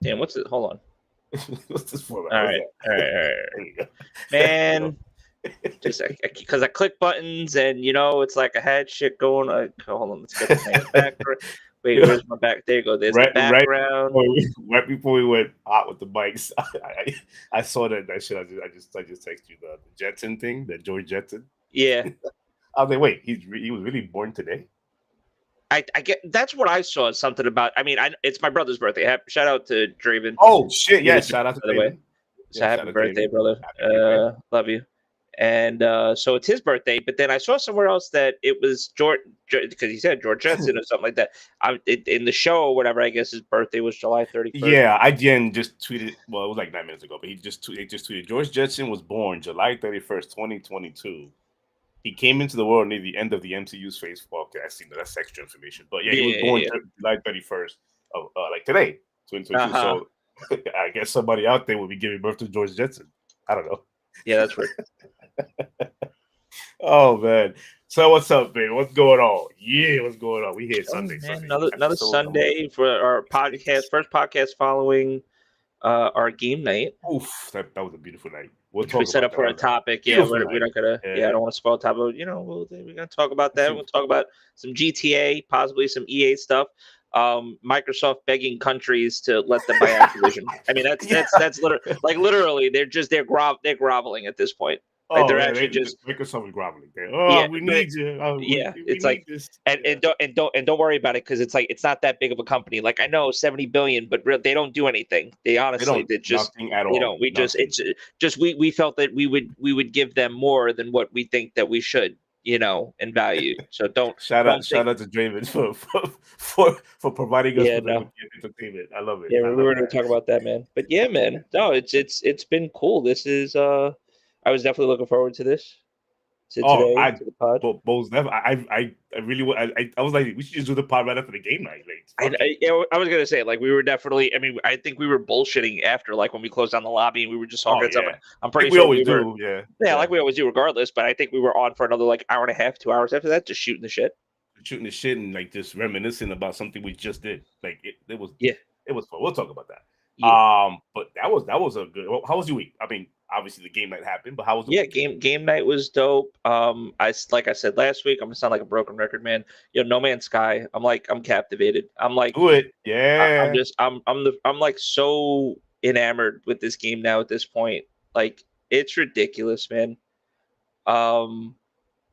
Damn, what's it? Hold on. What's this for? All right. There you go. Man, just because I click buttons and it's like I had shit going. Hold on, let's get the nice background. Wait, where's my back? There you go. There's the background. Right before we went hot with the mics, I saw that shit. I just texted you the Jetson thing, the George Jetson. Yeah. I was like, wait, he was really born today? I get that's what I saw. Something about. I mean, it's my brother's birthday. Shout out to Draven. Oh shit! Yeah, shout out to by the way. So happy birthday, brother. Love you. And so it's his birthday, but then I saw somewhere else that it was George, because he said George Jetson or something like that. In the show or whatever, I guess his birthday was July 31st. Yeah, IGN just tweeted. Well, it was like 9 minutes ago, but they just tweeted George Jetson was born July 31st, 2022. He came into the world near the end of the MCU's Phase 4. Okay, I see that's extra information. But yeah, he was born July 31st of like today, 2022. So I guess somebody out there will be giving birth to George Jetson. I don't know. Yeah, that's right. Oh man. So what's up, baby? What's going on? Yeah, what's going on? We here Sunday. Another Sunday for our podcast, first podcast following our game night. Oof, that was a beautiful night. We set up for a topic. Yeah, we're not gonna. Yeah, I don't want to spoil the topic. We're gonna talk about that. We'll talk about some GTA, possibly some EA stuff. Microsoft begging countries to let them buy Activision. I mean, that's literally they're groveling at this point. Like they're actually just Microsoft is groveling. We need you. It's like this. And don't worry about it because it's like it's not that big of a company. Like I know 70 billion, but they don't do anything. They honestly they just nothing at all. We felt that we would give them more than what we think that we should. In value. So shout out to Draven for providing us with entertainment. I love it. Yeah, we were going to talk about that, man. But yeah, man. No, it's been cool. This is I was definitely looking forward to this. To the pod. Most definitely. I really I was like, we should just do the pod right after the game night. I was gonna say, like, we were definitely. I mean, I think we were bullshitting after, like, when we closed down the lobby and we were just talking something. I'm pretty sure we always do. Yeah, like we always do, regardless. But I think we were on for another like hour and a half, 2 hours after that, just shooting the shit, and like just reminiscing about something we just did. Like it was fun. We'll talk about that. Yeah. But that was a good. How was your week? I mean, obviously the game night happened, but how was the week? Game night was dope. Like I said last week, I'm gonna sound like a broken record, man. No Man's Sky. I'm captivated. I'm like, do it. Yeah. I'm like so enamored with this game now at this point. Like it's ridiculous, man.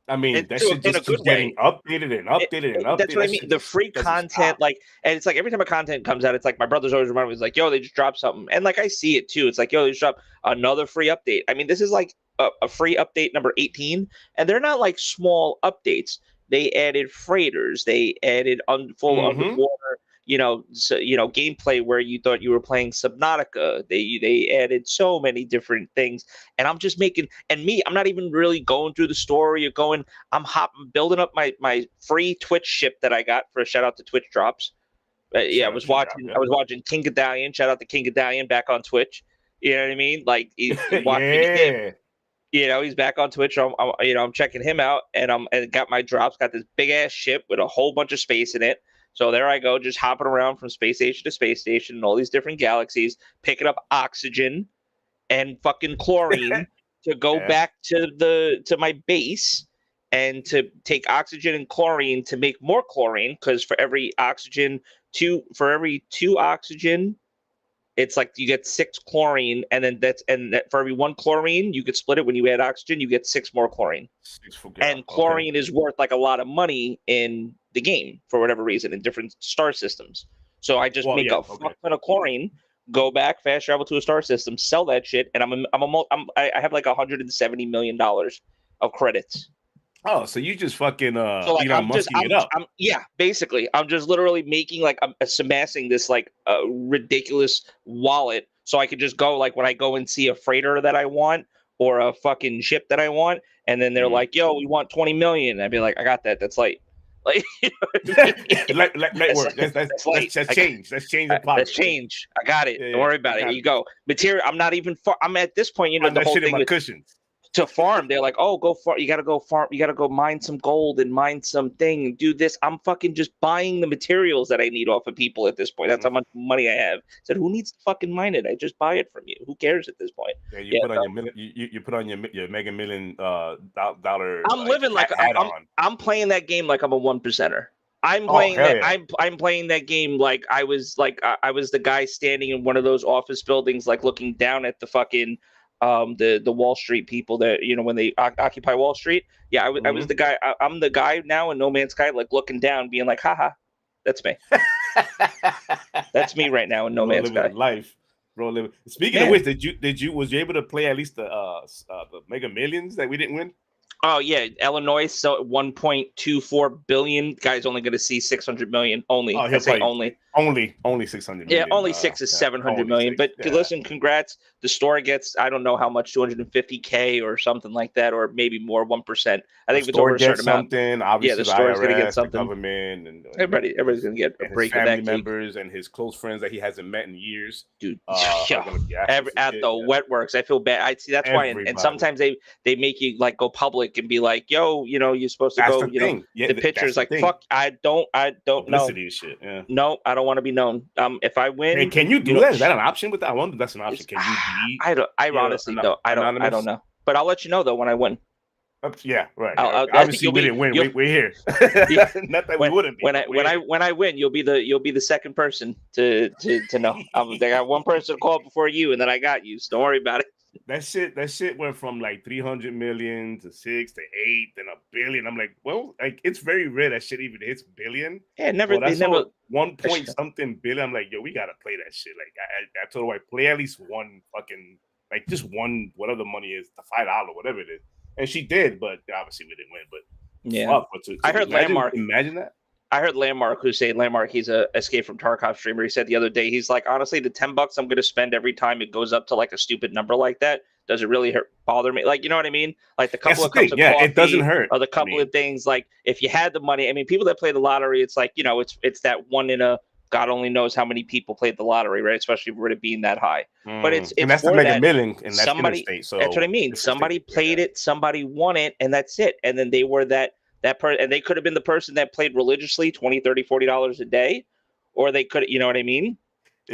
I mean, that shit just keeps getting updated and updated and updated. That's what I mean. The free content, like, and it's like every time a content comes out, it's like my brother's always reminding me, he's like, yo, they just dropped something. And like, I see it too. It's like, yo, they just dropped another free update. I mean, this is like a free update number 18, and they're not like small updates. They added freighters. They added full underwater, gameplay where you thought you were playing Subnautica. They added so many different things, and I'm just I'm not even really going through the story or I'm building up my free Twitch ship that I got for a shout out to Twitch drops. I was watching King Gadalion. Shout out to King Gadalion back on Twitch. You know what I mean? Like he's back on Twitch. I'm checking him out, and got my drops. Got this big ass ship with a whole bunch of space in it. So there I go, just hopping around from space station to space station in all these different galaxies, picking up oxygen and fucking chlorine to go back to my base and to take oxygen and chlorine to make more chlorine. Because for every two oxygen, it's like you get 6 chlorine, and then for every 1 chlorine, you could split it. When you add oxygen, you get 6 more chlorine. And chlorine is worth like a lot of money in the game for whatever reason in different star systems. So I just make a fuck ton of chlorine, go back, fast travel to a star system, sell that shit, and I have like $170 million of credits. Oh, so you just fucking it up. Basically, I'm just literally making like I'm amassing this like ridiculous wallet, so I could just go like when I go and see a freighter that I want or a fucking ship that I want, and then they're like, "Yo, we want 20 million." I'd be like, "I got that. That's light." Like, light work. That's change. That's change. That's change. I got it. Don't worry about it. Here you go. Material. I'm not even far. I'm at this point. The whole thing with cushions. to farm. They're like, oh, go farm. You got to go farm. You got to go mine some gold and mine some thing and do this. I'm fucking just buying the materials that I need off of people at this point. That's how much money I have. I said, who needs to fucking mine it? I just buy it from you. Who cares at this point? Yeah, you put on you put on your Mega Million dollar. I'm living like I'm playing that game like I'm a 1%er. I'm playing that. Yeah. I'm playing that game like I was the guy standing in one of those office buildings, like looking down at the fucking the Wall Street people that, you know, when they occupy Wall Street. Yeah, I was the guy. I'm the guy now in No Man's Sky, like looking down, being like, haha, that's me. That's me right now in No Man's Sky. Life, bro. Speaking of which, was you able to play at least the Mega Millions that we didn't win? Oh yeah, Illinois. So 1.24 billion. Guy's only going to see 600 million only. Oh, he'll play only 600 million. Yeah, only 6 is 700 million. But listen, congrats. The store gets, I don't know how much, 250K or something like that, or maybe more, 1%. I think if it's over a certain amount. Obviously, the store's going to get something. The government and everybody's going to get a break of that. Family members and his close friends that he hasn't met in years. Dude, at the wet works, I feel bad. I see that's why, and sometimes they make you like go public and be like, yo, you know, you're supposed to go, you know, the pictures like, fuck, I don't know. Shit, yeah. No, I don't want to be known. If I win, hey, can you do that? Is that an option with that? I wonder if that's an option. Can you be? I honestly don't. I don't know. But I'll let you know though when I win. Yeah, right. Obviously, we didn't win. We're here. Not that we wouldn't be. When I win, you'll be the second person to know. I got one person to call before you, and then I got you. So don't worry about it. That shit went from like 300 million to 6 to 8 then a billion. I'm like, well, like it's very rare that shit even hits billion. Yeah, never. That's 1 point something billion. I'm like, yo, we gotta play that shit. Like I told her, I play at least one fucking, like just one, whatever the money is, the $5, whatever it is. And she did, but obviously we didn't win. But yeah, I heard Landmark. Imagine that. I heard Landmark, who say Landmark, he's a Escape from Tarkov streamer. He said the other day, he's like, honestly, the $10 I'm going to spend every time it goes up to like a stupid number like that, does it really bother me? Like, you know what I mean? Like the couple of cups of coffee, it doesn't hurt. Or the couple of things, like if you had the money, I mean, people that play the lottery, it's like, you know, it's that one in a, God only knows how many people played the lottery, right? Especially if it being that high. But it's and that's for the Mega Million, and that's interstate. So that's what I mean. Somebody played it, somebody won it, and that's it. And then they were that person, and they could have been the person that played religiously $20, $30, $40 a day, or they could, you know what I mean?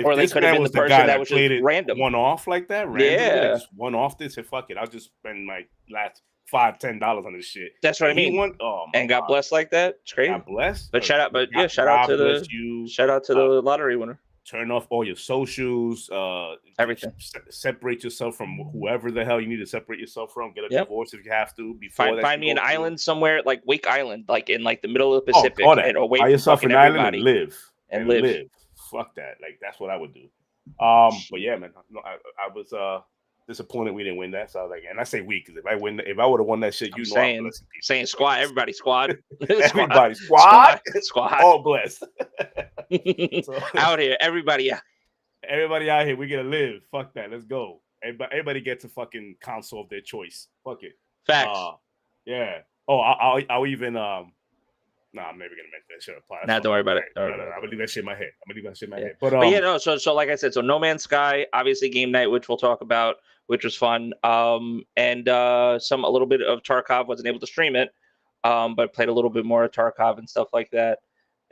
Or they could have been the person that was just random, one off like that. Randomly, just one off this, and fuck it, I'll just spend my last $5, $10 on this shit. That's what I mean. And got blessed like that. It's crazy. God bless. But shout out to the lottery winner. Turn off all your socials. Everything. Separate yourself from whoever the hell you need to separate yourself from. Get a divorce if you have to. Find me an island somewhere like Wake Island, like in like the middle of the Pacific, and away from yourself an island and live. Fuck that. Like that's what I would do. But yeah, man. I was disappointed we didn't win that. So I was like, and I say we because if I would have won that shit, I'm saying squad, everybody squad, everybody squad, all blessed. So, out here, everybody out here, we gotta live. Fuck that, let's go. Everybody gets a fucking console of their choice. Fuck it. Facts. Yeah. Oh, I'll even nah, I'm never gonna make that shit apply. Nah, don't worry about it. No, I'm gonna leave that shit in my head. But yeah, no. So like I said, so No Man's Sky, obviously game night, which we'll talk about, which was fun. And a little bit of Tarkov. Wasn't able to stream it, but played a little bit more of Tarkov and stuff like that.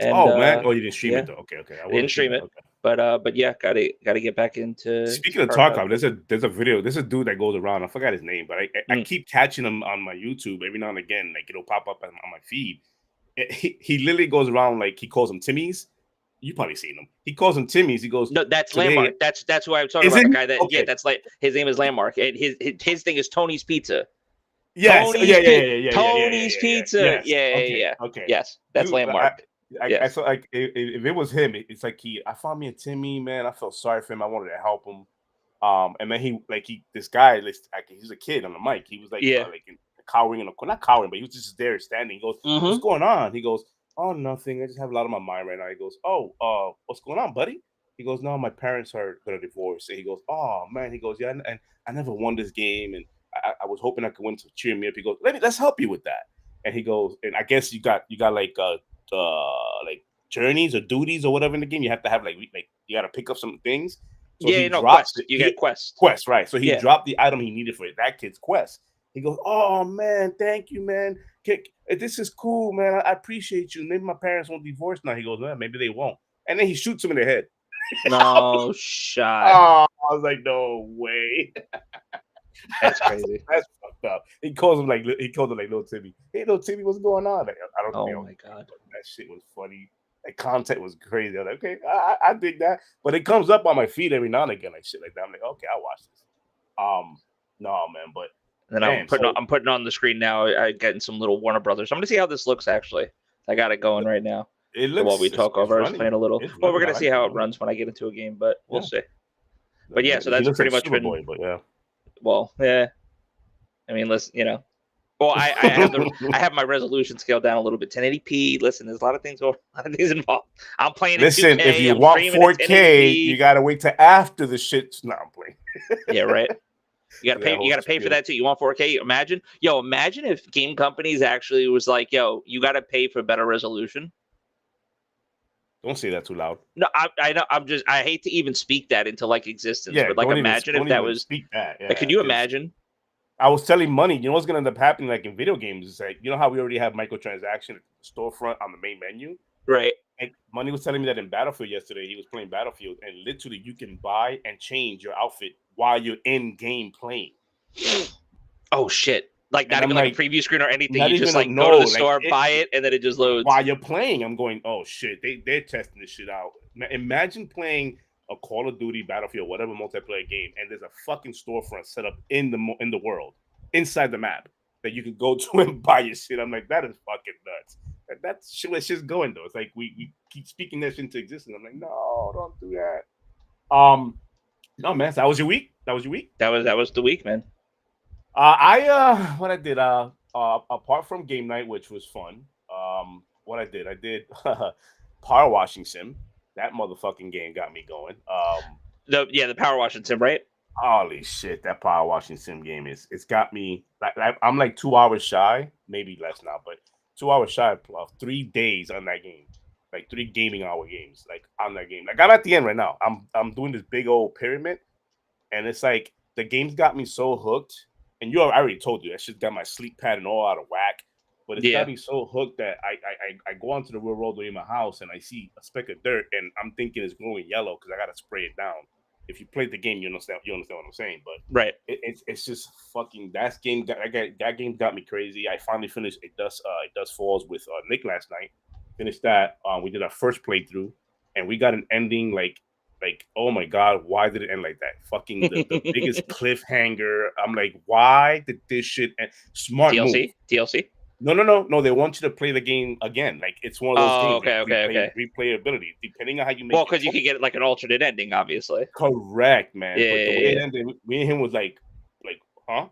And, man! Oh, you didn't stream it though. Okay. I didn't stream it, okay. But yeah, gotta get back into. Speaking of Tarkov, there's a video. There's a dude that goes around. I forgot his name, but I keep catching him on my YouTube every now and again. Like it'll pop up on my feed. He literally goes around like he calls them Timmies. You probably seen him. He calls them Timmies. He goes, no, that's Landmark. That's who I was talking about. The guy that that's like his name is Landmark, and his thing is Tony's Pizza. Yes, Tony's Pizza. Yeah. Okay. Yes, that's Landmark. I saw like if it was him, it's like I found me a Timmy, man. I felt sorry for him. I wanted to help him. And then this guy, he's a kid on the mic. He was like, cowering not cowering, but he was just there standing. He goes, what's going on? He goes, oh, nothing. I just have a lot on my mind right now. He goes, oh, what's going on, buddy? He goes, no, my parents are gonna divorce. And he goes, oh man. He goes, yeah, and I never won this game, and I was hoping I could win to cheer me up. He goes, let's help you with that. And he goes, and I guess you got like journeys or duties or whatever in the game. You have to have like you got to pick up some things. So quest. You get quest. Quest, right? So he dropped the item he needed for that kid's quest. He goes, "Oh man, thank you, man. This is cool, man. I appreciate you. Maybe my parents won't divorce now." He goes, "Well, maybe they won't." And then he shoots him in the head. No shot. Oh, I was like, "No way." That's crazy. That's fucked up. He calls him like little Timmy. Hey, little Timmy, what's going on? Like, I don't Oh know. my god, That shit was funny. The content was crazy. I was like, okay, I dig that. But it comes up on my feed every now and again, like shit like that. I'm like, okay, I'll watch this. No, man, but and then I'm putting on the screen now. I'm getting some little Warner Brothers. I'm gonna see how this looks. Actually, I got it going right now. it looks. While we talk over, I was playing a little. Well, we're gonna see how it runs when I get into a game, but we'll see. But yeah, so that's pretty much been. Boy, but yeah. Well, yeah. I mean, listen, Well, I have my resolution scaled down a little bit. 1080p. Listen, there's a lot of things involved. I'm playing. Listen, 2K, if you I'm want 4K, you gotta wait till after the shit. No, I'm playing. Yeah, right. You gotta pay. You gotta pay for that too. You want 4K? Imagine if game companies actually was like, "Yo, you gotta pay for better resolution." Don't say that too loud. No, I know. I hate to even speak that into like existence. Yeah, but like, imagine if that was. Speak that. Yeah, can you imagine? I was telling Money, you know what's gonna end up happening like in video games is like, you know how we already have microtransaction at the storefront on the main menu? Right. And Money was telling me that in Battlefield yesterday, he was playing Battlefield, and literally you can buy and change your outfit while you're in game playing. Oh shit. Like not even like a preview screen or anything. You just like go to the store, buy it, and then it just loads. While you're playing, I'm going, oh shit, they're testing this shit out. Imagine playing a Call of Duty, Battlefield, whatever multiplayer game, and there's a fucking storefront set up in the world, inside the map, that you can go to and buy your shit. I'm like, that is fucking nuts. That's shit. It's just going though. It's like we keep speaking that shit into existence. I'm like, no, don't do that. No, man. So that was your week. That was the week, man. What I did, apart from game night, which was fun, what I did power washing sim. That motherfucking game got me going. The power washing sim, right? Holy shit, that power washing sim game it's got me. I'm like 2 hours shy, maybe less now, but 2 hours shy of 3 days on that game, like 3 gaming hour games, like on that game. Like I'm at the end right now. I'm doing this big old pyramid, and it's like the game's got me so hooked. And I already told you that shit got my sleep pattern all out of whack. But it's got me so hooked that I go onto the real road in my house and I see a speck of dirt and I'm thinking it's glowing yellow because I gotta spray it down. If you played the game, you understand what I'm saying. But right, it's just fucking that game got me crazy. I finally finished It Dust Falls with Nick last night. Finished that. We did our first playthrough and we got an ending like, oh my god, why did it end like that? Fucking the biggest cliffhanger. I'm like, why did this shit end? Smart DLC? move. DLC? No. They want you to play the game again. Like it's one of those games. Okay. Replayability, depending on how you make. Well, because you can get like an alternate ending, obviously. Correct, man. Yeah, but the way it ended, me and him was like, huh?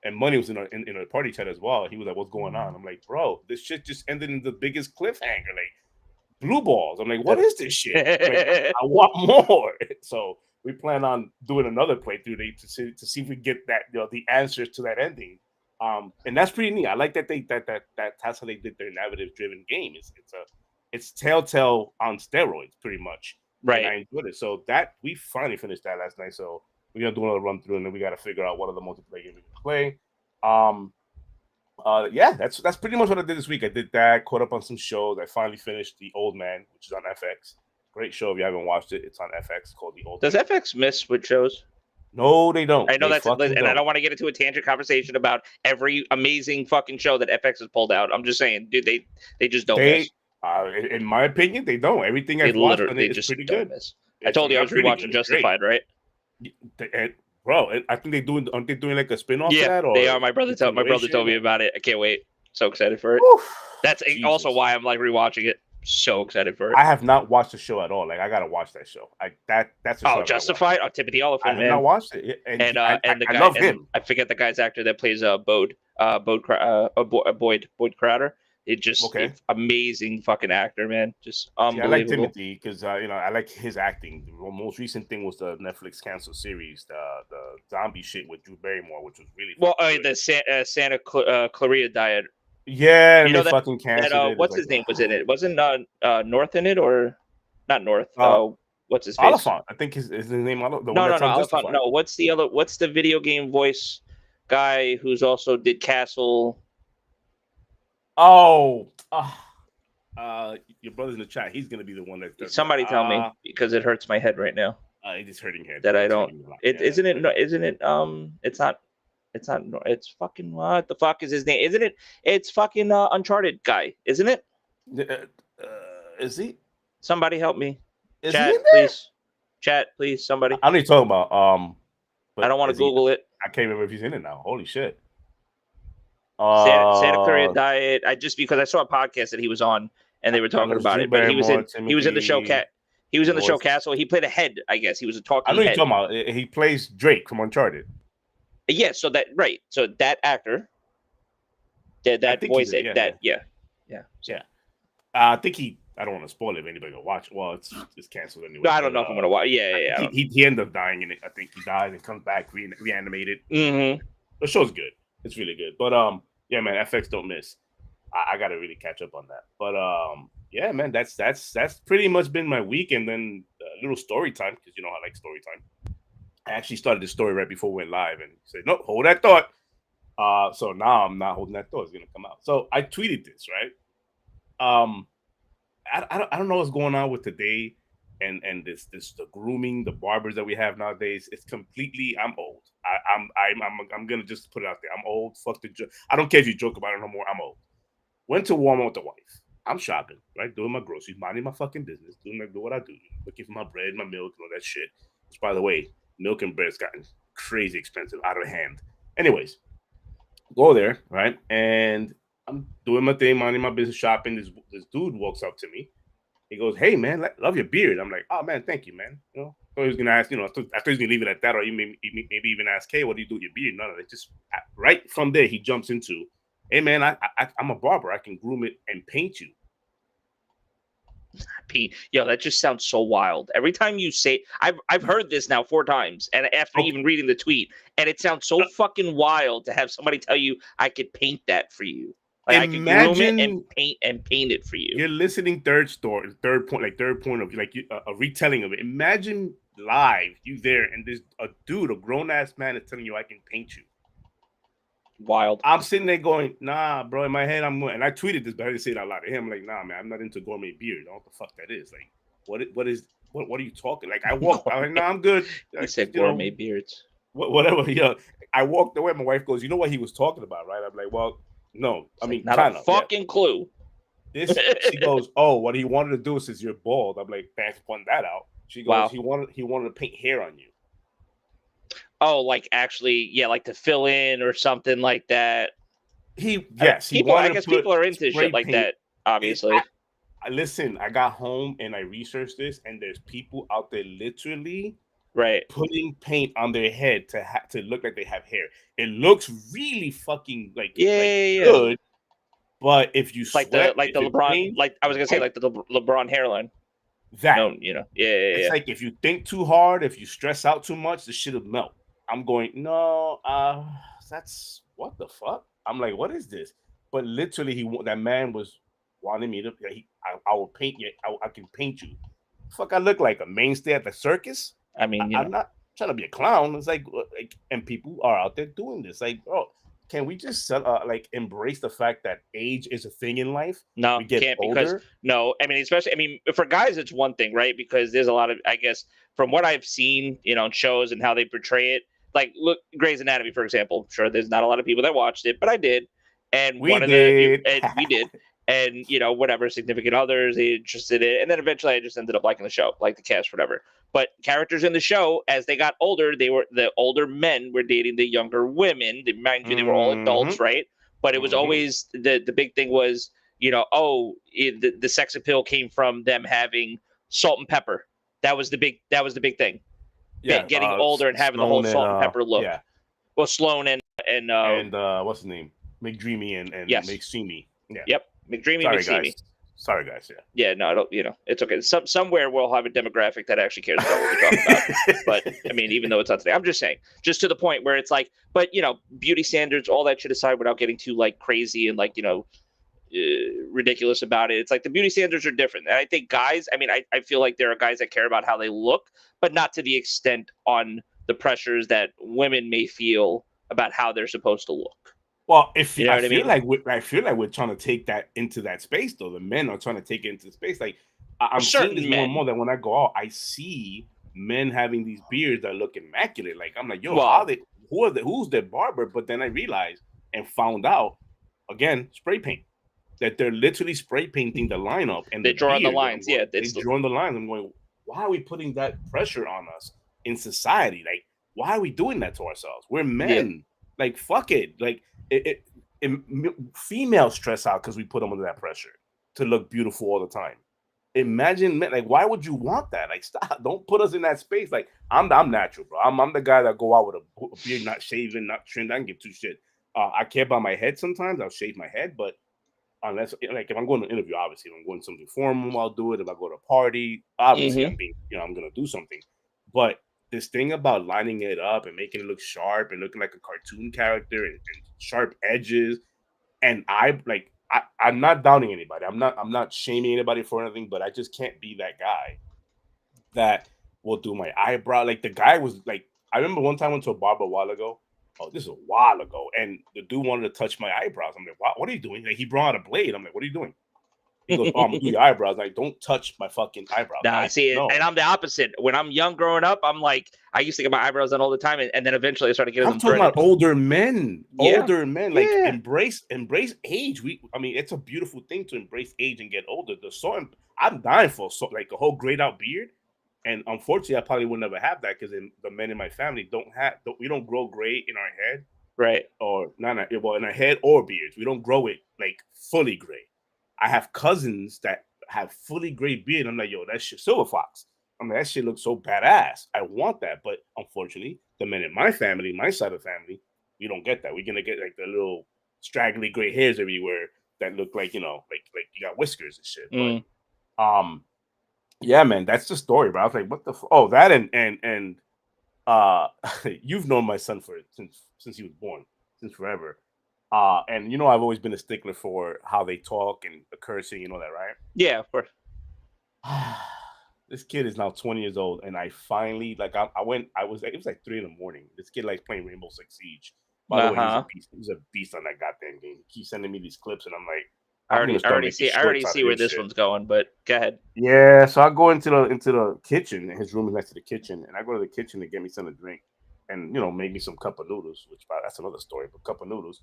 And Money was in a party chat as well. He was like, "What's going on?" I'm like, "Bro, this shit just ended in the biggest cliffhanger." Like. Blue balls. I'm like, what is this shit? Like, I want more. So we plan on doing another playthrough to see if we get that the answers to that ending. And that's pretty neat. I like that that's how they did their narrative driven game. It's Telltale on steroids, pretty much. Right. And I enjoyed it. So that we finally finished that last night. So we're gonna do another run through, and then we got to figure out what other multiplayer games we can play. That's pretty much what I did this week. I did that, caught up on some shows. I finally finished The Old Man, which is on FX. Great show. If you haven't watched it, it's on FX called The Old Man. Does FX miss with shows? No, they don't. I know and I don't want to get into a tangent conversation about every amazing fucking show that FX has pulled out. I'm just saying, dude, they just don't miss. In my opinion, they don't. Everything I've watched on it is pretty good. Miss. I told you I was rewatching Justified, right? Bro, I think aren't they doing like a spin-off of that? They are. My brother told me about it. I can't wait. So excited for it. Oof, That's also why I'm like rewatching it. So excited for it. I have not watched the show at all. Like I gotta watch that show. That's a show. Justified. Timothy Olyphant. I have not watched it. And the guy, love him. I forget the guy's actor that plays Boyd Crowder. It just it's amazing fucking actor, man. Just unbelievable. I like Timothy because I like his acting. The most recent thing was the Netflix canceled series, the zombie shit with Drew Barrymore, which was really the Santa Clarita Diet. Yeah, and they fucking canceled it. What's his name was in it? Wasn't North in it or not North? What's his face? Oliphant. I think his name. No. Oliphant. No. What's the video game voice guy who's also did Castle. Oh, your brother's in the chat. He's gonna be the one that does Somebody tell me because it hurts my head right now. It is hurting head. That I don't. Isn't it? No, isn't it? It's not. It's not. It's fucking. What the fuck is his name? Isn't it? It's fucking Uncharted guy, isn't it? Is he? Somebody help me. Is Chat, he in there? please. Chat, please. Somebody. I know you're talking about. I don't want to Google it. I can't remember if he's in it now. Holy shit. Santa Clarita Diet. Just because I saw a podcast that he was on and they were talking about it, but he was in the show He was in the show Castle. He played a head, I guess. He was a talking head. I know you're talking about. He plays Drake from Uncharted. Yeah, so that right. So that actor did that voice. Yeah. I think he. I don't want to spoil it if anybody go watch. Well, it's canceled anyway. No, I don't know if I'm gonna watch. Yeah. He ended up dying in it. I think he dies and comes back reanimated. Mm-hmm. The show's good. It's really good. But yeah, man, FX don't miss. I gotta really catch up on that. But yeah, man, that's pretty much been my week. And then a little story time, because you know I like story time. I actually started the story right before we went live and said, no, hold that thought. So now I'm not holding that thought. It's gonna come out. So I tweeted this, right? I don't know what's going on with today and this the grooming, the barbers that we have nowadays. It's completely. I'm old. I'm gonna just put it out there. I'm old. Fuck the joke. I don't care if you joke about it no more. I'm old. Went to Walmart with the wife. I'm shopping, right? Doing my groceries, minding my fucking business, doing what I do, looking for my bread, my milk, and all that shit. Which, by the way, milk and bread's gotten crazy expensive, out of hand. Anyways, go there, right? And I'm doing my thing, minding my business, shopping. This dude walks up to me. He goes, "Hey, man, love your beard." I'm like, "Oh, man, thank you, man." You know, so he was gonna ask, I thought he was gonna leave it at that, or maybe even ask, "Hey, what do you do with your beard?" None of it. Just right from there, he jumps into, "Hey, man, I'm a barber. I can groom it and paint you." Yo, that just sounds so wild. Every time you say, I've heard this now 4 times, and after even reading the tweet, and it sounds so fucking wild to have somebody tell you, "I could paint that for you." Like, I could groom it and paint it for you. You're listening third point of view, like a retelling of it. Imagine live, you there, and there's a grown ass man is telling you, "I can paint you." Wild. I'm sitting there going, "Nah, bro." In my head, and I tweeted this, but I didn't say it out loud to him. I'm like, "Nah, man, I'm not into gourmet beard. I don't know what the fuck that is. Like, what are you talking?" Like, I walked. I'm like, "Nah, I'm good." He said gourmet beards. Whatever. Yeah. I walked away. My wife goes, "You know what he was talking about, right?" I'm like, "Well, no. I mean, not a fucking clue." She goes, "Oh, what he wanted to do is you're bald." I'm like, "Thanks for pointing that out." She goes, wow. He wanted to paint hair on you." Oh, like actually, yeah, like to fill in or something like that. He people are into shit like that, obviously. Listen, I got home and I researched this, and there's people out there literally putting paint on their head to look like they have hair. It looks really fucking good. But if you like the LeBron, like I was gonna say, like the LeBron hairline. It's like if you think too hard, if you stress out too much, the shit will melt. I'm going, no, that's what the fuck. I'm like, what is this? But literally, that man was wanting me to. I will paint you. I can paint you. Fuck, I look like a mainstay at the circus. I mean, I'm not trying to be a clown. It's like, and people are out there doing this. Like, bro, can we just embrace the fact that age is a thing in life? No, we can't older? Because I mean, especially for guys, it's one thing, right? Because there's a lot of, I guess, from what I've seen, in shows and how they portray it. Like, look, Grey's Anatomy, for example. Sure, there's not a lot of people that watched it, but I did, and we did. And whatever, significant others, they interested in it, and then eventually I just ended up liking the show, like the cast, whatever. But characters in the show, as they got older, the older men were dating the younger women. Mind you, they were all adults, right? But it was always the big thing was, the sex appeal came from them having salt and pepper. That was the big thing. Yeah, getting older and having the whole salt and pepper look. Yeah. Well, Sloane and what's his name? McDreamy and McSeamy. Yeah. Yep. McDreamy and McSeamy. Sorry, guys. Yeah. Yeah. No, it's okay. Somewhere we'll have a demographic that actually cares about what we talk about. But I mean, even though it's not today, I'm just saying, just to the point where it's like, but beauty standards, all that shit aside, without getting too like crazy and like ridiculous about it. It's like the beauty standards are different, and I think guys. I mean, I feel like there are guys that care about how they look, but not to the extent on the pressures that women may feel about how they're supposed to look. Well, if you know I what feel I mean? like I feel like we're trying to take that into that space, though. The men are trying to take it into space. Like I'm seeing this Certain more and men. more that when I go out, I see men having these beards that look immaculate. Like I'm like, yo, Well, who's their barber? But then I realized and found out again, spray paint. That they're literally spray painting the lineup and they're the drawing the beard. lines. Yeah, They're drawing the lines. I'm going, why are we putting that pressure on us in society? Like, why are we doing that to ourselves? We're men. Yeah. Like, fuck it. Like, females stress out because we put them under that pressure to look beautiful all the time. Imagine, like, why would you want that? Like, stop! Don't put us in that space. Like, I'm natural, bro. I'm the guy that go out with a beard, not shaven, not trimmed. I can give two shit. I care about my head sometimes. I'll shave my head, but unless, like, if I'm going to an interview, obviously, if I'm going to something formal, I'll do it. If I go to a party, obviously, I'm going to do something. But this thing about lining it up and making it look sharp and looking like a cartoon character and sharp edges, and I'm not downing anybody. I'm not shaming anybody for anything, but I just can't be that guy that will do my eyebrow. Like, the guy was like, I remember one time I went to a barber a while ago. Oh, this is a while ago. And the dude wanted to touch my eyebrows. I'm like, what are you doing? Like, he brought out a blade. I'm like, what are you doing? He goes, oh, I'm doing your eyebrows. Like, don't touch my fucking eyebrows. Nah, see, no. And I'm the opposite. When I'm young growing up, I'm like, I used to get my eyebrows done all the time, and then eventually I started getting them talking about older men. Older men. Like, embrace age. It's a beautiful thing to embrace age and get older. I'm dying for like a whole grayed out beard. And unfortunately, I probably will never have that because the men in my family we don't grow gray in our head, right? Or not, well, in our head or beards, we don't grow it like fully gray. I have cousins that have fully gray beard. I'm like, yo, that shit, silver fox. I'm like, that shit looks so badass. I want that, but unfortunately, the men in my family, my side of the family, we don't get that. We're gonna get like the little straggly gray hairs everywhere that look like, like you got whiskers and shit. But yeah, man, that's the story, bro. I was like, what the that and you've known my son since he was born, since forever. And I've always been a stickler for how they talk and the cursing and all that, right? Yeah, of course. This kid is now 20 years old, and I finally it was like 3 in the morning. This kid likes playing Rainbow Six Siege. By the way, he's a beast. He's a beast on that goddamn game. He keeps sending me these clips, and I'm like, I already see where this one's going, but go ahead. Yeah, so I go into the kitchen, and his room is next to the kitchen, and I go to the kitchen to get me something to drink, and make me some cup of noodles, which that's another story, but cup of noodles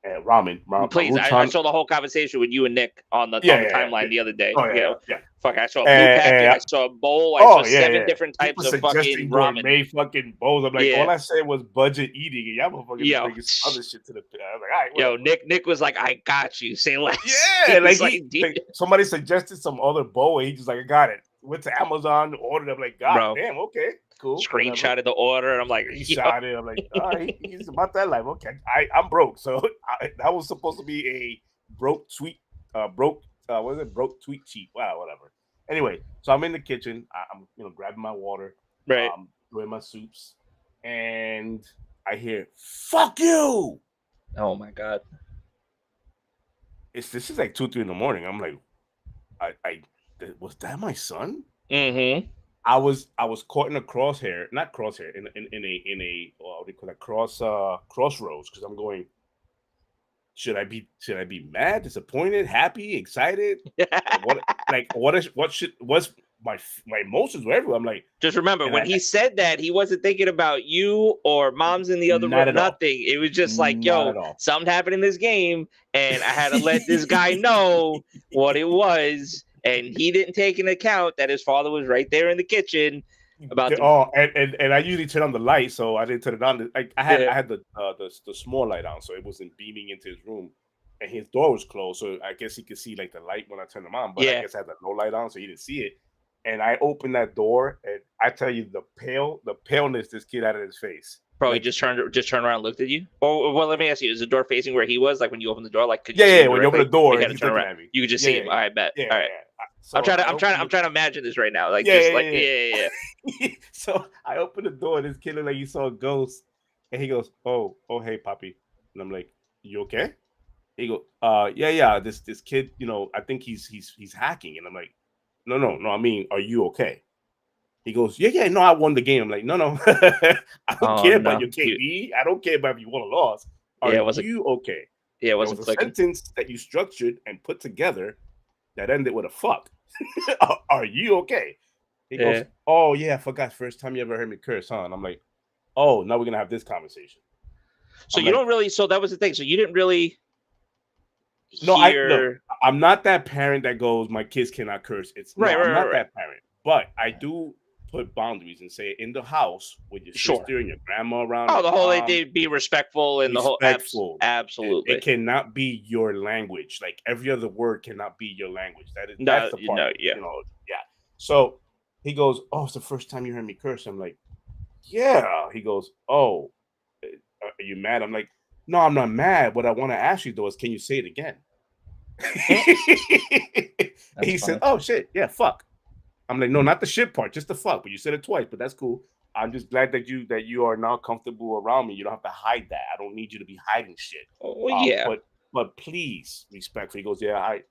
and ramen. Please, I saw the whole conversation with you and Nick on the timeline the other day. Oh, yeah. Fuck, I saw a blue packet, I saw a bowl, I saw 7 different types of fucking ramen. Made fucking bowls. I'm like, all I said was budget eating, and y'all motherfuckers bringing some other shit to the. I was like, all right, whatever. Nick was like, I got you. Say less. Yeah, like somebody suggested some other bowl, and he just like, I got it. Went to Amazon, ordered. I'm like, God damn, okay, cool. Screenshotted the order, and I'm like, shot it. I'm like, all right, he's about that life. Okay, I'm broke, so that was supposed to be a broke tweet cheat. Wow, whatever. Anyway, so I'm in the kitchen. I'm grabbing my water, right, doing my soups, and I hear "fuck you." Oh my god! This is like 2-3 in the morning. I'm like, was that my son? Mm-hmm. I was caught in a crosshair, not crosshair, in a what do you call that, crossroads, because I'm going, should I be mad, disappointed, happy, excited? What's my emotions were everywhere. I'm like, just remember when he said that, he wasn't thinking about you or mom's in the other room, nothing. It was just like, yo, something happened in this game, and I had to let this guy know what it was. And he didn't take into account that his father was right there in the kitchen. And I usually turn on the light, so I didn't turn it on. I had the small light on, so it wasn't beaming into his room, and his door was closed, so I guess he could see like the light when I turned them on. But I guess I had the no light on, so he didn't see it. And I opened that door, and I tell you, the paleness this kid had in his face. Bro, he just turned around and looked at you? Or well, let me ask you, is the door facing where he was? Like when you opened the door, like could you see when you open the door, he's looking at me. You could just see him. All right, bet. All right. So I'm trying to imagine this right now. Like yeah. So I opened the door, and this kid looked like he saw a ghost, and he goes, "Oh, hey, Poppy," and I'm like, "You okay?" He goes, yeah. This kid, I think he's hacking," and I'm like, "No. I mean, are you okay?" He goes, yeah, no, I won the game. I'm like, no. I don't care about your You, KD. I don't care about if you won or lost. Are yeah, it wasn't. you okay? Yeah, it There wasn't was a clicking. sentence that you structured and put together that ended with a fuck. Are you okay? He goes, oh yeah, I forgot. First time you ever heard me curse, huh? And I'm like, oh, now we're gonna have this conversation. So I'm you like, don't really. So that was the thing. So you didn't really no, look. hear. I'm not that parent that goes, my kids cannot curse. Right, I'm right, not right. that parent, but I do put boundaries and say in the house with your sister and your grandma around. Oh, your the whole mom, they'd be respectful and the whole respectful. absolutely. It cannot be your language. Like every other word cannot be your language. That's the part. Yeah. Yeah. So he goes, oh, it's the first time you heard me curse. I'm like, yeah. He goes, oh, are you mad? I'm like, no, I'm not mad. What I want to ask you though is, can you say it again? He said, oh shit, yeah, fuck. I'm like, no, not the shit part, just the fuck. But you said it twice, but that's cool. I'm just glad that you are now comfortable around me. You don't have to hide that. I don't need you to be hiding shit. Well, yeah. But please, respectfully. He goes, I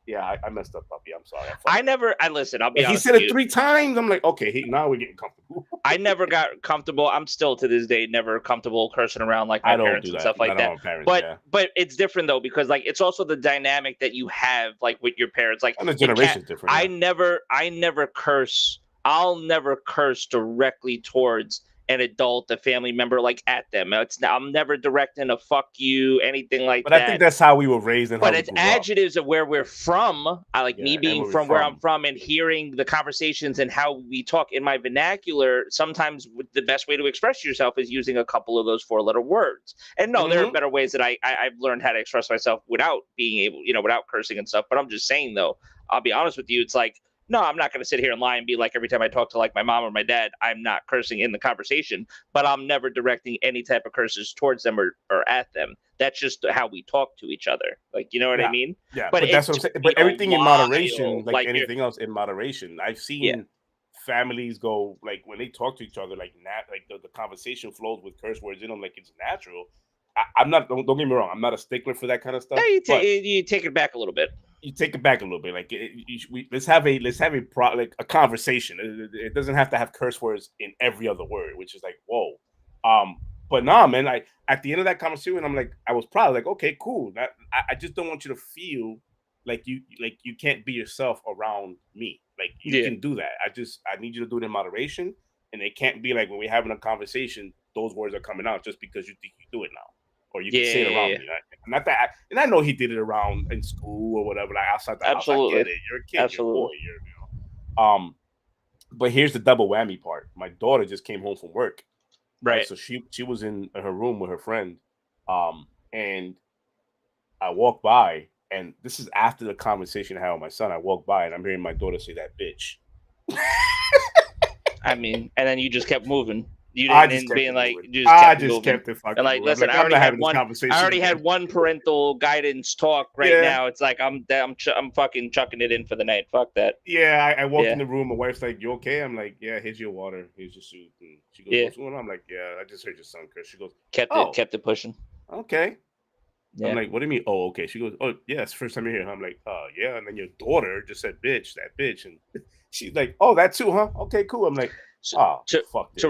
messed up, puppy. I'm sorry. I listen. I'll be honest. He said it 3 times. I'm like, okay, now we're getting comfortable. I never got comfortable. I'm still to this day never comfortable cursing around like my parents and stuff like that. But it's different though, because like it's also the dynamic that you have like with your parents. Like and the generation's different. I never curse. I'll never curse directly towards an adult, a family member, like at them. I'm never directing a fuck you, anything like that. But I think that's how we were raised and but it's adjectives of where we're from. I like me being from where I'm from and hearing the conversations and how we talk in my vernacular. Sometimes the best way to express yourself is using a couple of those 4-letter words. And no, there are better ways that I've learned how to express myself without being able, without cursing and stuff. But I'm just saying though, I'll be honest with you, it's like, no, I'm not going to sit here and lie and be like every time I talk to like my mom or my dad, I'm not cursing in the conversation, but I'm never directing any type of curses towards them or at them. That's just how we talk to each other. Like, you know what I mean? Yeah, but that's what I'm saying. But everything in moderation, like anything else in moderation. I've seen families go, like when they talk to each other, like the conversation flows with curse words in them, like it's natural. I'm not. Don't get me wrong. I'm not a stickler for that kind of stuff. No, you take it back a little bit. You take it back a little bit. Like let's have a conversation. It doesn't have to have curse words in every other word, which is like whoa. But nah, man. At the end of that conversation, I'm like, I was proud. Like, okay, cool. I just don't want you to feel like you can't be yourself around me. Like you can do that. I need you to do it in moderation, and it can't be like when we're having a conversation, those words are coming out just because you think you do it now. Or you can say it around me. Not that, and I know he did it around in school or whatever, like outside the house. I get it. You're a kid. Absolutely. You're a boy. But here's the double whammy part. My daughter just came home from work. Right. So she was in her room with her friend. And I walked by, and this is after the conversation I had with my son. I walked by, and I'm hearing my daughter say that bitch. I mean, and then you just kept moving. You didn't being like, I just kept it fucking. And like, listen, I already had one parental guidance talk right now. It's like I'm fucking chucking it in for the night. Fuck that. Yeah, I walked in the room. My wife's like, "You okay?" I'm like, "Yeah, here's your water. Here's your soup." And she goes, "What's going on?" I'm like, "Yeah, I just heard your son curse." She goes, kept it pushing. Okay. Yeah. I'm like, "What do you mean?" Oh, okay. She goes, "Oh, yeah, it's the first time you're here." I'm like, yeah." And then your daughter just said, "Bitch, that bitch," and she's like, "Oh, that too, huh? Okay, cool." I'm like. Fuck this.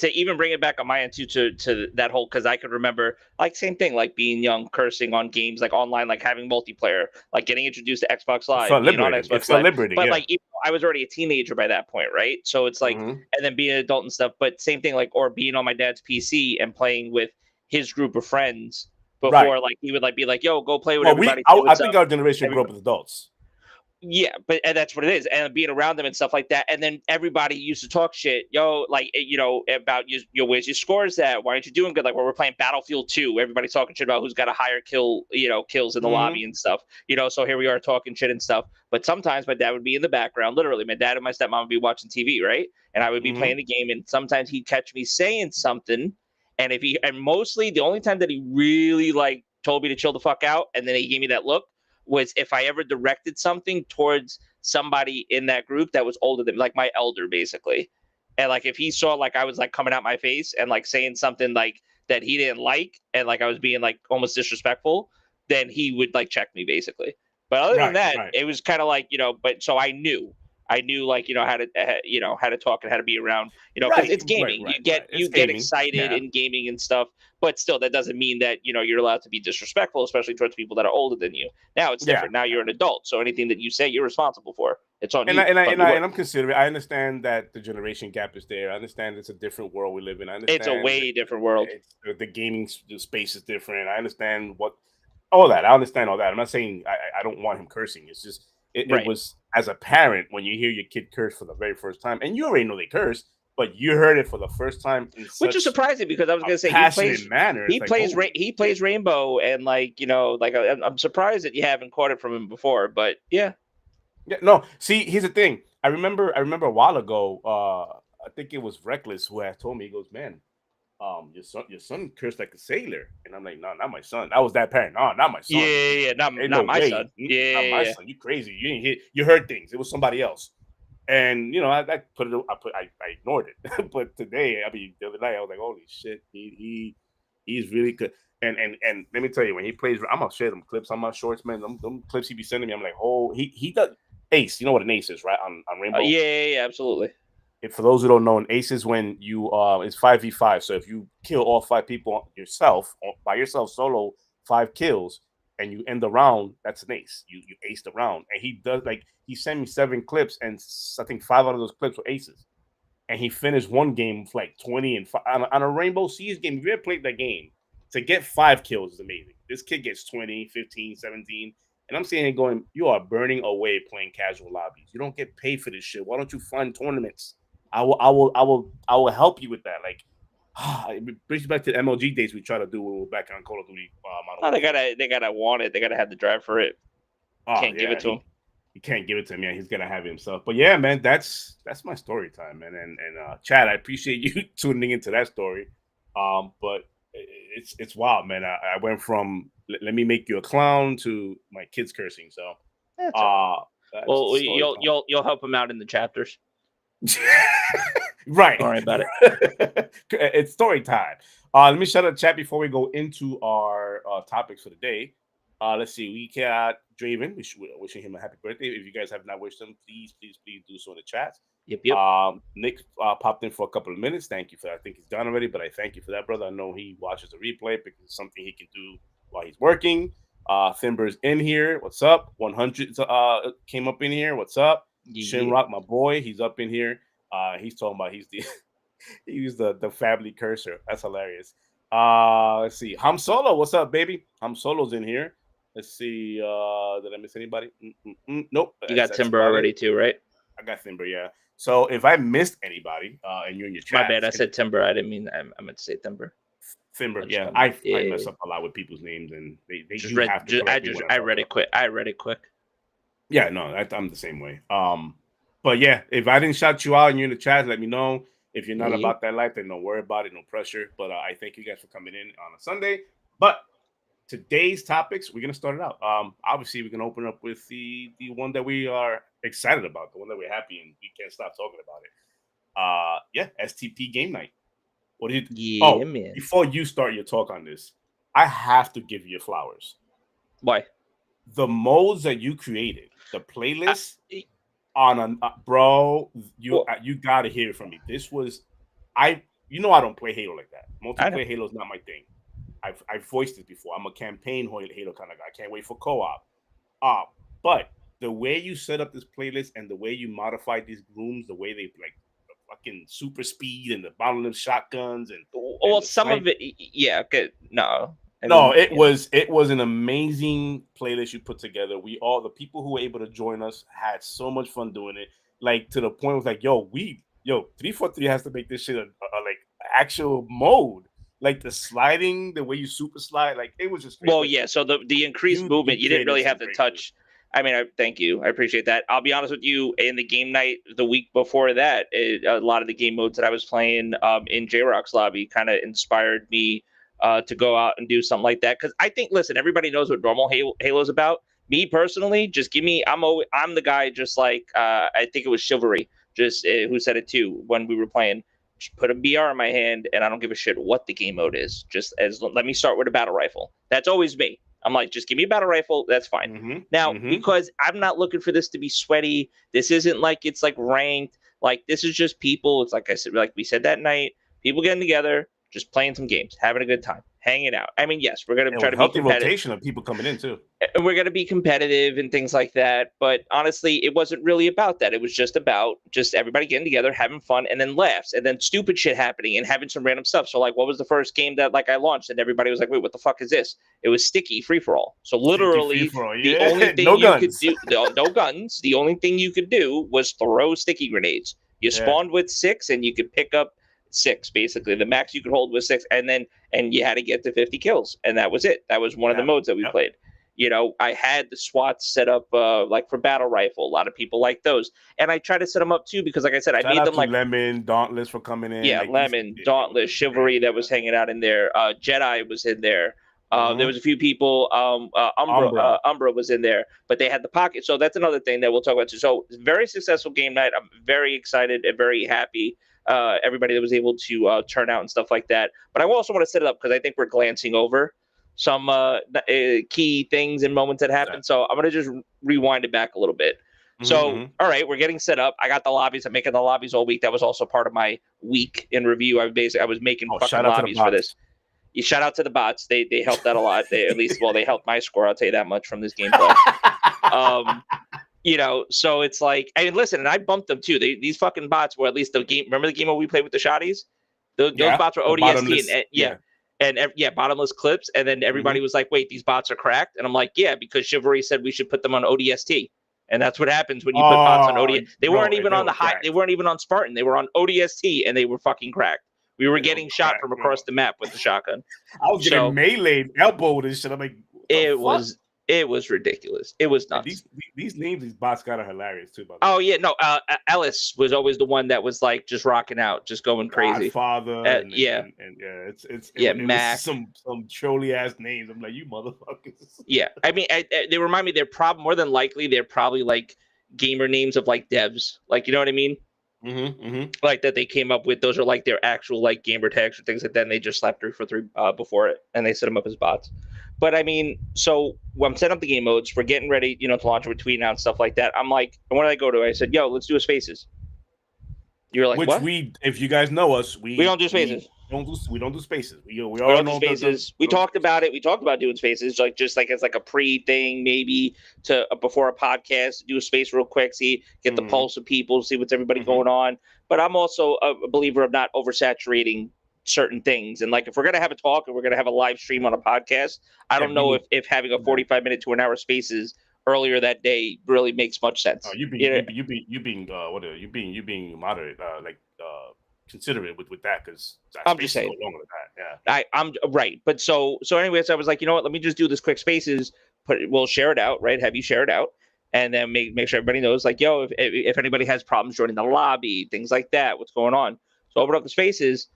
To even bring it back on my end too, to that whole, because I could remember like same thing, like being young, cursing on games like online, like having multiplayer, like getting introduced to Xbox Live, being on Xbox Live. But like even I was already a teenager by that point, right? So it's like, and then being an adult and stuff. But same thing, like or being on my dad's PC and playing with his group of friends before, like he would like be like, "Yo, go play with everybody." I think our generation grew up with adults. Yeah, and that's what it is, and being around them and stuff like that. And then everybody used to talk shit, like about where's your scores at? Why aren't you doing good? Like when we're playing Battlefield 2, everybody's talking shit about who's got a higher kills in the lobby and stuff. So here we are talking shit and stuff. But sometimes my dad would be in the background. Literally, my dad and my stepmom would be watching TV, right? And I would be playing the game, and sometimes he'd catch me saying something, and mostly the only time that he really like told me to chill the fuck out, and then he gave me that look, was if I ever directed something towards somebody in that group that was older than like my elder, basically. And like if he saw like I was like coming out my face and like saying something like that he didn't like, and like I was being like almost disrespectful, then he would like check me basically. But other than that, it was kind of like, but so I knew. I knew like how to how to talk and how to be around because it's gaming. You get gaming. excited Yeah. in gaming and stuff, but still that doesn't mean that you're allowed to be disrespectful, especially towards people that are older than you. Now it's Yeah. different. Now you're an adult, so anything that you say, you're responsible for. It's on And you. I and I It's on and, your I and words. I'm considering. I understand that the generation gap is there. I understand it's a different world we live in. I It's a understand way different world. the gaming space is different. I understand all that. I understand all that. I'm not saying I don't want him cursing. It's just it Right. was as a parent when you hear your kid curse for the very first time, and you already know they curse, but you heard it for the first time in Which is such surprising because I was a gonna say passionate manner. It's like, holy he shit. plays Rainbow, and like I'm surprised that you haven't caught it from him before. But yeah, Yeah, no. See, here's the thing. I remember a while ago. I think it was Reckless who had told me. He goes, "Man, your son cursed like a sailor," and I'm like, "No, not my son. That was that parent. No, not my yeah, son. yeah, yeah. Ain't Not no my way. son. Yeah, Not yeah, my yeah. son. You crazy? You didn't hear. You heard things. It was somebody else." And I put it. I ignored it. But today, I mean, the other night, I was like, "Holy shit, he's really good." And let me tell you, when he plays, I'm gonna share them clips on my shorts, man. Them clips he be sending me, I'm like, oh, he does ace. You know what an ace is, right? On Rainbow. Yeah, yeah, yeah, absolutely. If for those who don't know, an ace is when you it's 5v5. So if you kill all 5 people yourself by yourself solo, 5 kills, and you end the round, that's an ace. You ace the round, and he does like he sent me 7 clips, and I think 5 out of those clips were aces. And he finished one game with like 20 and 5 on a Rainbow Seas game. If you ever played that game, to get 5 kills is amazing. This kid gets 20, 15, 17. And I'm sitting here going, you are burning away playing casual lobbies. You don't get paid for this shit. Why don't you fund tournaments? I will help you with that. Like, it brings you back to the MLG days we try to do when we were back on Call of Duty Modern Oh, Warfare. they gotta want it. They gotta have the drive for it. Oh Can't give yeah, it to him. he can't give it to him. Yeah, he's gonna have it himself. But yeah, man, that's my story time, man. And Chad, I appreciate you tuning into that story. But it's wild, man. I went from let me make you a clown to my kids cursing. So That's all right. that's Well, story time. you'll help him out in the chapters. Right. Don't worry about it. It's story time. Let me shut up chat before we go into our topics for the day. Let's see. We got Draven. Wishing him a happy birthday. If you guys have not wished him, please do so in the chat. Yep, yep. Nick popped in for a couple of minutes. Thank you for that. I think he's done already, but I thank you for that, brother. I know he watches the replay because it's something he can do while he's working. Thimber's in here. What's up? 100 came up in here. What's up? Yeah. Shinrock, my boy, he's up in here. He's talking about he's the family cursor. That's hilarious. Let's see. Ham Solo, what's up, baby? Ham Solo's in here. Let's see. Did I miss anybody? Nope. You got That's Timber about already it. too, right? I got Thimber, yeah. So if I missed anybody, and you're in your My chat, bad. I said Timber. I didn't mean. I meant to say Timber. Thimber, I just yeah. meant- I yeah, mess up a lot with people's names, and they Just do read. have to Just, correct me when I'm I talking read it about quick. I read it quick. Yeah, no, I'm the same way. But yeah, if I didn't shout you out and you're in the chat, let me know. If you're not Yeah. about that life, then don't worry about it, no pressure. But I thank you guys for coming in on a Sunday. But today's topics, we're gonna start it out. Obviously, we're gonna open up with the one that we are excited about, the one that we're happy and we can't stop talking about it. Yeah, STP game night. What do you? Yeah, Oh, man. before you start your talk on this, I have to give you flowers. Why? The modes that you created, the playlist I- on a bro, you Well- you gotta hear it from me. This was I I don't play Halo like that. I know. Multiplayer Halo is not my thing. I've voiced this before. I'm a campaign Halo kind of guy. I can't wait for co-op. But the way you set up this playlist and the way you modified these rooms, the way they like the fucking super speed and the bottomless shotguns and Well, the some snipe. of it. Yeah. Okay. No. I No, mean, it was an amazing playlist you put together. We all the people who were able to join us had so much fun doing it. Like to the point it was like, yo, 343 has to make this shit a like actual mode. Like the sliding, the way you super slide, like it was just great. Well, But yeah. So the increased you movement, you didn't created really some have to great touch. I mean, thank you. I appreciate that. I'll be honest with you. In the game night, the week before that, a lot of the game modes that I was playing in J Rock's lobby kind of inspired me to go out and do something like that. Because I think, listen, everybody knows what normal Halo's about. Me personally, just give me. I'm the guy. Just like I think it was Chivalry, just who said it too when we were playing. Just put a BR in my hand, and I don't give a shit what the game mode is. Just let me start with a battle rifle. That's always me. I'm like, just give me a battle rifle. That's fine. Now, because I'm not looking for this to be sweaty, this isn't like it's like ranked. Like, this is just people. It's like I said, like we said that night, people getting together, just playing some games, having a good time, hanging out. I mean, yes, we're going to try to be competitive. Rotation of people coming in too. And we're going to be competitive and things like that. But honestly, it wasn't really about that. It was just about everybody getting together, having fun, and then laughs, and then stupid shit happening and having some random stuff. So like, what was the first game that like I launched and everybody was like, wait, what the fuck is this? It was Sticky Free-for-All. So literally the only thing you could do, no guns. The only thing you could do was throw sticky grenades. You spawned with 6 and you could pick up 6, basically. The max you could hold was 6, and you had to get to 50 kills, and that was it. That was one of the modes that we played. You know, I had the SWAT set up like for battle rifle. A lot of people like those, and I try to set them up too because, like I said, I made them like Lemon, Dauntless for coming in. Yeah, like Lemon, Dauntless, Chivalry that was hanging out in there. Jedi was in there. There was a few people. Umbra was in there, but they had the pocket. So that's another thing that we'll talk about too. So very successful game night. I'm very excited and very happy. Everybody that was able to turn out and stuff like that. But I also want to set it up because I think we're glancing over some key things and moments that happened. So I'm going to just rewind it back a little bit. So, all right, we're getting set up. I got the lobbies. I'm making the lobbies all week. That was also part of my week in review. I was making fucking lobbies for this. You shout out to the bots. They helped out a lot. They helped my score. I'll tell you that much from this gameplay. You know, so it's like, and listen, and I bumped them too. These fucking bots were at least the game. Remember the game where we played with the shotties? Those bots were ODST and bottomless clips. And then everybody was like, wait, these bots are cracked. And I'm like, yeah, because Chivalry said we should put them on ODST. And that's what happens when you put bots on ODST. They weren't even on the high. They weren't even on Spartan. They were on ODST and they were fucking cracked. We were getting shot from across the map with the shotgun. I was getting meleeed, elbowed and shit. I'm like, it was ridiculous. It was nuts. These names, these bots got are hilarious too. Oh yeah, no. Ellis was always the one that was like just rocking out, just going crazy. Father, Mac. Some trolly ass names. I'm like, you motherfuckers. Yeah, I mean, they remind me. They're more than likely they're probably like gamer names of like devs. Like, you know what I mean? Like that they came up with. Those are like their actual like gamer tags or things like that. And they just slapped 3 for 3 before it, and they set them up as bots. But I mean, so when I'm setting up the game modes, we're getting ready, you know, to launch, we're tweeting out and stuff like that. I'm like, and when did I go to? I said, yo, let's do a spaces. You're like, what? If you guys know us, we don't do spaces. We don't do spaces. We all don't do spaces. We talked about it. We talked about doing spaces, like just like as like a pre thing, maybe to before a podcast, do a space real quick, get the pulse of people, see what's everybody going on. But I'm also a believer of not oversaturating certain things. And like, if we're going to have a talk and we're going to have a live stream on a podcast, I don't know if having a 45-minute to an hour spaces earlier that day really makes much sense. You being moderate, considerate with that, because I'm just saying. Longer than that. I'm right, but so anyways, I was like, you know what? Let me just do this quick spaces. We'll share it out, right? Have you share it out, and then make sure everybody knows, like, yo, if anybody has problems joining the lobby, things like that, what's going on? So open up the spaces.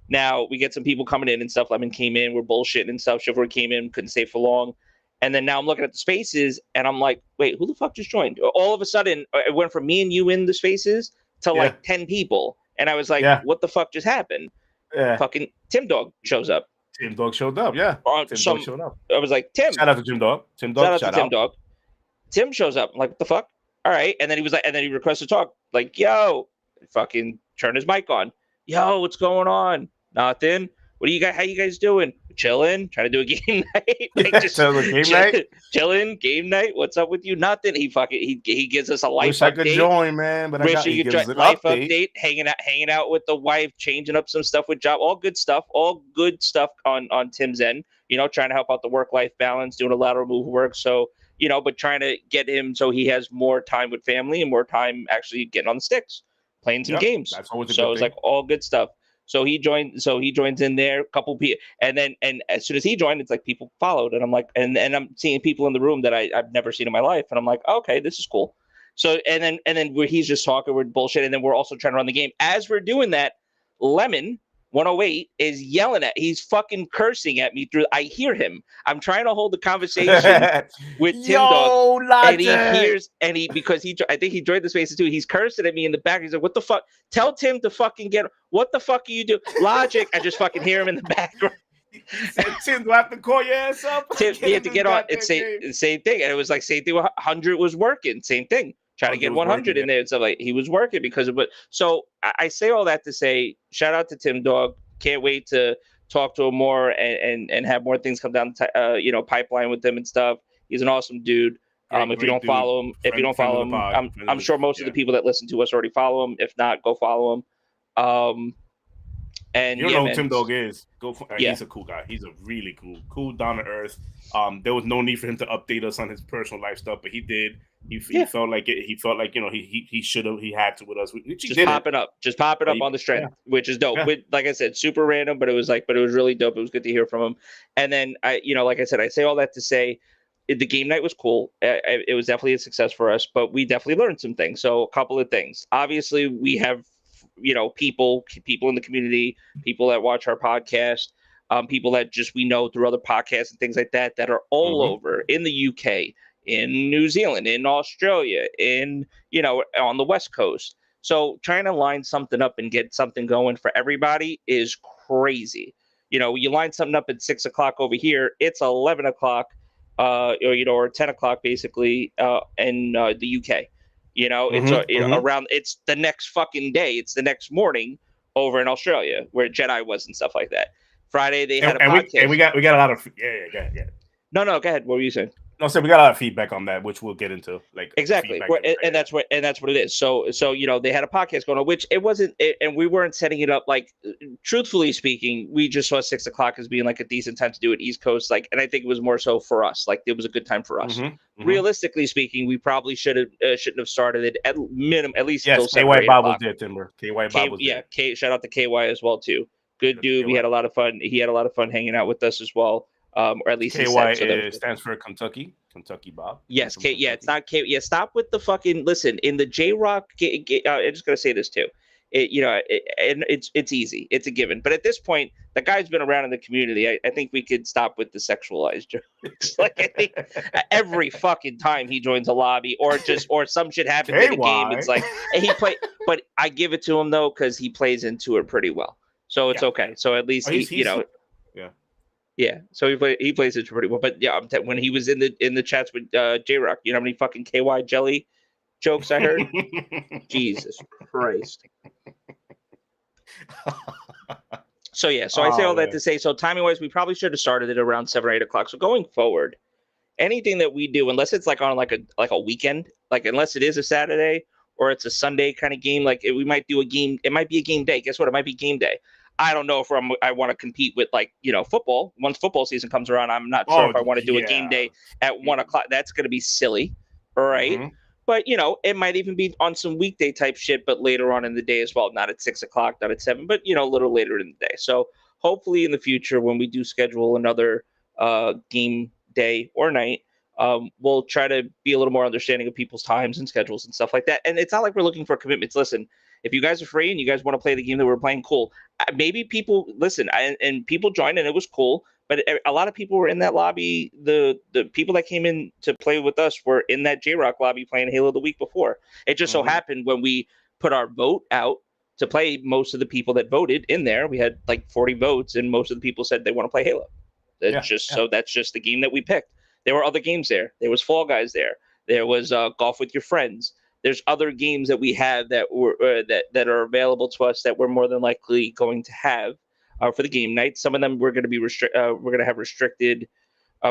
Now we get some people coming in and stuff. Lemon came in, we're bullshitting and stuff. Chivalry came in, couldn't stay for long. And then now I'm looking at the spaces and I'm like, wait, who the fuck just joined? All of a sudden, it went from me and you in the spaces to like 10 people. And I was like, what the fuck just happened? Fucking Tim Dog shows up. Tim Dog showed up, yeah. Tim Dog showed up. I was like, Tim. Shout out to Tim Dog. Shout out to Tim Dog. Tim shows up. I'm like, what the fuck? All right. And then he was like, and then he requested to talk. Like, yo, fucking turn his mic on. Yo, what's going on? Nothing. What do you guys? How you guys doing? Chilling, trying to do a game night. Like just chilling, game night. What's up with you? Nothing. He gives us a life Wish update. I could join, man, but he gives us a life update. Hanging out with the wife, changing up some stuff with job. All good stuff on Tim's end. You know, trying to help out the work-life balance, doing a lot of remove work. So, you know, but trying to get him so he has more time with family and more time actually getting on the sticks, playing some games. That's always a so good it's thing. like all good stuff. So he joins in there, a couple people, and as soon as he joined, it's like people followed, and I'm like, and I'm seeing people in the room that I've never seen in my life, and I'm like, okay, this is cool. So and then where he's just talking, we're bullshit, and then we're also trying to run the game. As we're doing that, Lemon 108 is yelling he's fucking cursing at me through. I hear him. I'm trying to hold the conversation with Tim Dog, and he hears, because I think he joined the spaces too. He's cursing at me in the back. He's like, "What the fuck? Tell Tim to fucking get. What the fuck are you doing, Logic?" I just fucking hear him in the background. He said, "Tim, do I have to call your ass up? Tim, you had to get on. It's same thing, and it was like same thing. 100 was working. Same thing. Try to get 100 in there and stuff like. He was working because of it. So I say all that to say, shout out to Tim Dog. Can't wait to talk to him more and have more things come down the pipeline with him and stuff. He's an awesome dude. If you don't follow him, I'm sure most of the people that listen to us already follow him. If not, go follow him. And you don't know who Tim Dog is. He's a cool guy. He's a really cool, down to earth. There was no need for him to update us on his personal life stuff, but he did. He felt like it. He felt like he should have. He had to with us. Just popping up on the strength, which is dope. Yeah. Like I said, super random, but it was really dope. It was good to hear from him. And then like I said, I say all that to say, the game night was cool. It was definitely a success for us, but we definitely learned some things. So a couple of things. Obviously, we have people in the community, people that watch our podcast, people that just we know through other podcasts and things like that are all over in the UK, in New Zealand, in Australia, in on the West Coast. So trying to line something up and get something going for everybody is crazy. You line something up at 6 o'clock over here, it's 11 o'clock, or 10 o'clock basically in the UK. Around, it's the next fucking day. It's the next morning over in Australia where Jedi was and stuff like that. Friday they had a podcast. We got a lot of yeah. No, go ahead. What were you saying? No, so we got a lot of feedback on that, which we'll get into. Exactly, and that's what it is. So they had a podcast going on, which it wasn't, and we weren't setting it up like. Truthfully speaking, we just saw 6 o'clock as being like a decent time to do it East Coast, and I think it was more so for us. Like it was a good time for us. Realistically speaking, we probably shouldn't have started it at least. Yes, KY Bob was there, Timber. KY Bob was there. Yeah, shout out to KY as well too. Good dude. We had a lot of fun. He had a lot of fun hanging out with us as well. Or at least KY stands for Kentucky Bob. Yes, it's not K. Yeah, stop with the fucking listen. In the J Rock, I'm just gonna say this too. It's easy. It's a given. But at this point, the guy's been around in the community. I think we could stop with the sexualized jokes. I think every fucking time he joins a lobby or some shit happens in a game, it's like he play. But I give it to him though because he plays into it pretty well. So it's okay. So at least Yeah, so he plays it pretty well. But yeah, when he was in the chats with J Rock, you know how many fucking KY jelly jokes I heard? Jesus Christ. So I say all that to say, so timing wise, we probably should have started it around 7 or 8 o'clock. So going forward, anything that we do, unless it's on like a weekend, unless it is a Saturday or it's a Sunday kind of game, we might do a game. It might be a game day. Guess what? It might be game day. I don't know if I want to compete with football. Once football season comes around, I'm not sure if I want to do a game day at 1 o'clock. That's going to be silly, right? But it might even be on some weekday type shit, but later on in the day as well. Not at 6 o'clock, not at 7, but a little later in the day. So hopefully in the future, when we do schedule another game day or night, we'll try to be a little more understanding of people's times and schedules and stuff like that. And it's not like we're looking for commitments. Listen, if you guys are free and you guys want to play the game that we're playing, cool. Maybe people listen and people joined and it was cool. But a lot of people were in that lobby. The people that came in to play with us were in that J-Rock lobby playing Halo the week before. It just so happened when we put our vote out to play, most of the people that voted in there, we had 40 votes, and most of the people said they want to play Halo. So that's just the game that we picked. There were other games there. There was Fall Guys there. There was Golf with Your Friends. There's other games that we have that were that are available to us that we're more than likely going to have for the game night. Some of them we're going to be restricted. We're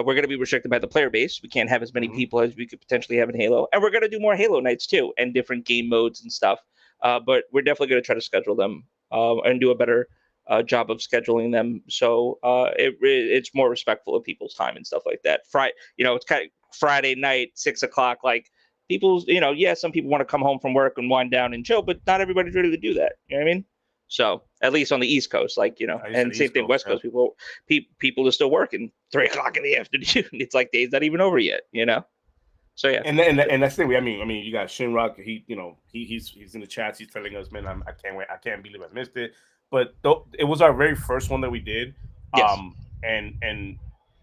going to be restricted by the player base. We can't have as many people as we could potentially have in Halo, and we're going to do more Halo nights too, and different game modes and stuff. But we're definitely going to try to schedule them and do a better job of scheduling them, so it's more respectful of people's time and stuff like that. It's kind of Friday night, 6 o'clock. People, some people want to come home from work and wind down and chill, but not everybody's ready to do that. You know what I mean? So at least on the East Coast, and same thing, West Coast, people are still working 3 o'clock in the afternoon. It's like day's not even over yet, So yeah, and that's the way. I mean, you got Shinrock. He's in the chats. He's telling us, man, I can't wait. I can't believe I missed it. But it was our very first one that we did. Yes. And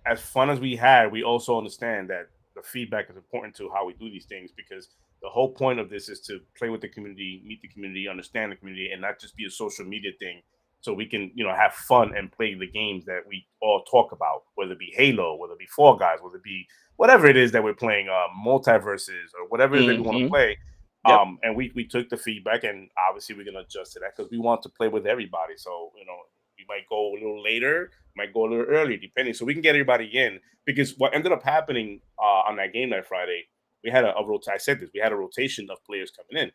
as fun as we had, we also understand that the feedback is important to how we do these things, because the whole point of this is to play with the community, meet the community, understand the community, and not just be a social media thing so we can, have fun and play the games that we all talk about, whether it be Halo, whether it be Fall Guys, whether it be whatever it is that we're playing, multiverses or whatever it is that we want to play. Yep. And we took the feedback, and obviously we're gonna adjust to that because we want to play with everybody. So we might go a little later, might go a little earlier, depending, so we can get everybody in. Because what ended up happening on that game night Friday, we had a rotation. I said this, we had a rotation of players coming in.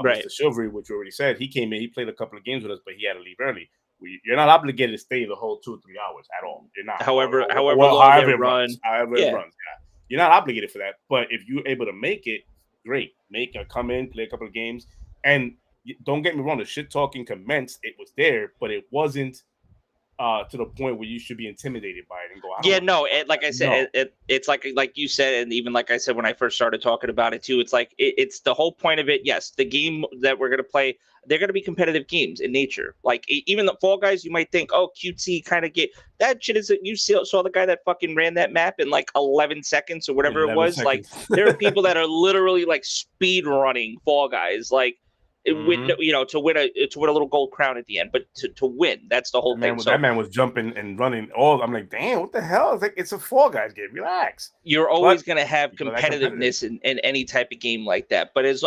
Right. Mr. Chivalry, which we already said, he came in, he played a couple of games with us, but he had to leave early. You're not obligated to stay the whole 2 or 3 hours at all. You're not. However it runs. However it runs. Yeah. You're not obligated for that. But if you're able to make it, great. Come in, play a couple of games. And don't get me wrong, the shit talking commenced. It was there, but it wasn't to the point where you should be intimidated by it and go, like I said, it's like you said, and even like I said when I first started talking about it too, it's like it's the whole point of it. Yes, the game that we're gonna play, they're gonna be competitive games in nature. Like even the Fall Guys, you might think, oh, cutesy kind of game. That shit is. You saw the guy that fucking ran that map in like 11 seconds or whatever it was. Seconds. Like there are people that are literally like speed running Fall Guys, like. With to win a little gold crown at the end, but to win, that's the whole thing. That man was jumping and running I'm like, damn, what the hell? It's like it's a Fall Guys game. Relax. You're always going to have competitiveness in any type of game like that, but as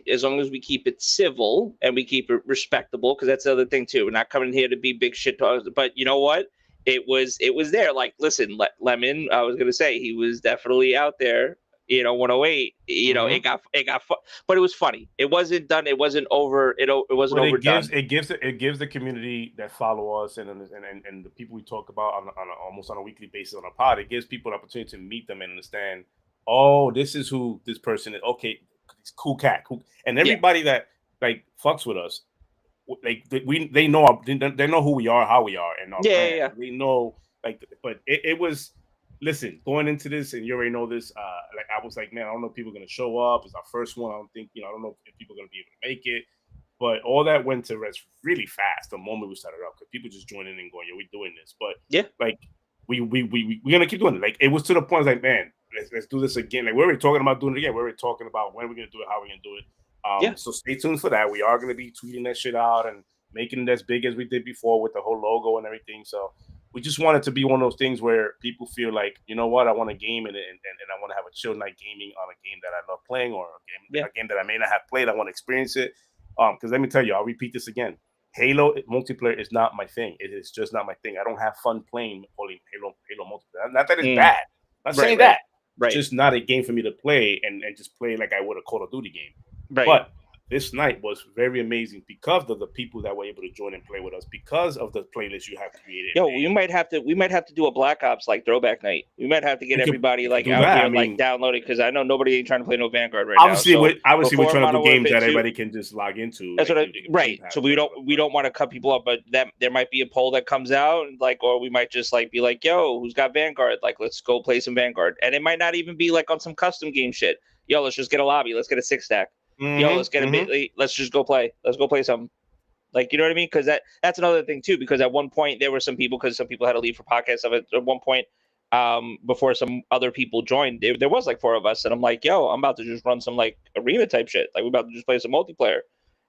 as long as we keep it civil and we keep it respectable, because that's the other thing too. We're not coming here to be big shit talkers, but you know what? It was there. Like, listen, Lemon. I was going to say he was definitely out there. 108. It got but it was funny. It wasn't done. It wasn't over. It wasn't overdone. It gives the community that follow us and the people we talk about on almost on a weekly basis on a pod. It gives people an opportunity to meet them and understand. Oh, this is who this person is. Okay, it's cool cat. Cool. And everybody that like fucks with us, like they know who we are, how we are, and our brand. They know but it was. Listen, going into this, and you already know this, like I was like, man, I don't know if people are going to show up. It's our first one. I don't think, I don't know if people are going to be able to make it. But all that went to rest really fast the moment we started up, because people just joining in and going, we're doing this. But like we're going to keep doing it. Like it was to the point, like, man, let's do this again. Like we're already talking about doing it again. We're already talking about when we're going to do it, how we're going to do it. So stay tuned for that. We are going to be tweeting that shit out and making it as big as we did before with the whole logo and everything. So we just want it to be one of those things where people feel like, you know what, I want a game and I want to have a chill night gaming on a game that I love playing, or a game that I may not have played. I want to experience it. Because let me tell you, I'll repeat this again. Halo multiplayer is not my thing. It is just not my thing. I don't have fun playing Halo multiplayer. Not that it's bad. I'm not saying that. Right. It's just not a game for me to play and just play like I would a Call of Duty game. Right. But this night was very amazing because of the people that were able to join and play with us, because of the playlist you have created. We might have to do a Black Ops like throwback night. We might have to get everybody like out here like downloading, because I know nobody ain't trying to play no Vanguard right now. Obviously, we're trying to do games that everybody can just log into. That's right. So we don't want to cut people up, but that there might be a poll that comes out, like, or we might just like be like, yo, who's got Vanguard? Like, let's go play some Vanguard, and it might not even be like on some custom game shit. Yo, let's just get a lobby. Let's get a 6-stack. Yo, let's get a bit. Let's just go play. Let's go play something. Like, you know what I mean? Because that's another thing too. Because at one point there were some people, because some people had to leave for podcasts of it. At one point, before some other people joined, there was like 4 of us, and I'm like, yo, I'm about to just run some like arena type shit. Like we're about to just play some multiplayer,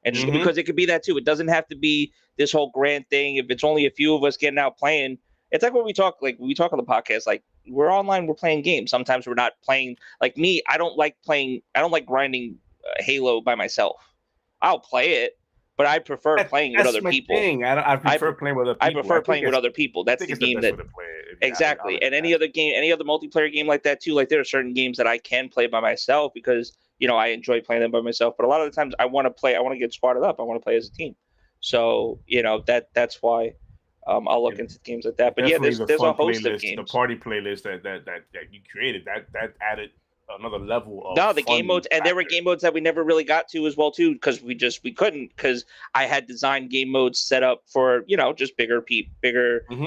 and just because it could be that too. It doesn't have to be this whole grand thing. If it's only a few of us getting out playing, it's like when we talk on the podcast. Like we're online, we're playing games. Sometimes we're not playing. Like me, I don't like grinding Halo by myself. I'll play it, but I prefer playing with other people. I prefer playing with other people. I prefer playing with other people. That's the game that exactly. And any other multiplayer game like that too. Like there are certain games that I can play by myself because I enjoy playing them by myself. But a lot of the times I want to get squatted up. I want to play as a team. So that's why I'll look into games like that. But there's a host of games. The party playlist that you created that added another level of the game modes, and there were game modes that we never really got to as well too, because we couldn't, because I had designed game modes set up for just bigger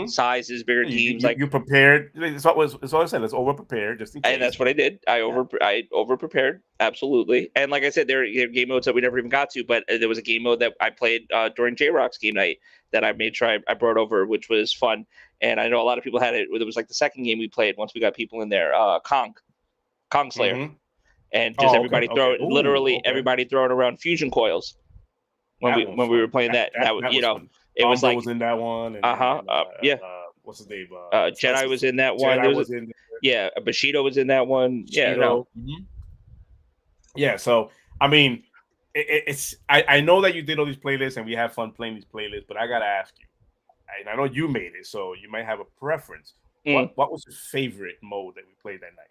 sizes, bigger teams. You prepared. It's all I said. Let's over prepare just in case. And that's what I did. I over prepared, absolutely. And like I said, there are game modes that we never even got to, but there was a game mode that I played during J-Rock's game night that I made sure I brought over, which was fun. And I know a lot of people had it. It was like the second game we played once we got people in there. Kong Slayer, and just everybody everybody throwing around fusion coils when we were playing that. It was like was in that one. And, yeah. What's his name? Jedi was in that one. Jedi was in there. Yeah, Bushido was in that one. Yeah, no. Yeah, so I mean, I know that you did all these playlists and we have fun playing these playlists, but I gotta ask you, and I know you made it, so you might have a preference. What was your favorite mode that we played that night?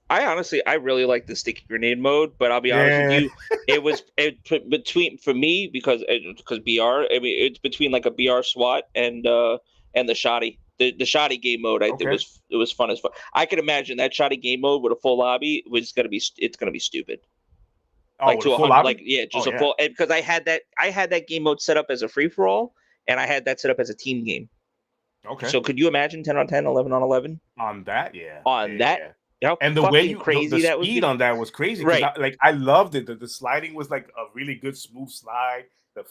I really like the sticky grenade mode, but I'll be honest with you, between for me because BR. I mean, it's between like a BR SWAT and the shoddy. The shoddy game mode, it was fun as fuck. I can imagine that shoddy game mode with a full lobby it's gonna be stupid. Oh, like to a full lobby? Like a full, because I had that game mode set up as a free for all, and I had that set up as a team game. Okay. So could you imagine 10 on 10, 11 on 11? On that, yeah. Yeah. You know, and the way the speed on that was crazy. Right. I loved it. The sliding was like a really good smooth slide. The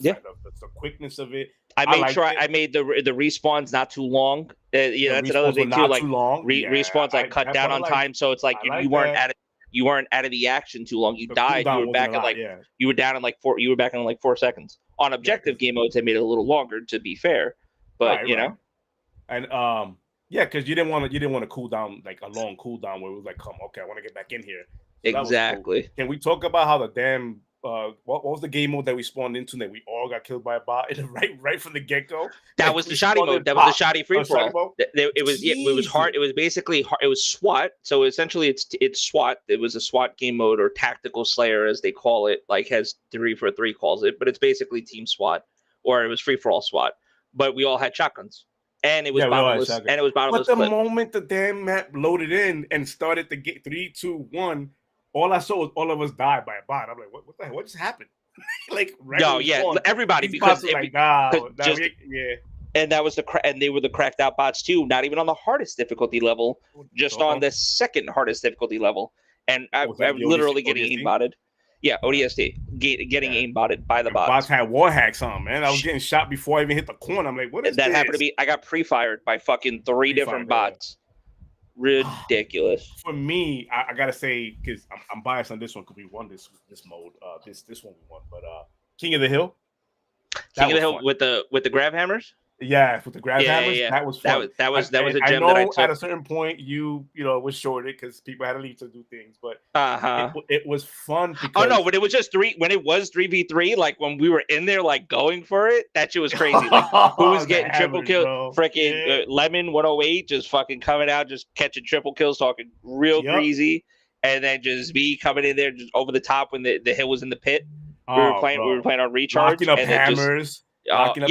quickness of it. I made the respawns not too long. That's another thing too. Like respawns cut down on time, so it's like you weren't out of the action too long. You died. You were back at you were down in like 4. You were back in like 4 seconds. On objective game modes, they made it a little longer to be fair, but you know, and because you didn't want to cool down like a long cooldown where it was like, I want to get back in here. So exactly. Cool. Can we talk about how the damn what was the game mode that we spawned into that we all got killed by a bot right from the get go? That was the shoddy mode. That was the shoddy free for all. It was hard. It was basically hard. It was SWAT. So essentially, it's SWAT. It was a SWAT game mode or tactical slayer as they call it. Like has 343 calls it, but it's basically team SWAT or it was free for all SWAT. But we all had shotguns. And it was bottomless. And it was bottomless. But the moment the damn map loaded in and started to get 3, 2, 1, all I saw was all of us died by a bot. I'm like, what the hell? What just happened? Everybody because and that was and they were the cracked out bots too. Not even on the hardest difficulty level, just on the second hardest difficulty level. And I'm literally getting aimbotted. Yeah, ODST getting aimbotted by the bots. Bots had war hacks on, man. I was getting shot before I even hit the corner. I'm like, what is that? This? Happened to be. I got pre-fired by fucking 3 different bots. Ridiculous. For me, I gotta say, because I'm biased on this one because we won this mode. This one we won, but King of the Hill. King of the Hill with the grab hammers. Yeah, with the grab hammers. Yeah. That was fun. That was a gem I know that I took. At a certain point, you was shorted because people had to leave to do things, but it was fun. Because when it was just 3v3, like when we were in there, like going for it, that shit was crazy. Like who was getting triple kill? Freaking Lemon 108 just fucking coming out, just catching triple kills, talking real greasy, and then just me coming in there just over the top when the hill was in the pit. We were playing on recharge, locking up hammers. Locking up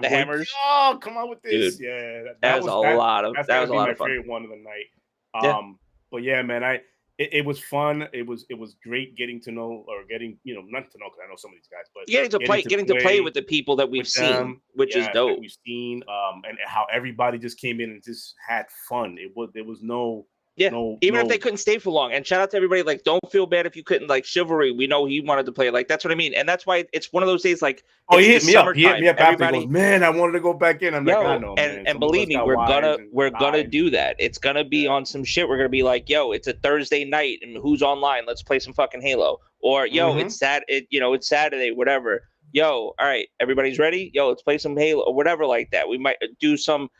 the hammers. Oh, come on with this! Dude, yeah, that was a lot of fun. Favorite one of the night. But yeah, man, it was fun. It was great getting to know or getting not to know because I know some of these guys, but getting to play with the people that we've seen, which is dope. We've seen and how everybody just came in and just had fun. There was no. Yeah, even if they couldn't stay for long. And shout out to everybody. Like, don't feel bad if you couldn't. Like, Chivalry, we know he wanted to play. Like, that's what I mean. And that's why it's one of those days. Like, he hit me up. He hit me up after. He goes, man, I wanted to go back in. I'm like, I know, man. And believe me, we're gonna do that. It's gonna be on some shit. We're gonna be like, yo, it's a Thursday night, and who's online? Let's play some fucking Halo. Or yo, it's it's Saturday, whatever. Yo, all right, everybody's ready. Yo, let's play some Halo or whatever like that. We might do some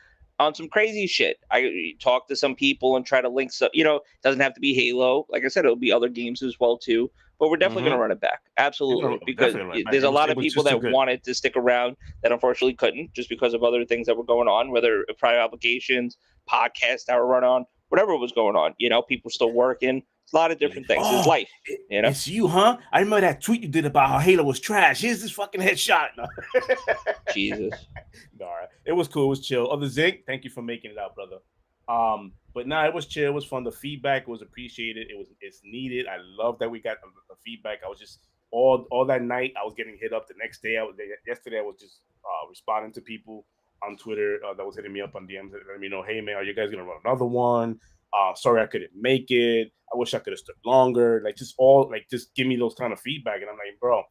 crazy shit. I talk to some people and try to link some, it doesn't have to be Halo. Like I said, it'll be other games as well too, but we're definitely going to run it back. Absolutely. Because there's a lot of people that wanted to stick around that unfortunately couldn't just because of other things that were going on, whether private obligations, podcasts that were run on, whatever was going on, people still working. It's a lot of different things. It's life, It's you, huh? I remember that tweet you did about how Halo was trash. Here's this fucking headshot. No. Jesus. No, it was cool. It was chill. The Zinc, thank you for making it out, brother. But it was chill. It was fun. The feedback was appreciated. It's needed. I love that we got the feedback. I was just all that night. I was getting hit up. The next day, yesterday I was just responding to people on Twitter that was hitting me up on DMs, letting me know, hey man, are you guys gonna run another one? Sorry I couldn't make it. I wish I could have stood longer. Just give me those kind of feedback. And I'm like, bro,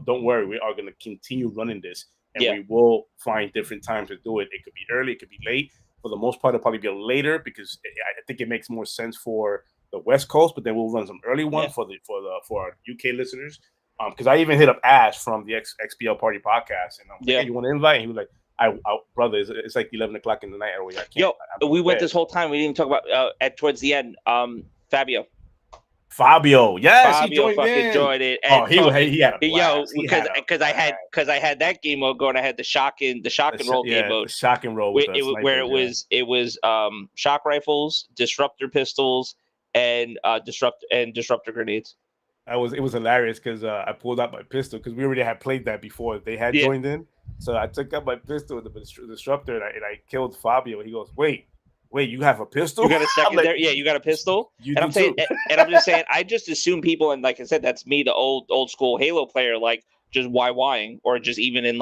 don't worry. We are gonna continue running this. And we will find different times to do it. It could be early, it could be late. For the most part, it'll probably be later because I think it makes more sense for the West Coast. But then we'll run some early one for our UK listeners. Because I even hit up Ash from the XPL Party podcast, and I'm like, hey, you want to invite? And he was like, I brother, it's like 11 o'clock in the night. I can't. We went this whole time. We didn't even talk about at towards the end. Fabio, yes, Fabio he fucking joined it. And he had a blast. Because I had that game mode going. I had the shock and roll game mode. The shock and roll where it was shock rifles, disruptor pistols, and disruptor grenades. It was hilarious because I pulled out my pistol because we already had played that before. They had joined in, so I took out my pistol with the disruptor and I killed Fabio. He goes, Wait, you have a pistol? You got a second there? Yeah, you got a pistol. I'm saying, and I'm just saying, I just assume people, and like I said, that's me, the old school Halo player, like just YYing, or just even in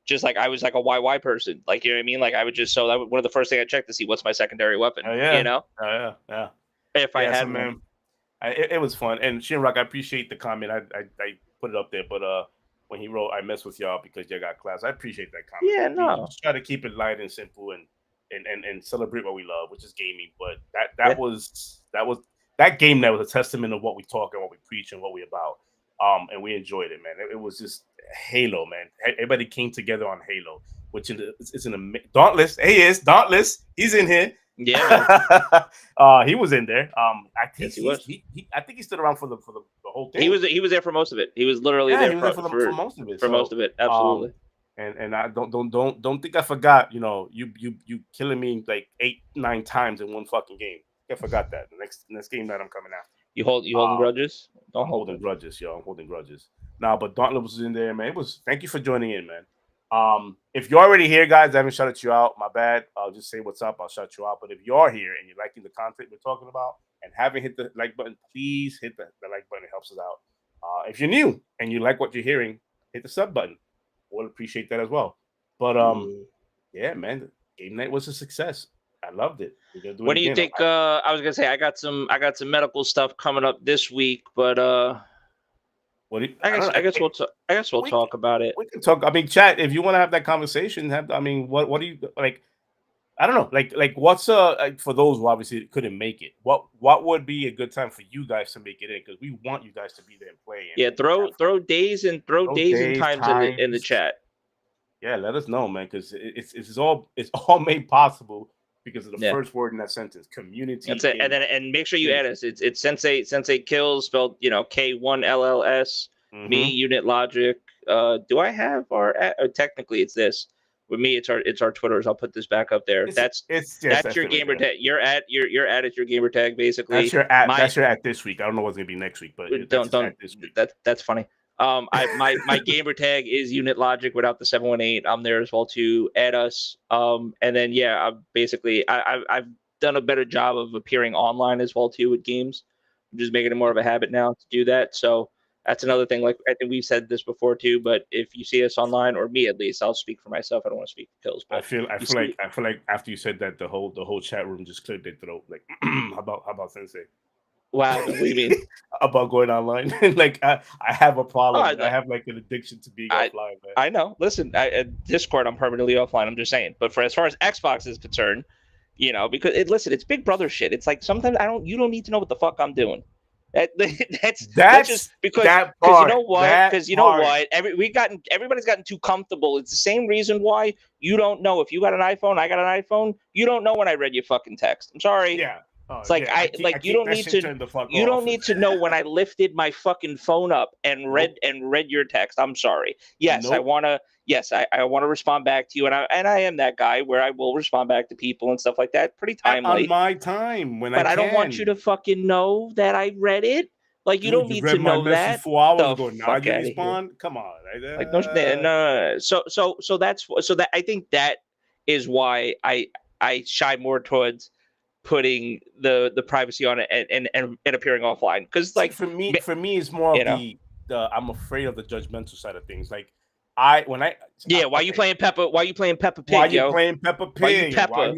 just like I was like a YY person, like, you know what I mean? Like I would just, so that was one of the first things I checked to see what's my secondary weapon. You know? Yeah. If I had man, it was fun. And Shinrock, I appreciate the comment. I put it up there, but when he wrote, I mess with y'all because you got class. I appreciate that comment. Yeah, no. Just try to keep it light and simple and celebrate what we love, which is gaming. But that was that game that was a testament of what we talk and what we preach and what we about. And we enjoyed it, man. It was just Halo, man. Everybody came together on Halo, which is an Dauntless. Dauntless. He's in here. Yeah, he was in there. I think he stood around for the whole thing. He was there for most of it. He was literally there for most of it. For most of it, absolutely. And I don't think I forgot. You know, you killing me like 8-9 times in one fucking game. I forgot that. The next game that I'm coming after. You holding grudges? Don't hold grudges, yo. I'm holding grudges. Nah, but Dauntless was in there, man. Thank you for joining in, man. If you're already here, guys, I haven't shouted you out. My bad. I'll just say what's up. I'll shout you out. But if you're here and you're liking the content we're talking about and haven't hit the like button, please hit the like button. It helps us out. If you're new and you like what you're hearing, hit the sub button. We'll appreciate that as well. But yeah, man, game night was a success. I loved it. What do you think? I was gonna say I got some medical stuff coming up this week, but I guess we'll talk about it. We can talk. I mean, chat. If you want to have that conversation, what do you like? I don't know. Like what's for those who obviously couldn't make it? What would be a good time for you guys to make it in? Because we want you guys to be there and play. Throw days and times in the chat. Yeah, let us know, man. Because it's all made possible because of the first word in that sentence, community. That's it. And make sure you add us. It's Sensei Kills, spelled K1LLS. Me, Unit Logic. Do I have our technically it's this. With me, it's our Twitters. I'll put this back up there. That's your gamer tag. Your ad is your gamer tag, basically. That's your ad. That's your ad this week. I don't know what's gonna be next week, but don't. This week. That's funny. My gamer tag is Unit Logic without the 718. I'm there as well too. Add us. And then I've done a better job of appearing online as well too with games. I'm just making it more of a habit now to do that. So that's another thing. Like I think we've said this before too. But if you see us online, or me at least, I'll speak for myself. I don't want to speak for Kills. But I feel like after you said that, the whole chat room just cleared their throat. Like how about Sensei? Wow, what do you mean? About going online? Like I have a problem. I have like an addiction to being offline, man. I know. Listen, at Discord, I'm permanently offline. I'm just saying. But as far as Xbox is concerned, because it's Big Brother shit. It's like sometimes you don't need to know what the fuck I'm doing. That's just because you know what? Because you know what? Everybody's gotten too comfortable. It's the same reason why you don't know if you got an iPhone, I got an iPhone. You don't know when I read your fucking text. I'm sorry. Yeah. It's like you don't need to know when I lifted my fucking phone up and read your text. I'm sorry. Yes, I want to respond back to you, and I am that guy where I will respond back to people and stuff like that pretty timely. On my time but I don't want you to fucking know that I read it. Like you don't need to know that. 4 hours ago. Now you respond. Come on. Like no. So that I think that is why I shy more towards putting the privacy on it and appearing offline, because like for me it's more of the I'm afraid of the judgmental side of things. Like why are you playing Peppa Pig? Why you playing Peppa Pig?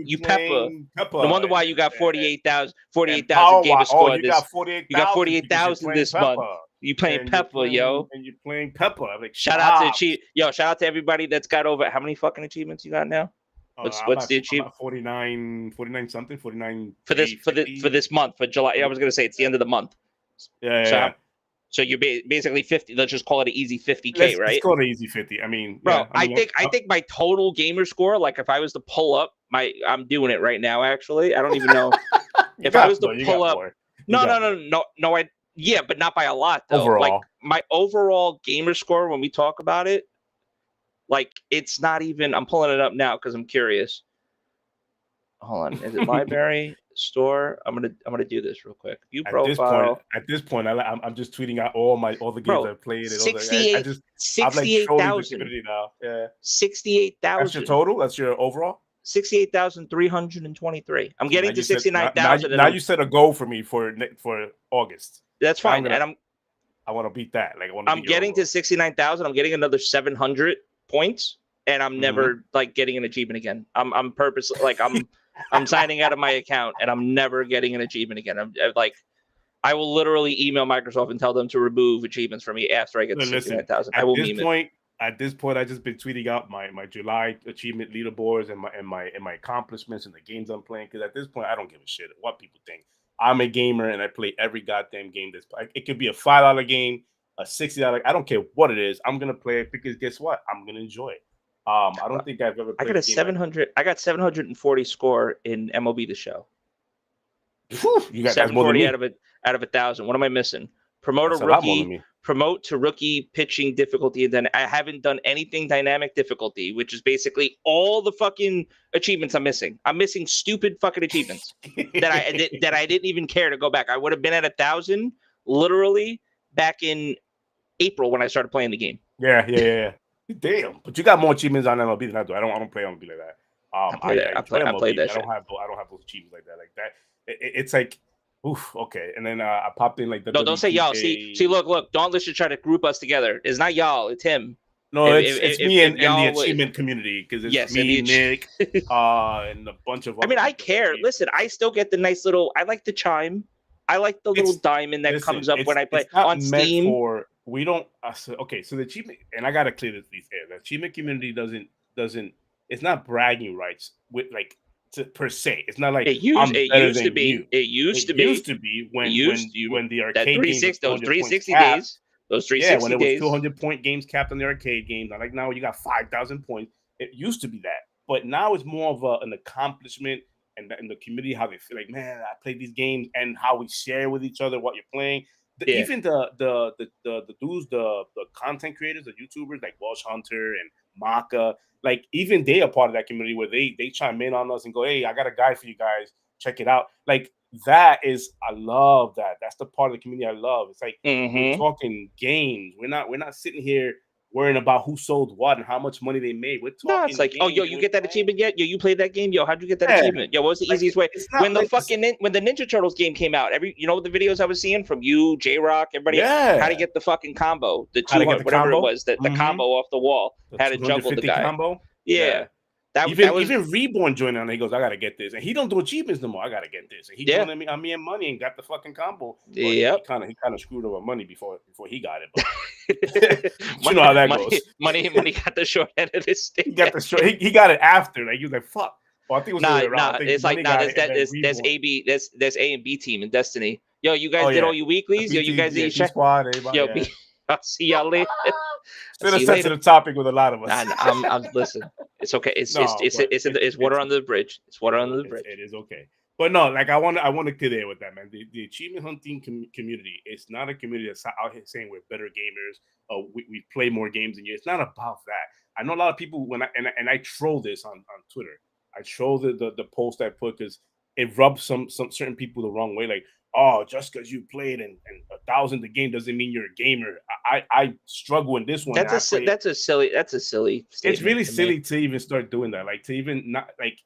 You Peppa. No wonder why you got 48,000 gamer score. You got 48,000 this month. You playing Peppa, and you're playing Peppa. Like shout out to everybody that's got over. How many fucking achievements you got now? What's the achievement? 49 something, 49 for this month, for July. I was gonna say it's the end of the month. Yeah. So you're basically 50. Let's just call it an easy 50K, right? Let's call it an easy 50. I mean, bro, yeah, I think my total gamer score, like if I was to pull up I'm doing it right now. Actually, I don't even know if I was to pull up. No. Yeah, but not by a lot though. Overall. Like my overall gamer score when we talk about it, like it's not even. I'm pulling it up now because I'm curious. Hold on, is it library store? I'm gonna do this real quick. View profile. At this point, I'm just tweeting out all the games I've played. And 68,000 now. Yeah, 68,000. That's your total. That's your overall. 68,323. I'm getting to 69,000. Now you set a goal for me for August. That's fine, I want to beat that. Like I'm getting to 69,000. I'm getting another 700 points, and I'm never like getting an achievement again. I'm purposely like I'm signing out of my account, and I'm never getting an achievement again. I'm like, I will literally email Microsoft and tell them to remove achievements for me after I get to 69,000. I will meme it. At this point, I just been tweeting out my July achievement leaderboards and my accomplishments and the games I'm playing. Because at this point, I don't give a shit what people think. I'm a gamer and I play every goddamn game. It could be a $5 game, a $60. I don't care what it is. I'm gonna play it because guess what? I'm gonna enjoy it. I don't think I've ever. I got a 700. I got 740 score in MLB The Show. You got 740 out of 1,000. What am I missing? Promote to rookie pitching difficulty, and then I haven't done anything dynamic difficulty, which is basically all the fucking achievements I'm missing. I'm missing stupid fucking achievements that I didn't even care to go back. I would have been at 1,000 literally back in April when I started playing the game. Yeah. Damn, but you got more achievements on MLB than I do. I don't play MLB like that. I played that. I don't have those achievements like that. Like that, it's like. Oof, okay. And then I popped in like the. No, don't say y'all. See, look. Dauntless should try to group us together. It's not y'all. It's him. No, it's me and the achievement community because it's me, Nick, and a bunch of. I mean, I care. Listen, I still get the nice little. I like the chime. I like the little diamond that comes up when I play on Steam. We don't. Okay, so the achievement, and I gotta clear this air. The achievement community doesn't. It's not bragging rights with like. Per se, it's not like it used to be. It used to be when the arcade 360 days, those 360 when it days, was 200-point games capped on the arcade games. Not like now you got 5,000 points. It used to be that, but now it's more of an accomplishment and the community how they feel like, man, I played these games and how we share with each other what you're playing. Even the dudes, the content creators, the YouTubers like Welsh Hunter and Maka. Like even they are part of that community where they chime in on us and go, hey, I got a guide for you guys. Check it out. Like that is, I love that. That's the part of the community I love. It's like we're talking games. We're not sitting here worrying about who sold what and how much money they made. We're talking. No, it's like, oh, yo, you get that achievement yet? Yo, you played that game? Yo, how'd you get that achievement? Yo, what was the easiest way? When the when the Ninja Turtles game came out, the videos I was seeing from you, J-Rock, everybody, how to get the fucking combo, the 200, whatever it was, the combo off the wall, how to juggle the guy. Combo? Yeah. Even Reborn joined on. He goes, I gotta get this, and he don't do achievements no more. I gotta get this, and he joined me on me and money and got the fucking combo. Yeah, he kind of screwed over money before he got it. But you know how that goes. Money got the short end of his stick. He got the short. He got it after. Like he was like, fuck. Well, I think it was it's like there's A and B team in Destiny. Yo, you guys did all your weeklies. Yo, you guys did your squad. Yo, I'll see y'all later. It's a sensitive topic with a lot of us. I'm listen. It's okay. It's water under the bridge. It's water under the bridge. It is okay. But no, like I want to clear there with that, man. The achievement hunting community, it's not a community that's out here saying we're better gamers. We play more games than you. It's not about that. I know a lot of people when I troll this on Twitter. I troll the post I put because it rubs some certain people the wrong way. Like, oh, just because you played and 1,000 the game doesn't mean you're a gamer. I struggle in this one. That's a silly statement. It's really silly to even start doing that. Like to even not like.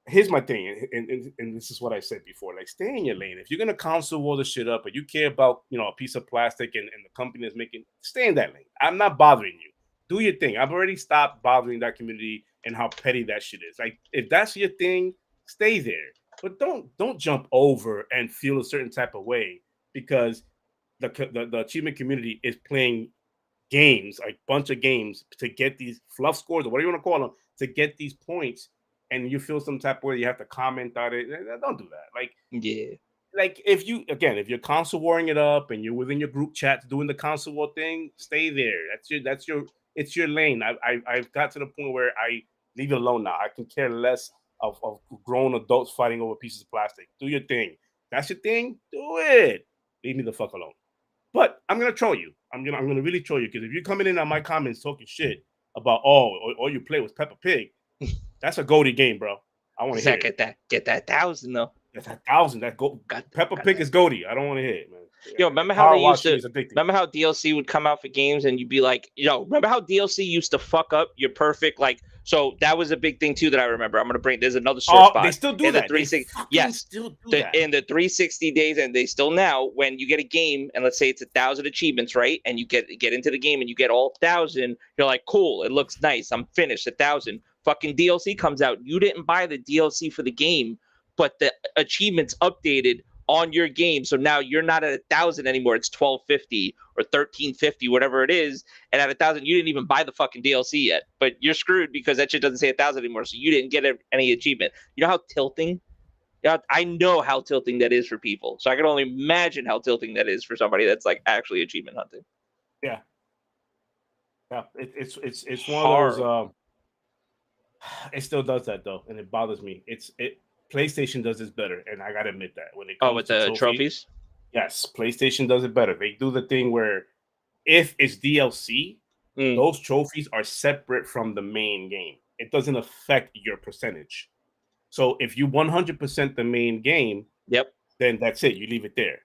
Here's my thing, and this is what I said before. Like, stay in your lane. If you're gonna console all the shit up, but you care about a piece of plastic and the company that's making, stay in that lane. I'm not bothering you. Do your thing. I've already stopped bothering that community and how petty that shit is. Like, if that's your thing, stay there. But don't jump over and feel a certain type of way because the achievement community is playing games, like bunch of games, to get these fluff scores or whatever you want to call them, to get these points, and you feel some type of way you have to comment on it. Don't do that. Like, yeah, like if you're console warring it up and you're within your group chat doing the console war thing, stay there. It's your lane. I've got to the point where I leave it alone now. I can care less of grown adults fighting over pieces of plastic. Do your thing. That's your thing. Do it. Leave me the fuck alone. But I'm gonna troll you. I'm gonna really troll you, because if you're coming in on my comments talking shit about all you play was Peppa Pig, that's a goaty game, bro. I want to hear it. Get that 1,000 though. That's 1,000. That go. Peppa Pig is goaty. I don't want to hear it, man. Yo, remember how they used to? Remember how DLC would come out for games, and you'd be like, remember how DLC used to fuck up your perfect like. So that was a big thing too that I remember. I'm gonna bring. There's another sore spot. They still do in that. The 360. Yes, still do that. In the 360 days, and they still now. When you get a game, and let's say it's 1,000 achievements, right? And you get into the game, and you get all 1,000. You're like, cool. It looks nice. I'm finished. 1,000. Fucking DLC comes out. You didn't buy the DLC for the game, but the achievements updated on your game, so now you're not at 1,000 anymore. It's 1,250 or 1,350, whatever it is. And at 1,000, you didn't even buy the fucking DLC yet, but you're screwed because that shit doesn't say 1,000 anymore. So you didn't get any achievement. You know how tilting? I know how tilting that is for people. So I can only imagine how tilting that is for somebody that's like actually achievement hunting. Yeah, it's one of those. It still does that though, and it bothers me. PlayStation does this better, and I gotta admit that when it comes with the trophies. Yes, PlayStation does it better. They do the thing where if it's DLC, those trophies are separate from the main game. It doesn't affect your percentage. So if you 100% the main game, then that's it. You leave it there.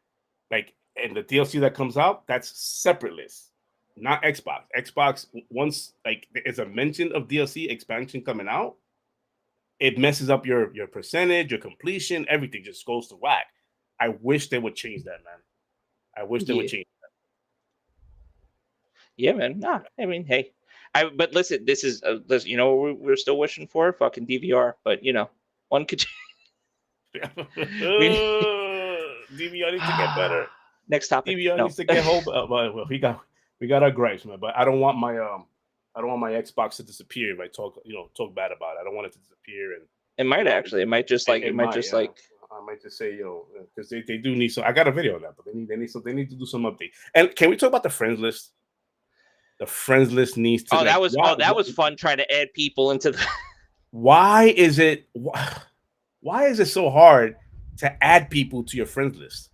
Like, and the DLC that comes out, that's separate list, not Xbox. Xbox, once like there's a mention of DLC expansion coming out, it messes up your percentage, your completion, everything just goes to whack. I wish they would change that, man. I wish they would change that. Yeah, man. Nah, I mean, hey, but listen, this is we're still wishing for fucking DVR, but one could. DVR needs to get better. Next topic. DVR needs to get hold. Well, we got our gripes, man. But I don't want my Xbox to disappear if I talk bad about it. I don't want it to disappear. And it might actually. It might just like. I might just say because they do need some. I got a video on that, but they need to do some update. And can we talk about the friends list? The friends list needs to. That was fun trying to add people into the. Why is it so hard to add people to your friends list?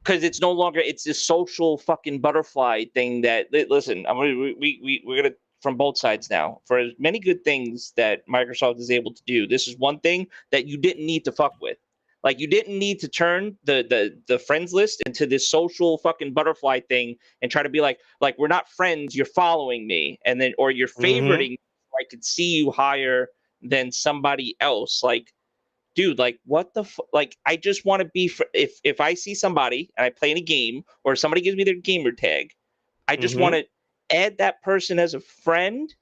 Because it's no longer this social fucking butterfly thing that listen, we're gonna from both sides now. For as many good things that Microsoft is able to do, this is one thing that you didn't need to fuck with. Like you didn't need to turn the friends list into this social fucking butterfly thing and try to be like we're not friends, you're following me, and then or you're favoriting me, I could see you higher than somebody else. Like, dude, like what the like I just want to be if I see somebody and I play in a game or somebody gives me their gamer tag, I just want to add that person as a friend,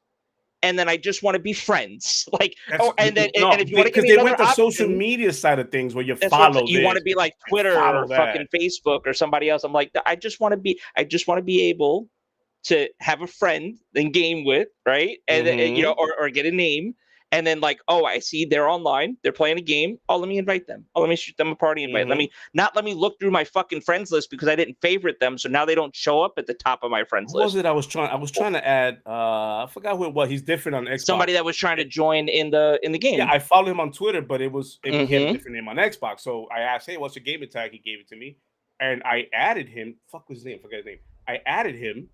and then I just want to be friends. Like, and if you want to give me they went the social media side of things where you follow. You want to be like Twitter or fucking Facebook or somebody else. I'm like, I just want to be able to have a friend and game with, right? And or get a name. And then I see they're online, they're playing a game. Oh, let me invite them. Oh, let me shoot them a party invite. Let me look through my fucking friends list because I didn't favorite them, so now they don't show up at the top of my friends list. What was it I was trying to add? I forgot who it was. He's different on Xbox. Somebody that was trying to join in the game. Yeah, I followed him on Twitter, but he had a different name on Xbox. So I asked, hey, what's your gamer tag? He gave it to me, and I added him. Fuck was his name? Forget his name. I added him,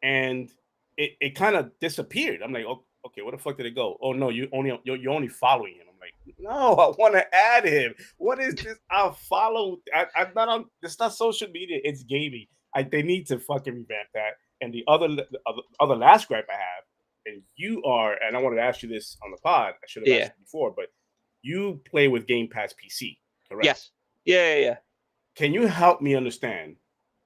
and it kind of disappeared. I'm like, okay, where the fuck did it go? Oh no, you're only following him. I'm like, no, I want to add him. What is this? I'll follow. I'm not on. It's not social media. It's gaming. They need to fucking revamp that. And the other last gripe I have, and I wanted to ask you this on the pod. I should have asked you before, but you play with Game Pass PC, correct? Yes. Yeah. Can you help me understand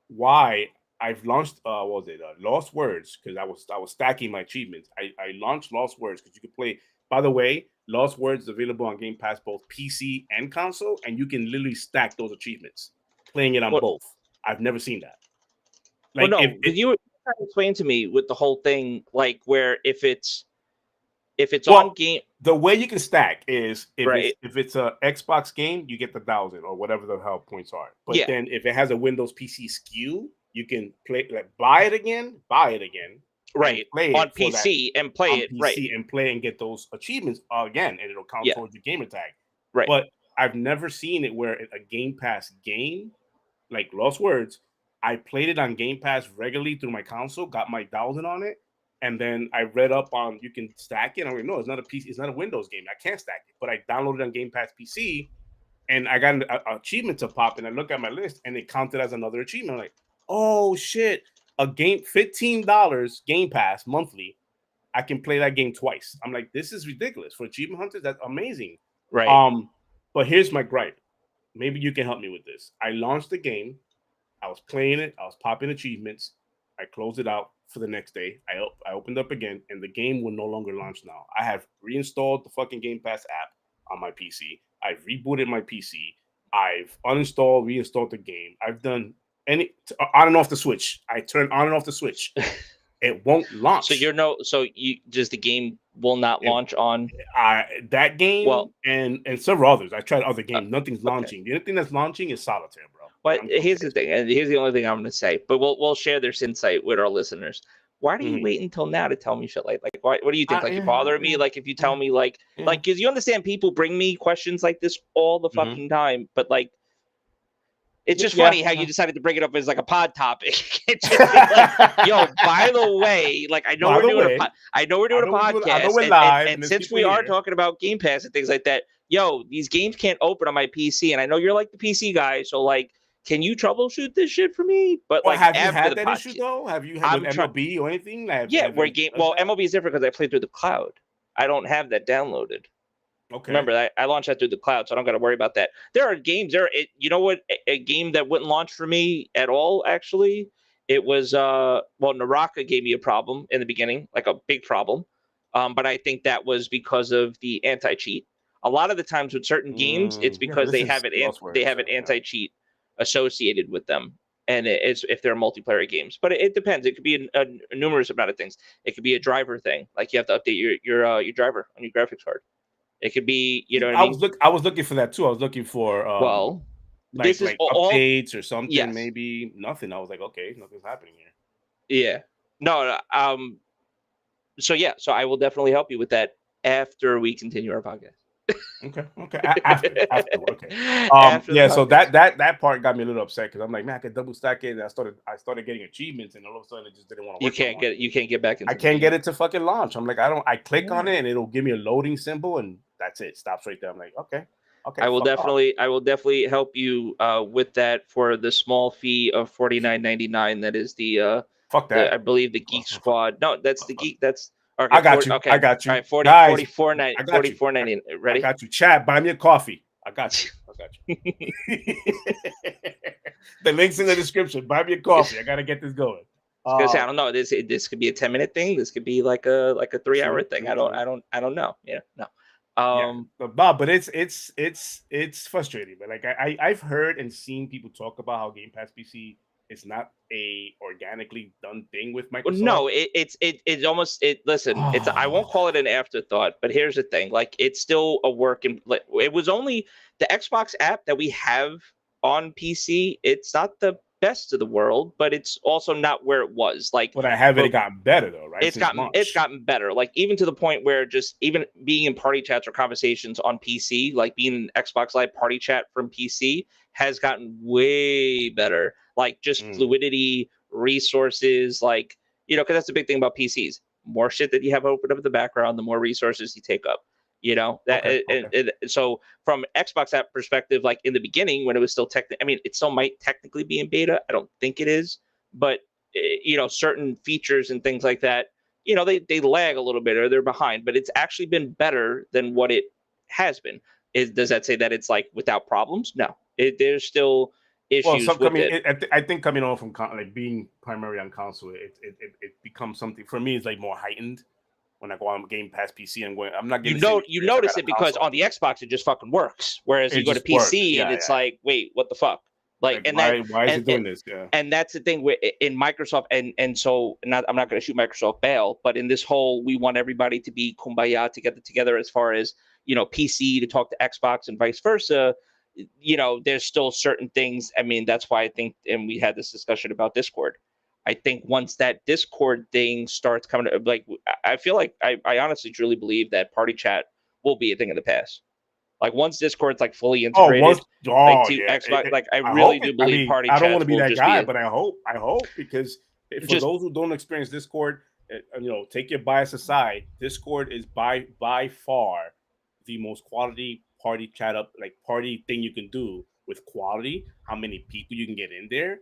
why? I've launched Lost Words because I was stacking my achievements. I launched Lost Words because you could play. By the way, Lost Words is available on Game Pass both PC and console, and you can literally stack those achievements playing it on both. I've never seen that. Like, you were trying to explain to me with the whole thing, like where if it's If it's on game, the way you can stack is if it's a Xbox game, you get the 1,000 or whatever the hell points are. But then if it has a Windows PC SKU, you can buy it again, right, play on it PC and play on it, PC right, and play and get those achievements again, and it'll count towards your gamer tag. Right. But I've never seen it where a Game Pass game, like Lost Words, I played it on Game Pass regularly through my console, got my 1,000 on it, and then I read up on you can stack it. I'm like, no, it's not a PC, it's not a Windows game. I can't stack it. But I downloaded it on Game Pass PC, and I got an achievement to pop, and I look at my list, and it counted as another achievement. I'm like, oh shit, a game, $15 Game Pass monthly. I can play that game twice. I'm like, this is ridiculous for achievement hunters. That's amazing. Right. But here's my gripe. Maybe you can help me with this. I launched the game. I was playing it. I was popping achievements. I closed it out for the next day. I opened up again, and the game will no longer launch now. I have reinstalled the fucking Game Pass app on my PC. I've rebooted my PC. I've uninstalled, reinstalled the game. I've done on and off the switch. I turned on and off the switch. It won't launch. So the game will not launch on that game. Well, and several others. I tried other games. Nothing's launching. The only thing that's launching is Solitaire, bro. But here's the thing, and here's the only thing I'm going to say. But we'll share this insight with our listeners. Why do you wait until now to tell me shit like what do you think? Like, you bother me? Like, if you tell me like because you understand people bring me questions like this all the fucking time, but like. It's just funny how you decided to bring it up as like a pod topic. It's just like, yo, by the way, like I know we're doing a podcast, and since we are talking about Game Pass and things like that, yo, these games can't open on my PC, and I know you're like the PC guy, so like, can you troubleshoot this shit for me? But like, have you had that issue though? Have you had MLB or anything? MLB is different because I played through the cloud. I don't have that downloaded. Okay. Remember, I launched that through the cloud, so I don't got to worry about that. There are games you know what? A game that wouldn't launch for me at all, actually, it was Naraka gave me a problem in the beginning, like a big problem. But I think that was because of the anti-cheat. A lot of the times with certain games, it's because they have an anti-cheat associated with them, and it's if they're multiplayer games. But it depends. It could be a numerous amount of things. It could be a driver thing, like you have to update your driver on your graphics card. It could be, you know what I mean? I was looking for that too. I was looking for this is all updates or something. Yes. Maybe nothing. I was like, okay, nothing's happening here. Yeah. No. So I will definitely help you with that after we continue our podcast. Okay. After. Okay. So that part got me a little upset because I'm like, man, I could double stack it, and I started getting achievements, and all of a sudden it just didn't want to work. You can't get back into I can't get it to fucking launch. I'm like, I click on it and it'll give me a loading symbol, and that's it. Stops right there. I'm like, okay. I will definitely help you with that for the small fee of $49.99. That is the fuck that. I believe the Geek Squad. No, that's the Geek. That's okay. I got you. Okay. I got you. All right, $44.90. Ready? I got you. Chad, buy me a coffee. I got you. The link's in the description. Buy me a coffee. I gotta get this going. Because I don't know. This could be a 10-minute thing. This could be like a 3-hour thing. I don't know. Yeah. No. But it's frustrating. But like I've heard and seen people talk about how Game Pass PC is not a organically done thing with Microsoft. No, it's almost listen. It's I won't call it an afterthought, but here's the thing: like it's still a work. It was only the Xbox app that we have on PC. It's not the best of the world, but it's also not where it was. Like, but I haven't gotten better though, right? It's gotten better. Like even to the point where just even being in party chats or conversations on PC, like being in Xbox Live party chat from PC, has gotten way better. Like just fluidity, resources, like because that's the big thing about PCs. More shit that you have open up in the background, the more resources you take up. So from Xbox app perspective, like in the beginning when it was still it still might technically be in beta. I don't think it is, but certain features and things like that, they lag a little bit or they're behind, but it's actually been better than what it has been. Does that say that it's like without problems? No, there's still issues with it. I think coming on from like being primarily on console, it becomes something for me. It's like more heightened. When I go on Game Pass PC, I'm not getting. You notice it because on the Xbox it just fucking works, whereas you go to PC and it's like, wait, what the fuck? Like why is it doing this? Yeah. And that's the thing with in Microsoft, and so I'm not going to shoot Microsoft bail, but in this whole, we want everybody to be kumbaya to get together as far as PC to talk to Xbox and vice versa. There's still certain things. I mean, that's why I think, and we had this discussion about Discord. I think once that Discord thing starts coming, like I feel like I honestly truly believe that party chat will be a thing of the past. Like once Discord's like fully integrated, to yeah. Xbox, like I I really hope do believe party I don't want chats to be will that just guy, be but I hope because for those who don't experience Discord, take your bias aside. Discord is by far the most quality party chat up, like party thing you can do with quality. How many people you can get in there?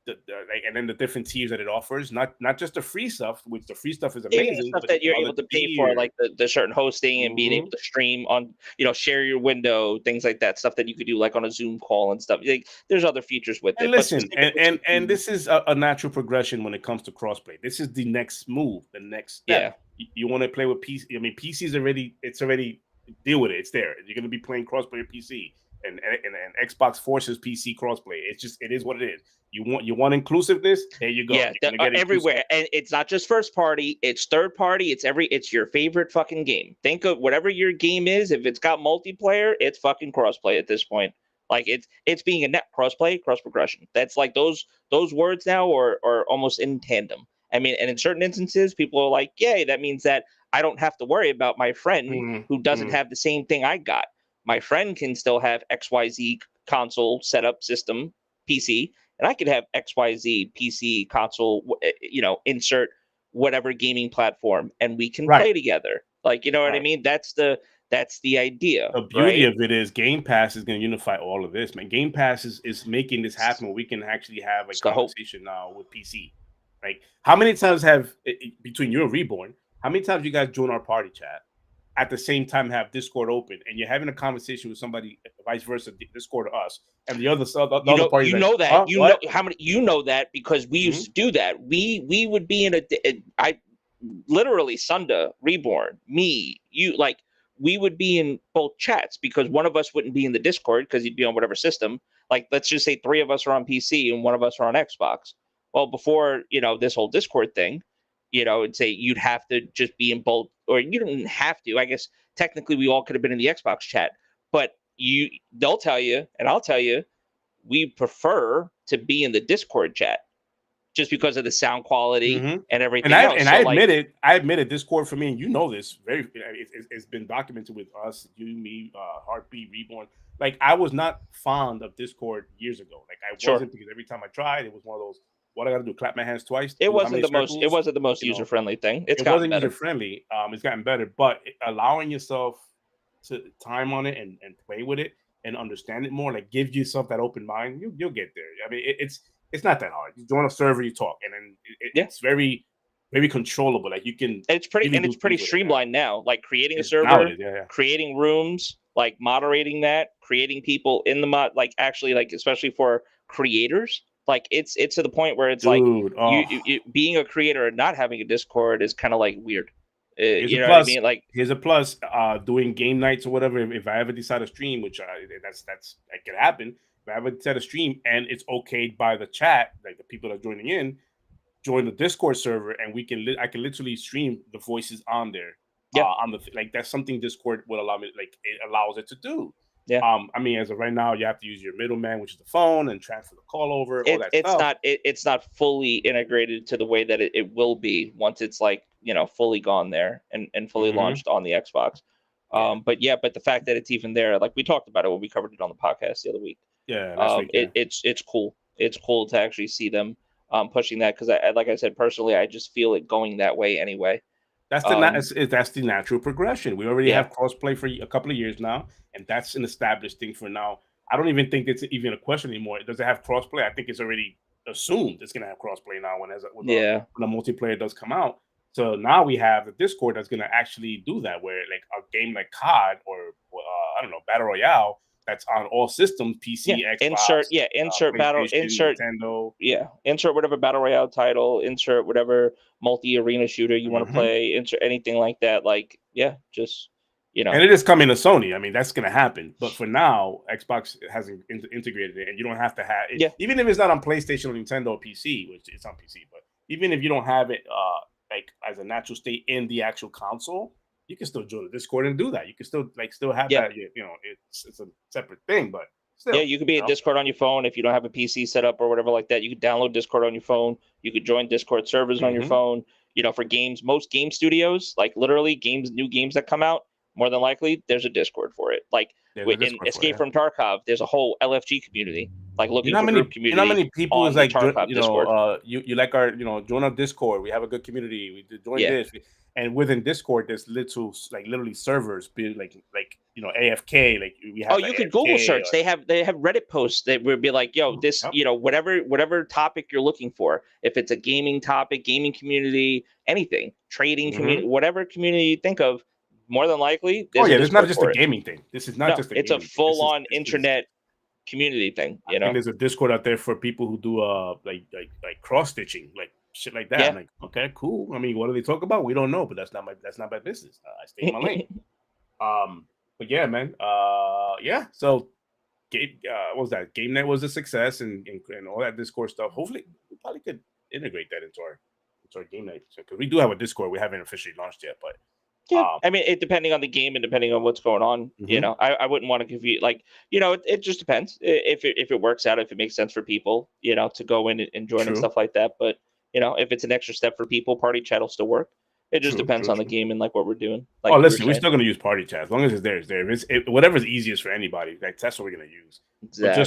And then the different tiers that it offers, not just the free stuff, which the free stuff is even the amazing, stuff but that you're other able to pay for, tiers. like the certain hosting and being able to stream on, share your window, things like that, stuff that you could do like on a Zoom call and stuff. Like, there's other features with And it, but listen, specifically and this is a natural progression when it comes to crossplay. This is the next move, the next step. yeah. You want to play with PC. I mean, PC's already deal with it. It's there. You're going to be playing crossplay with PC, and Xbox forces PC crossplay. It is what it is. You want inclusiveness. There you go. Yeah, You're gonna get everywhere, and it's not just first party; it's third party. It's your favorite fucking game. Think of whatever your game is. If it's got multiplayer, it's fucking crossplay at this point. Like it's being a net crossplay, cross progression. That's like those words now are almost in tandem. I mean, and in certain instances, people are like, "Yay!" That means that I don't have to worry about my friend who doesn't have the same thing I got. My friend can still have XYZ console setup system PC, and I could have XYZ PC console, insert whatever gaming platform, and we can play together. Like, you know what I mean? That's the idea. The beauty of it is Game Pass is going to unify all of this, man. Game Pass is making this happen where we can actually have a conversation now with PC. Like, how many times between you and Reborn, how many times you guys join our party chat at the same time, have Discord open, and you're having a conversation with somebody, vice versa, Discord to us, and the other party, you know that because we used to do that. We would be in I literally Sunda, Reborn, me, you, like we would be in both chats because one of us wouldn't be in the Discord because you'd be on whatever system. Like, let's just say 3 of us are on PC and 1 of us are on Xbox. Well, before this whole Discord thing, it'd say you'd have to just be in both, or you don't have to. I guess technically we all could have been in the Xbox chat, but they'll tell you, and I'll tell you, we prefer to be in the Discord chat just because of the sound quality and everything else. And I admit it, Discord for me, and this, it's been documented with us, you, me, Heartbeat, Reborn. Like, I was not fond of Discord years ago. Like, I wasn't, because every time I tried, it was one of those, what I got to do, clap my hands twice? It wasn't the most user-friendly thing. It wasn't user-friendly. It's gotten better, but allowing yourself to time on it and play with it and understand it more, like, give yourself that open mind, you'll get there. I mean, it's not that hard. You join a server, you talk, and then it's very, very controllable. Like, you can. It's pretty streamlined now. Like, creating a server, creating rooms, like moderating that, creating people in the mod, like actually, like especially for creators. Like, it's to the point where it's you being a creator and not having a Discord is kind of like weird. You know what I mean? Like, here's a plus. Doing game nights or whatever. If I ever decide to stream, which that can happen. If I ever decide to stream and it's okayed by the chat, like the people that are joining in, join the Discord server, and I can literally stream the voices on there. Yeah. That's something Discord will allow me. Like, it allows it to do. Yeah. I mean, as of right now, you have to use your middleman, which is the phone, and transfer the call over. It's not fully integrated to the way that it will be once it's like fully gone there and fully launched on the Xbox. But the fact that it's even there, like we talked about it when we covered it on the podcast the other week. Yeah. It's cool. It's cool to actually see them pushing that, because like I said, personally, I just feel it going that way anyway. That's the natural progression. We already have crossplay for a couple of years now, and that's an established thing for now. I don't even think it's even a question anymore. Does it have crossplay? I think it's already assumed it's going to have crossplay now when the multiplayer does come out. So now we have the Discord that's going to actually do that, where like a game like COD or I don't know, Battle Royale, that's on all systems, PC, Xbox, insert Nintendo. Insert whatever Battle Royale title, insert whatever multi-arena shooter you want to play, insert anything like that. Like, just And it is coming to Sony. I mean, that's going to happen. But for now, Xbox hasn't integrated it, and you don't have to have it. Even if it's not on PlayStation or Nintendo or PC, which it's on PC, but even if you don't have it like as a natural state in the actual console, you can still join the Discord and do that. You can still have that. It's a separate thing, but still, you could be in Discord on your phone if you don't have a PC set up or whatever like that. You could download Discord on your phone. You could join Discord servers on your phone. For games, most game studios, like literally new games that come out, more than likely there's a Discord for it. Like in Escape from Tarkov, there's a whole LFG community, like looking for group community. You know how many people is like Tarkov Discord. You like our join our Discord. We have a good community. We join this. And within Discord, there's literally servers, like AFK. Like we have. You could Google search. They have Reddit posts that would be like, "Yo, this, whatever topic you're looking for. If it's a gaming topic, gaming community, anything, trading community, whatever community you think of, more than likely. There's not just a gaming thing. This is not just. It's a full-on internet community thing. I think there's a Discord out there for people who do like cross stitching, like shit like that. I'm like, okay, cool. I mean, what do they talk about? We don't know, but that's not my business. I stay in my lane. But yeah, man. So what was that? GameNet was a success, and all that Discord stuff. Hopefully, we probably could integrate that into our GameNet, because we do have a Discord. We haven't officially launched yet, but. I mean, depending on the game and depending on what's going on, I wouldn't want to confuse. It just depends if it works out, if it makes sense for people, to go in and join and stuff like that. But if it's an extra step for people, party chat will still work. It just depends on the game and like what we're doing. Like, listen, we're still going to use party chat as long as it's there. It's there. Whatever's easiest for anybody. Like, that's what we're going to use. Exactly.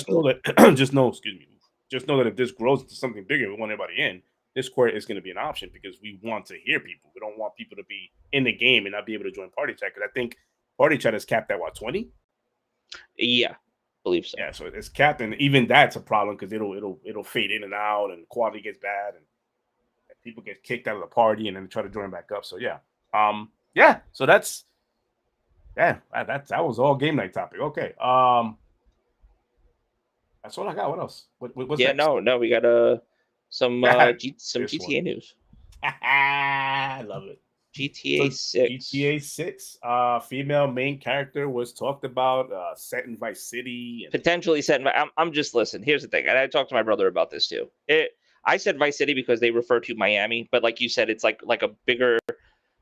Just know that if this grows to something bigger, we want everybody in. Discord is going to be an option because we want to hear people. We don't want people to be in the game and not be able to join party chat, because I think party chat is capped at 20? Yeah, believe so. Yeah, so it's capped, and even that's a problem because it'll fade in and out, and quality gets bad, and people get kicked out of the party and then try to join back up. So so that was all game night topic. Okay, that's all I got. What else? What's next? No, we got some GTA news. I love it. GTA 6. GTA 6. Female main character was talked about. Set in Vice City. Potentially set in. I'm just listen. Here's the thing, and I talked to my brother about this too. I said Vice City because they refer to Miami, but like you said, it's like a bigger,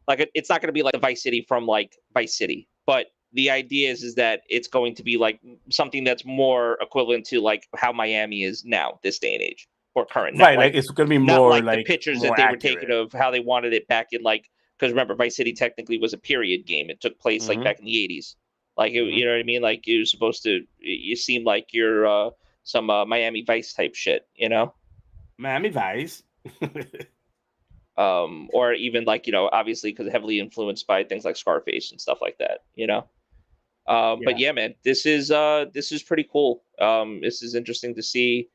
it's not going to be like the Vice City from like Vice City, but the idea is that it's going to be like something that's more equivalent to like how Miami is now, this day and age. Or current, right? Like it's going to be more like the pictures that they were taking of how they wanted it back in, like, because remember, Vice City technically was a period game. It took place like back in the 80s. Like, you know what I mean? Like, you were supposed to. You seem like you're some Miami Vice type shit, Miami Vice. Or even like obviously because heavily influenced by things like Scarface and stuff like that, But yeah, man, this is pretty cool. This is interesting to see.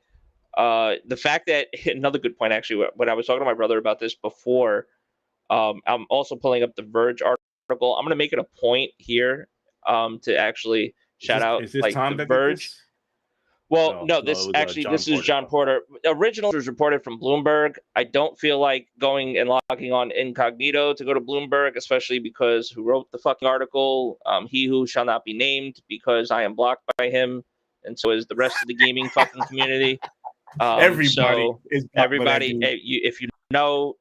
The fact that another good point, actually, when I was talking to my brother about this before, I'm also pulling up the Verge article. I'm going to make it a point here to actually shout out like the Verge. Well, no, this is John Porter. Original was reported from Bloomberg. I don't feel like going and logging on incognito to go to Bloomberg, especially because who wrote the fucking article? He who shall not be named, because I am blocked by him, and so is the rest of the gaming fucking community. Everybody, if you know,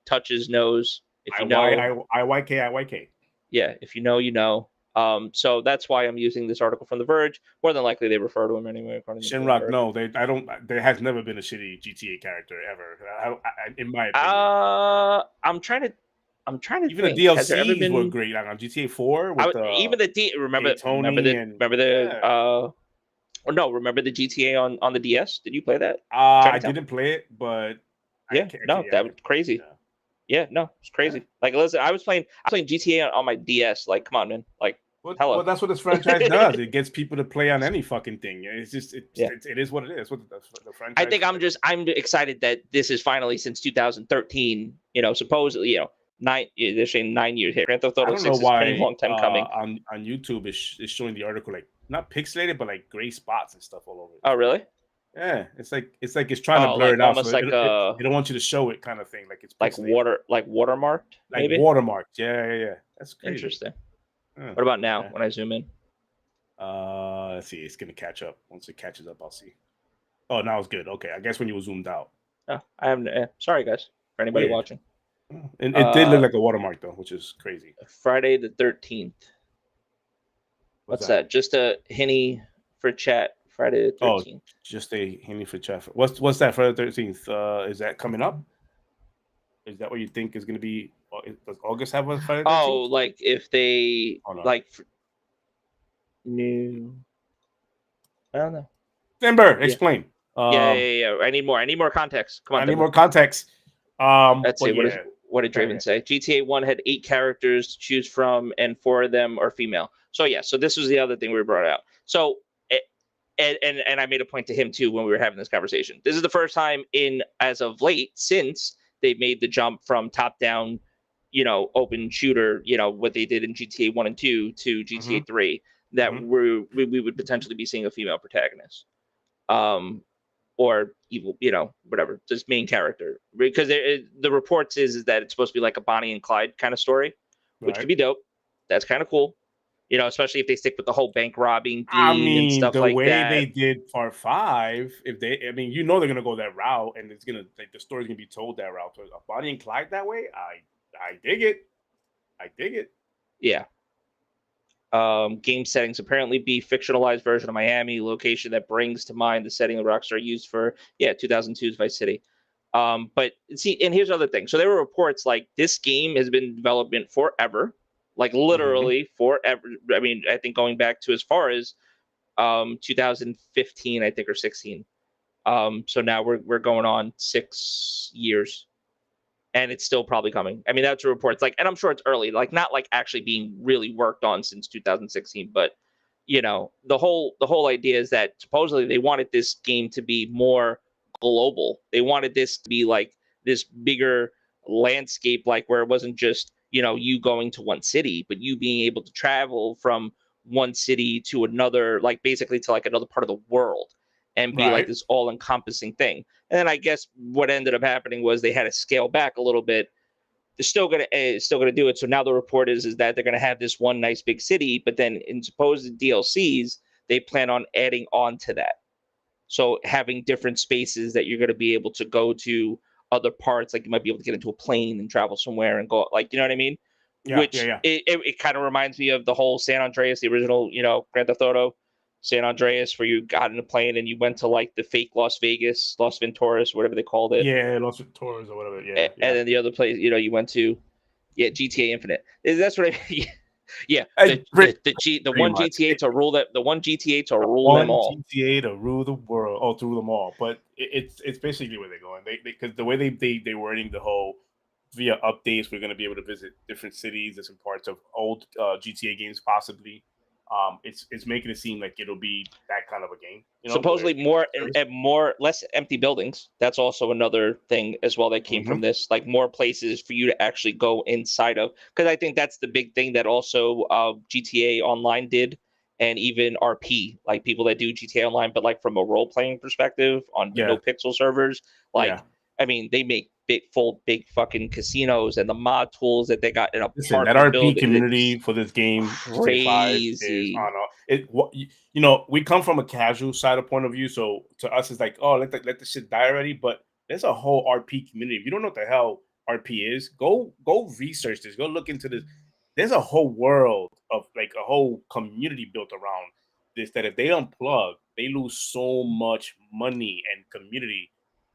touches knows. If you know, IYK. Yeah, if you know, you know. So that's why I'm using this article from The Verge. More than likely, they refer to him anyway. Shinrock, no, I don't. There has never been a shitty GTA character ever, in my opinion. I'm trying to. Even the DLCs were great on GTA 4. Even the remember the GTA on the DS? Did you play that? I didn't play it, but that was crazy. Yeah, no, it's crazy. Like, listen, I was playing GTA on my DS. Like, come on, man. Like, hello. Well, that's what this franchise does. It gets people to play on any fucking thing. It's just it is what it is. What the franchise. I think I'm excited that this is finally since 2013. Supposedly, they're saying 9 years here. Grand Theft Auto 6 is a pretty long time coming. On YouTube is showing the article like not pixelated, but like gray spots and stuff all over. Oh, really? Yeah, it's trying to blur it out. Almost so they don't want you to show it, kind of thing. Like it's like watermarked, like maybe? Watermarked. Yeah. That's crazy. Interesting. What about now when I zoom in? Let's see. It's gonna catch up. Once it catches up, I'll see. Oh, now it's good. Okay, I guess when you were zoomed out. Oh, I haven't. Sorry, guys, for anybody watching. And it did look like a watermark though, which is crazy. Friday the 13th. What's that? Just a hinty for chat. Friday the 13th. Oh, just a hinty for chat. What's that? Friday the 13th. Is that coming up? Is that what you think is going to be? Does August have a Friday the 13th? Oh, like if they like new. I don't know. Denver, explain. Yeah. I need more context. Come on, I need more context. Let's see. What did Draven say? GTA 1 had 8 characters to choose from, and 4 of them are female. So yeah. So this was the other thing we brought out. So and I made a point to him too when we were having this conversation. This is the first time as of late since they've made the jump from top down, open shooter, what they did in GTA 1 and 2 to GTA 3 that we would potentially be seeing a female protagonist. Or evil, whatever, just main character. Because the reports is that it's supposed to be like a Bonnie and Clyde kind of story, which could be dope. That's kind of cool. Especially if they stick with the whole bank robbing theme and stuff like that. The way they did Part 5, they're gonna go that route, and it's gonna the story's gonna be told that route. So a Bonnie and Clyde that way, I dig it. Yeah. Game settings apparently be fictionalized version of Miami, location that brings to mind the setting of Rockstar used for 2002's Vice City. But see, and here's the other thing. So there were reports like this game has been in development forever. Like literally forever. I mean, I think going back to as far as 2015, I think, or 16. So now we're going on 6 years, and it's still probably coming. I mean, that's reports. Like, and I'm sure it's early, like not like actually being really worked on since 2016, but the whole idea is that supposedly they wanted this game to be more global. They wanted this to be like this bigger landscape, like where it wasn't just you going to one city, but you being able to travel from one city to another, like basically to like another part of the world, and be like this all-encompassing thing. And then I guess what ended up happening was they had to scale back a little bit. They're still gonna do it. So now the report is that they're gonna have this one nice big city, but then in supposed DLCs, they plan on adding on to that. So having different spaces that you're gonna be able to go to other parts, like you might be able to get into a plane and travel somewhere and go, like, you know what I mean? It kind of reminds me of the whole San Andreas, the original, Grand Theft Auto San Andreas, where you got in a plane and you went to like the fake Las Vegas, Las Venturas, whatever they called it. Yeah, Las Venturas or whatever. Yeah. And then the other place, you went to, GTA Infinite. That's what I. Yeah, the one GTA to rule that, the one GTA to rule them all. GTA to rule the world, to rule them all. But it's basically where they're going. Because the way they wording the whole via updates, we're going to be able to visit different cities, different parts of old GTA games, possibly. It's making it seem like it'll be that kind of a game. Supposedly less empty buildings. That's also another thing as well that came from this. Like more places for you to actually go inside of. Because I think that's the big thing that also GTA Online did, and even RP, like people that do GTA Online, but like from a role playing perspective on no pixel servers. Like I mean, they make big fucking casinos, and the mod tools that they got in a that RP community for this game crazy. We come from a casual side of point of view, so to us it's like, oh, let the shit die already. But there's a whole RP community. If you don't know what the hell RP is, go research this. Go look into this. There's a whole world of like a whole community built around this. That if they unplug, they lose so much money and community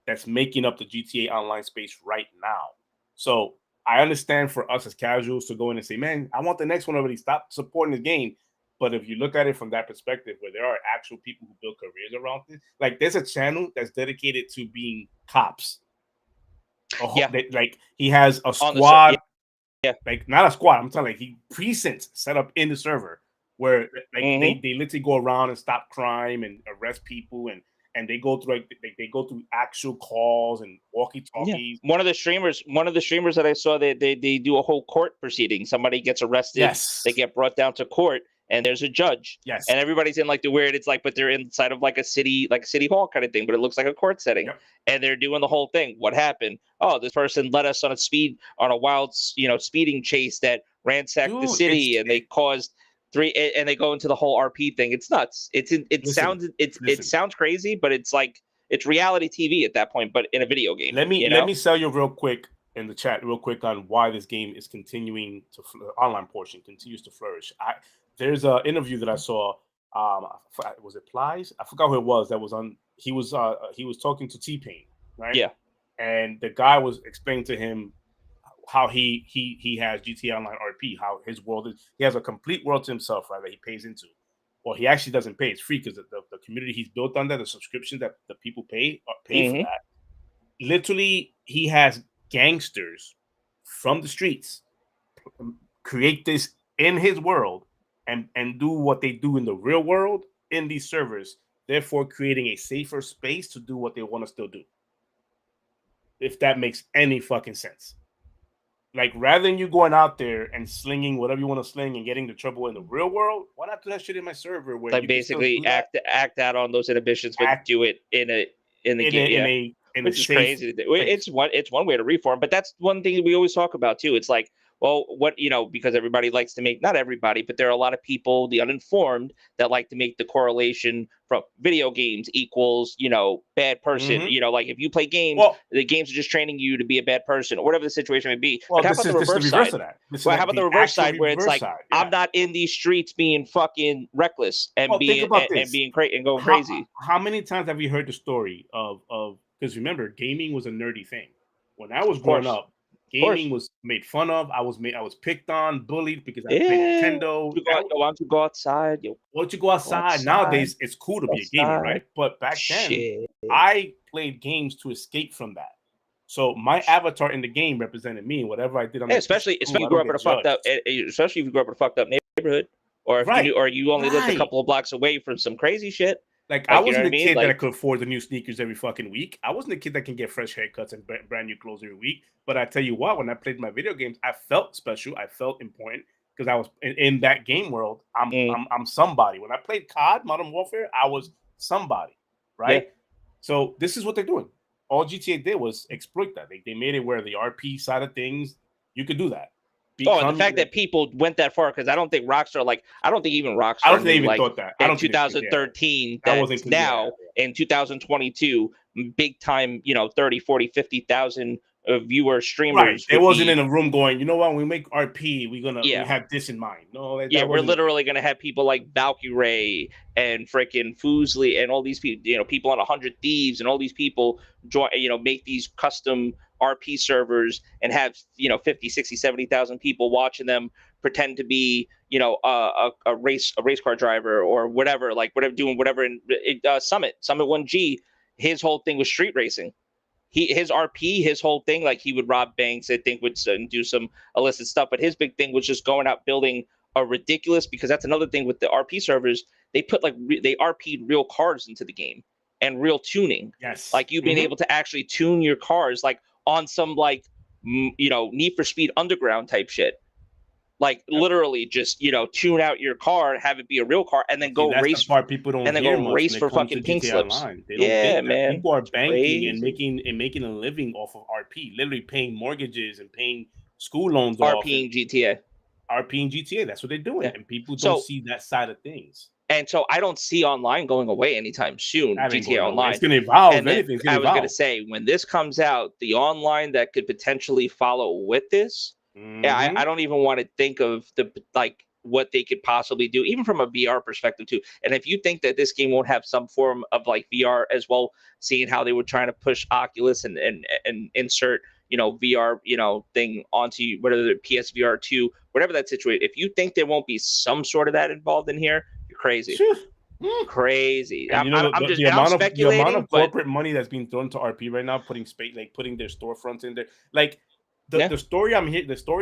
that's making up the GTA Online space right now. So I understand for us as casuals to go in and say, man, I want the next one already. Stop supporting the game. But if you look at it from that perspective, where there are actual people who build careers around this, like there's a channel that's dedicated to being cops. Like he has a squad. Like not a squad. I'm telling you, he precincts set up in the server where like they literally go around and stop crime and arrest people, and they go through they go through actual calls and walkie-talkies. One of the streamers that I saw, they do a whole court proceeding. Somebody gets arrested, they get brought down to court, and there's a judge. Yes. And everybody's in like the weird, it's like, but they're inside of like a city hall kind of thing, but it looks like a court setting. Yep. And they're doing the whole thing. What happened? Oh, this person led us on a wild, speeding chase that ransacked the city, and they caused and they go into the whole RP thing. It's nuts. It sounds crazy, but it's like, it's reality TV at that point, but in a video game. Let me sell you real quick in the chat, on why this game is continuing to online portion continues to flourish. There's an interview that I saw. Was it Plies? I forgot who it was that was on. He was talking to T-Pain, right? Yeah. And the guy was explaining to him how he has GTA Online RP, how his world is. He has a complete world to himself, right? That he pays into. Well, he actually doesn't pay. It's free because the community he's built on that, the subscription that the people pay for that. Literally, he has gangsters from the streets create this in his world and do what they do in the real world in these servers, therefore creating a safer space to do what they want to still do. If that makes any fucking sense. Like, rather than you going out there and slinging whatever you want to sling and getting the trouble in the real world, why not do that shit in my server? Where like, basically act out on those inhibitions, but do it in the game. Which is crazy. It's one way to reform, but that's one thing we always talk about too. It's like, well, because everybody likes to make, not everybody, but there are a lot of people, the uninformed, that like to make the correlation from video games equals, bad person. Like if you play games, the games are just training you to be a bad person or whatever the situation may be. Well, but how about the reverse side? Well, how about the reverse side where it's like, I'm not in these streets being fucking reckless and being going crazy. How many times have you heard the story of because remember, gaming was a nerdy thing. When I was growing up, gaming was made fun of. I was picked on, bullied because I played Nintendo. Why don't you go outside? Why don't you go outside? Nowadays, it's cool to be a gamer, right? But back then, I played games to escape from that. So my avatar in the game represented me, and whatever I did. Especially if you grew up in a fucked up, neighborhood, or if you only lived a couple of blocks away from some crazy shit. Like I wasn't a kid that could afford the new sneakers every fucking week. I wasn't a kid that can get fresh haircuts and brand new clothes every week. But I tell you what, when I played my video games, I felt special. I felt important because I was in that game world. I'm somebody. When I played COD, Modern Warfare, I was somebody, right? Yeah. So this is what they're doing. All GTA did was exploit that. They made it where the RP side of things, you could do that. And the fact that people went that far, because I don't think Rockstar, I don't think even Rockstar, I don't think they even thought that. In 2013, that now in 2022, big time, 30, 40, 50,000 viewer streamers. Right. They wasn't in a room going, you know what, when we make RP, we have this in mind. No, we're literally gonna have people like Valkyrie and freaking Foosley and all these people, people on 100 Thieves and all these people join, make these custom RP servers and have 50, 60, 70,000 people watching them pretend to be a race car driver or whatever, doing whatever. In Summit 1G, his whole thing was street racing. His RP, his whole thing, like he would rob banks, I think, would do some illicit stuff, but his big thing was just going out building a ridiculous, because that's another thing with the RP servers, they put they RP'd real cars into the game and real tuning. Yes. Like you being able to actually tune your cars like on some Need for Speed Underground type shit. Like literally just, tune out your car, have it be a real car, and then go race. The part people don't and then go race for fucking pink slips. Yeah, man. People are banking and making a living off of RP, literally paying mortgages and paying school loans. RP and GTA. That's what they're doing, and people don't see that side of things. And so I don't see online going away anytime soon. GTA Online, it's going to evolve. I was going to say, when this comes out, the online that could potentially follow with this. Yeah, I don't even want to think of what they could possibly do, even from a VR perspective too. And if you think that this game won't have some form of VR as well, seeing how they were trying to push Oculus and insert VR thing onto whether the PSVR 2, whatever that situation. If you think there won't be some sort of that involved in here, you're crazy. Crazy. I'm the amount of corporate money that's being thrown to RP right now, putting their storefronts in there, The stories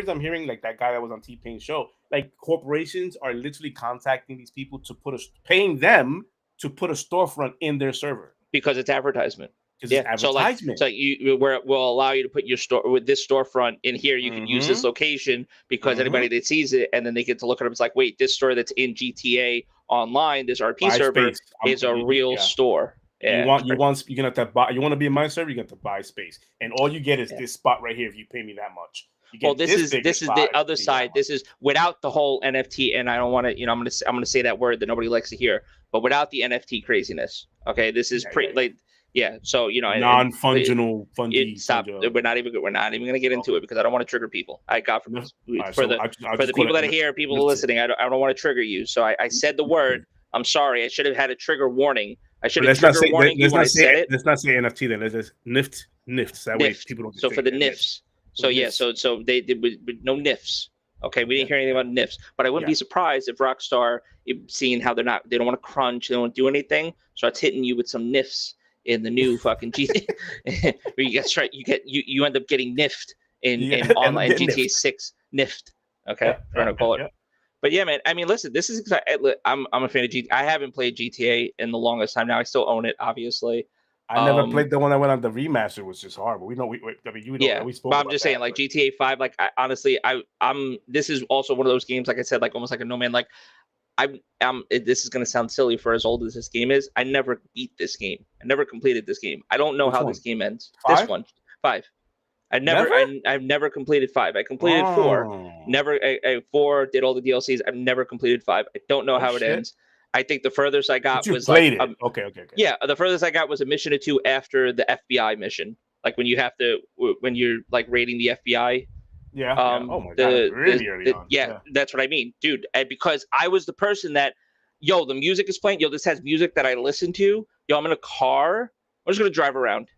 I'm hearing, like that guy that was on T-Pain's show, like corporations are literally contacting these people to paying them to put a storefront in their server because it's advertisement. because it's advertisement. So where it will allow you to put your store with this storefront in here. You can use this location because anybody that sees it, and then they get to look at it. It's like, wait, this store that's in GTA Online, this RP server is a real store. Yeah, you want you're gonna have to buy. You want to be in my server, you got to buy space, and all you get is this spot right here. If you pay me that much. Well, this is the other side. This is without the whole NFT, and I don't want to, I'm gonna say that word that nobody likes to hear, but without the NFT craziness. Okay, this is so non-fungible fungi. Stop. We're not even gonna get into it because I don't want to trigger people. I got for the people that are here, people listening. I don't want to trigger you. So I said the word. I'm sorry. I should have had a trigger warning. I should have trigger warning you when I said it. Let's not say NFT then. Let's just NIFT. That way people don't. So for the NIFs. So yeah, so they did with no NIFs. Okay, we didn't hear anything about NIFs, but I wouldn't be surprised if Rockstar, seeing how they don't want to crunch, they don't do anything, starts hitting you with some NIFs in the new fucking GTA. Where you end up getting NIFed in online GTA 6 NIFed. Okay, trying to call it. But yeah, man. I mean, listen, this is exciting. I'm a fan of GTA. I haven't played GTA in the longest time now. I still own it, obviously. I never played the one that went on the remaster, was just horrible. We know. We spoke. But I'm just saying, like GTA 5. Like, honestly, this is also one of those games. Like I said, like almost like a No Man. Like, this is gonna sound silly for as old as this game is. I never beat this game. I never completed this game. I don't know how this game ends. 5? This one, 5. I've never completed 5. I completed 4. Never. 4 did all the DLCs. I've never completed 5. I don't know how it ends. I think the furthest I got was okay. Yeah, the furthest I got was a mission or two after the FBI mission, like when you're like raiding the FBI. Yeah. Oh my god. Really early on. Yeah, that's what I mean, dude. And because I was the person that, the music is playing. This has music that I listen to. I'm in a car. I'm just gonna drive around.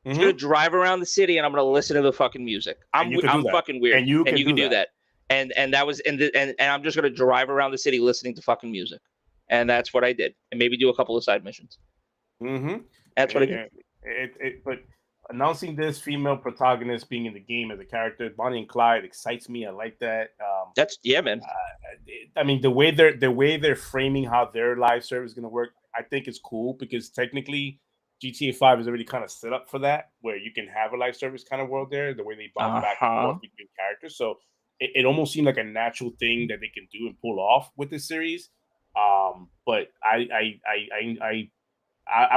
I'm just gonna drive around the city and I'm gonna listen to the fucking music. I'm fucking weird. And you can do that. And that was and I'm just gonna drive around the city listening to fucking music. And that's what I did, and maybe do a couple of side missions. That's what I did. But announcing this female protagonist being in the game as a character, Bonnie and Clyde, excites me. I like that. Man. I mean, the way they're framing how their live service is going to work, I think is cool because technically GTA 5 is already kind of set up for that, where you can have a live service kind of world there. The way they bounce back and forth between characters, so it almost seemed like a natural thing that they can do and pull off with this series. But I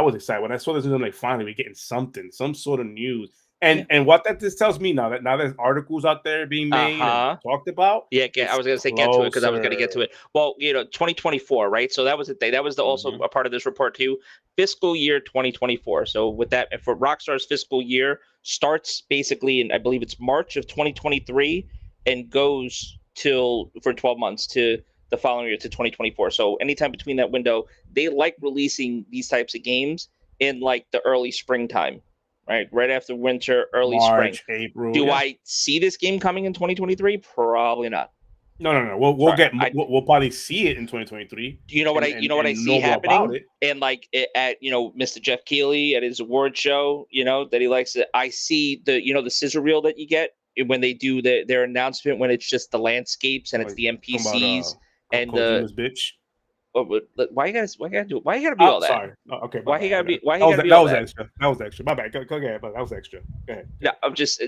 was excited when I saw this. I'm like, finally, we're getting some sort of news. And what this tells me now that there's articles out there being made and talked about. Yeah, I was gonna say get to it because I was gonna get to it. Well, 2024, right? So that was the thing. That was also a part of this report too. Fiscal year 2024. So with that, for Rockstar's fiscal year starts basically in, I believe it's March of 2023 and goes for 12 months to the following year to 2024. So anytime between that window, they like releasing these types of games in like the early springtime, right after winter, early March, spring. April. Do I see this game coming in 2023? Probably not. No. We'll probably see it in 2023. You know what I see happening? And like at Mr. Jeff Keighley at his award show, that he likes it. I see the scissor reel that you get when they do their announcement, when it's just the landscapes and it's the NPCs. And the bitch. Why you gotta do it? Why you gotta be all that? Sorry. Okay. Why you gotta be? Why you gotta be all that? That was extra. My bad. Go ahead. But that was extra. Go ahead. Yeah, I'm just.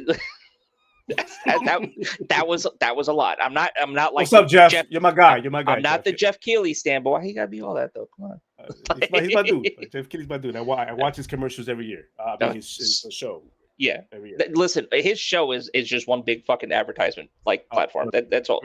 that was a lot. I'm not like. What's up, Jeff? You're my guy. I'm not the Jeff Keighley stan, but why he gotta be all that though? Come on. He's my dude. Jeff Keighley's my dude. I watch his commercials every year. His show. Yeah. Listen, his show is just one big fucking advertisement platform. That's all.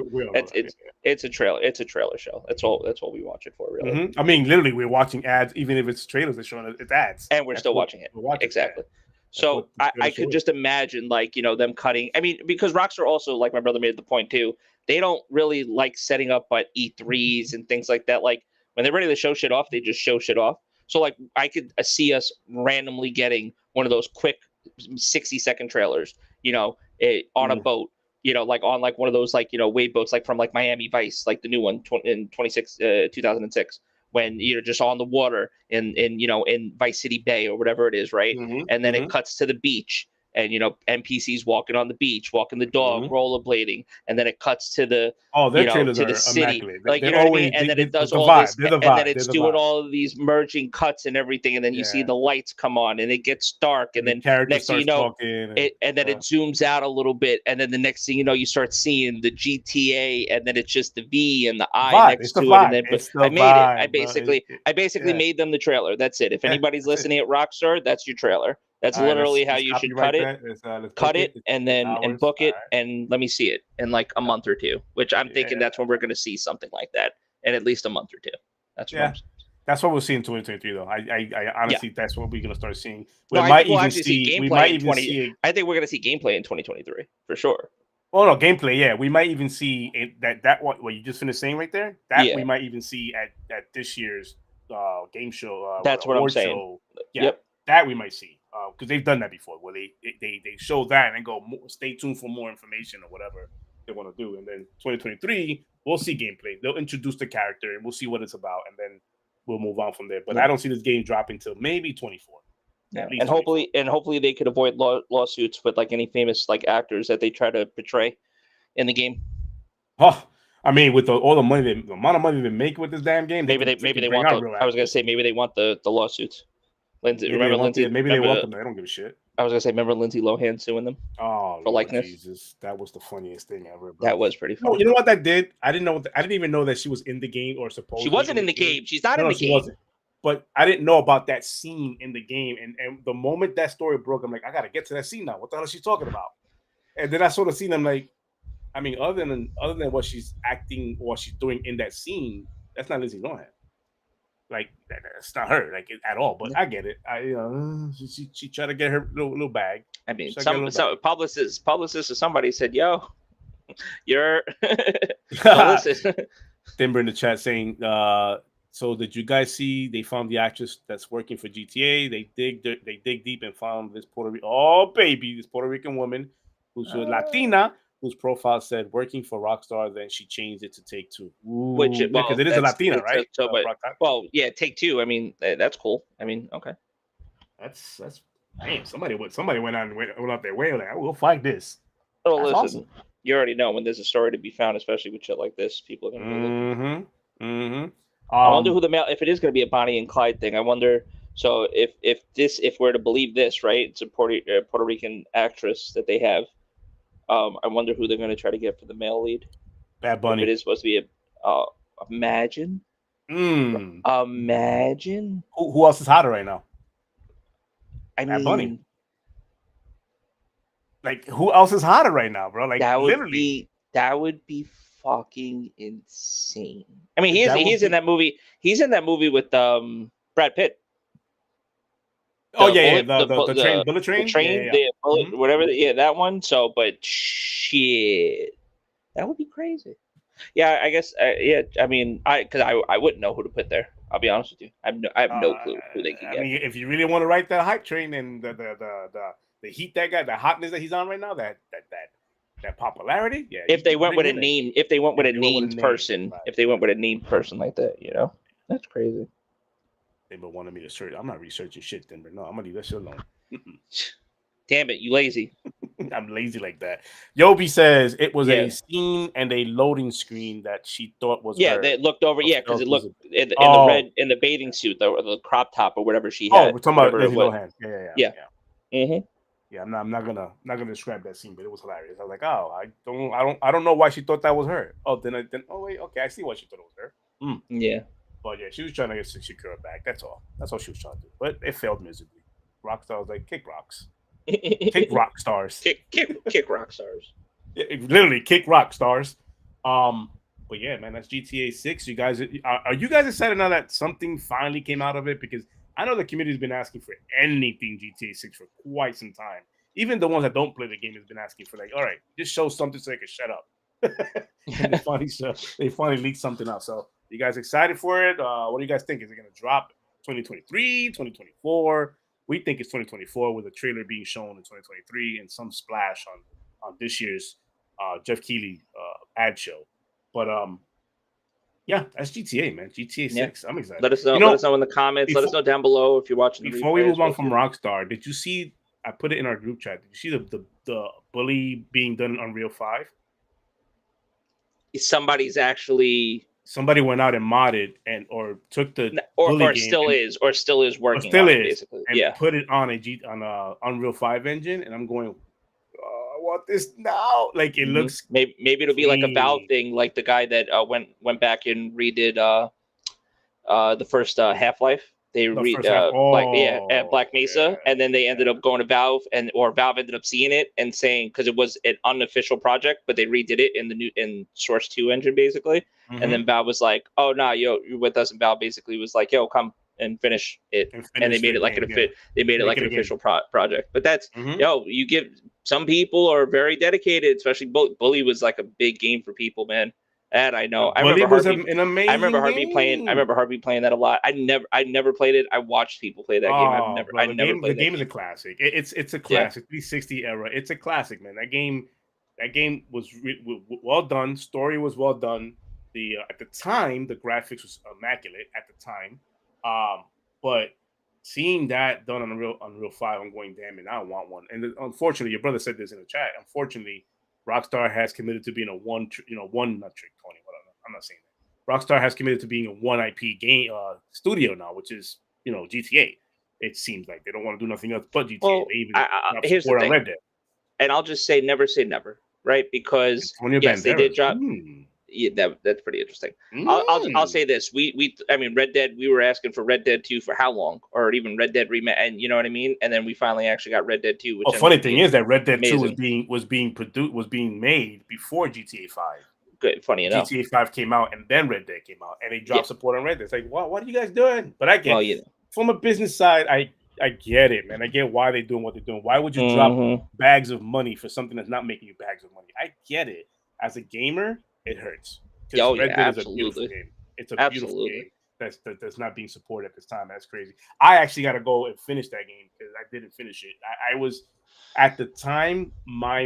It's a trailer. It's a trailer show. That's what we watch it for, really. I mean, literally, we're watching ads, even if it's trailers. They're showing it's ads, and we're still watching it. Exactly. So I could just imagine, them cutting. I mean, because Rockstar also, like my brother made the point too, they don't really like setting up at E3s and things like that. Like when they're ready to show shit off, they just show shit off. So like I could see us randomly getting one of those quick 60-second trailers, on a boat, like on like one of those wave boats, like from like Miami Vice, like the new one in 2006, when you're just on the water in Vice City Bay or whatever it is, right? And then it cuts to the beach, and NPCs walking on the beach, walking the dog, rollerblading, and then it cuts to the their trailers to the are city, immaculate. like They're what I mean, always and then it does the all vibe. this, They're the and then vibe. it's They're the doing vibe. all of these merging cuts and everything, and then you see the lights come on, and it gets dark, and then next thing you know, and then it zooms out a little bit, and then the next thing you know, you start seeing the GTA, and then it's just the V and the I next to it, and then I made it. I basically made them the trailer. That's it. If anybody's listening at Rockstar, that's your trailer. That's literally how you should cut it. Cut it and then book it, and let me see it in like a month or two. Which I'm thinking that's when we're going to see something like that in at least a month or two. That's what we'll see in 2023, though. I honestly, that's what we're going to start seeing. We might even see gameplay in 20. I think we're going to see gameplay in 2023 for sure. Oh no, gameplay. Yeah, we might even see that what you just finished saying right there. That we might even see at this year's game show. That's what I'm saying. Show. Yeah, that we might see because they've done that before, where they show that and then go stay tuned for more information or whatever they want to do. And then 2023, we'll see gameplay. They'll introduce the character and we'll see what it's about, and then we'll move on from there. But I don't see this game dropping till maybe 24. Yeah. And hopefully they could avoid lawsuits with like any famous like actors that they try to portray in the game. Oh, I mean, with all the money, the amount of money they make with this damn game, maybe they want. I was gonna say maybe they want the lawsuits. Lindsay, remember Lindsay? Maybe they want them. They don't give a shit. I was gonna say, remember Lindsay Lohan suing them? Oh, for likeness. Jesus, that was the funniest thing ever. Bro. That was pretty funny. You know what that did? I didn't even know that she was in the game or supposed. She wasn't in the game. She's not in the game. Wasn't. But I didn't know about that scene in the game, and the moment that story broke, I'm like, I gotta get to that scene now. What the hell is she talking about? And then I saw the scene. I'm like, I mean, other than what she's acting or what she's doing in that scene, that's not Lindsay Lohan. Like that's not her, like at all. But I get it. She tried to get her little bag. I mean, some publicist or somebody said, "Yo, you're." Timber in the chat saying, "So did you guys see? They found the actress that's working for GTA. They dig deep and found this Puerto Rican woman who's a Latina." Whose profile said working for Rockstar, then she changed it to Take-Two. Because it is a Latina, right? Take Two. I mean, that's cool. I mean, okay. That's man. Somebody went out their way. Like, we'll fight this. Oh, listen, awesome. You already know when there's a story to be found, especially with shit like this, people are going to be looking. I wonder who if it is going to be a Bonnie and Clyde thing. I wonder. So if we're to believe this, right? It's a Puerto Rican actress that they have. I wonder who they're going to try to get for the male lead. Bad Bunny. If it is supposed to be Imagine. Imagine. Who else is hotter right now? Bad Bunny. Like, who else is hotter right now, bro? Like, that would be fucking insane. I mean, he's in that movie. He's in that movie with Brad Pitt. The bullet train, bullet, whatever. That one. So, but shit, that would be crazy. Yeah, I guess. I mean, because I wouldn't know who to put there. I'll be honest with you. I have no clue who they can get. I mean, if you really want to ride that hype train and the heat that guy, the hotness that he's on right now, that popularity, yeah. If they went with a name, if they went with a named person like that, that's crazy. They wanted me to search. I'm not researching shit, then, but no, I'm gonna leave that shit alone. Damn it, you lazy. I'm lazy like that. Yobi says it was a scene and a loading screen that she thought was her. They looked over. Yeah, because it looked in the bathing suit, the crop top or whatever she had. Oh, we're talking about Lindsay Lohan. Yeah. Mm-hmm. Yeah, I'm not gonna describe that scene, but it was hilarious. I was like, oh, I don't know why she thought that was her. Oh, then wait, okay, I see why she thought it was her. Yeah. But yeah, she was trying to get Shakira back. That's all. That's all she was trying to do. But it failed miserably. Rockstar was like, kick rocks. Kick rock stars. Kick rock stars. Literally kick rock stars. But yeah, man, that's GTA 6. You guys are you guys excited now that something finally came out of it? Because I know the community's been asking for anything GTA 6 for quite some time. Even the ones that don't play the game has been asking for, like, all right, just show something so they can shut up. And they finally leaked something out. So you guys excited for it? What do you guys think? Is it going to drop 2023, 2024? We think it's 2024 with a trailer being shown in 2023 and some splash on this year's Jeff Keighley ad show. But yeah, that's GTA, man. GTA 6. Yeah. I'm excited. Let us know. Let us know in the comments. Let us know down below if you're watching. Before we move on from Rockstar, did you see? I put it in our group chat. Did you see the bully being done in Unreal 5? Somebody's actually Somebody went out and modded or took the bully or game still is working still on it, is basically. and Yeah. put it on a Unreal 5 engine, and I'm going, I want this now. Like it looks maybe it'll be like a Valve thing, like the guy that went back and redid the first Half-Life. They read at Black Mesa, and then they ended up going to Valve, or Valve ended up seeing it and saying, because it was an unofficial project, but they redid it in Source 2 engine basically, and then Valve was like, "Oh no, you're with us," and Valve basically was like, "Yo, come and finish it," and they made it like an official project. But that's you give some people are very dedicated, especially Bully was like a big game for people, man. That I know. I remember Harvey playing. I remember Harvey playing that a lot. I never played it. I watched people play that game. I never played the game. Is a classic. It's a classic. 360 era. It's a classic, man. That game was well done. Story was well done. At the time, the graphics was immaculate at the time. But seeing that done on Unreal 5, I'm going, damn it, I want one. And unfortunately, your brother said this in the chat. Unfortunately, Rockstar has committed to being a one not trick 20, whatever. I'm not saying that. Rockstar has committed to being a one IP game studio now, which is GTA. It seems like they don't want to do nothing else but GTA. Well, they even here's the thing, Red Dead. And I'll just say never, right? Because yes, they did drop. Yeah, that's pretty interesting. I'll say this: I mean, Red Dead. We were asking for Red Dead 2 for how long, or even Red Dead Remake, and you know what I mean. And then we finally actually got Red Dead 2. Which funny thing is that Red Dead 2 was being made before GTA 5. Good, funny enough. GTA 5 came out and then Red Dead came out, and they dropped support on Red Dead. It's like, what are you guys doing? But I get from a business side, I get it, man. I get why they're doing what they're doing. Why would you drop bags of money for something that's not making you bags of money? I get it. As a gamer, it hurts. Because Red Dead is a beautiful game. It's a beautiful game that's not being supported at this time. That's crazy. I actually got to go and finish that game because I didn't finish it. I was at the time, my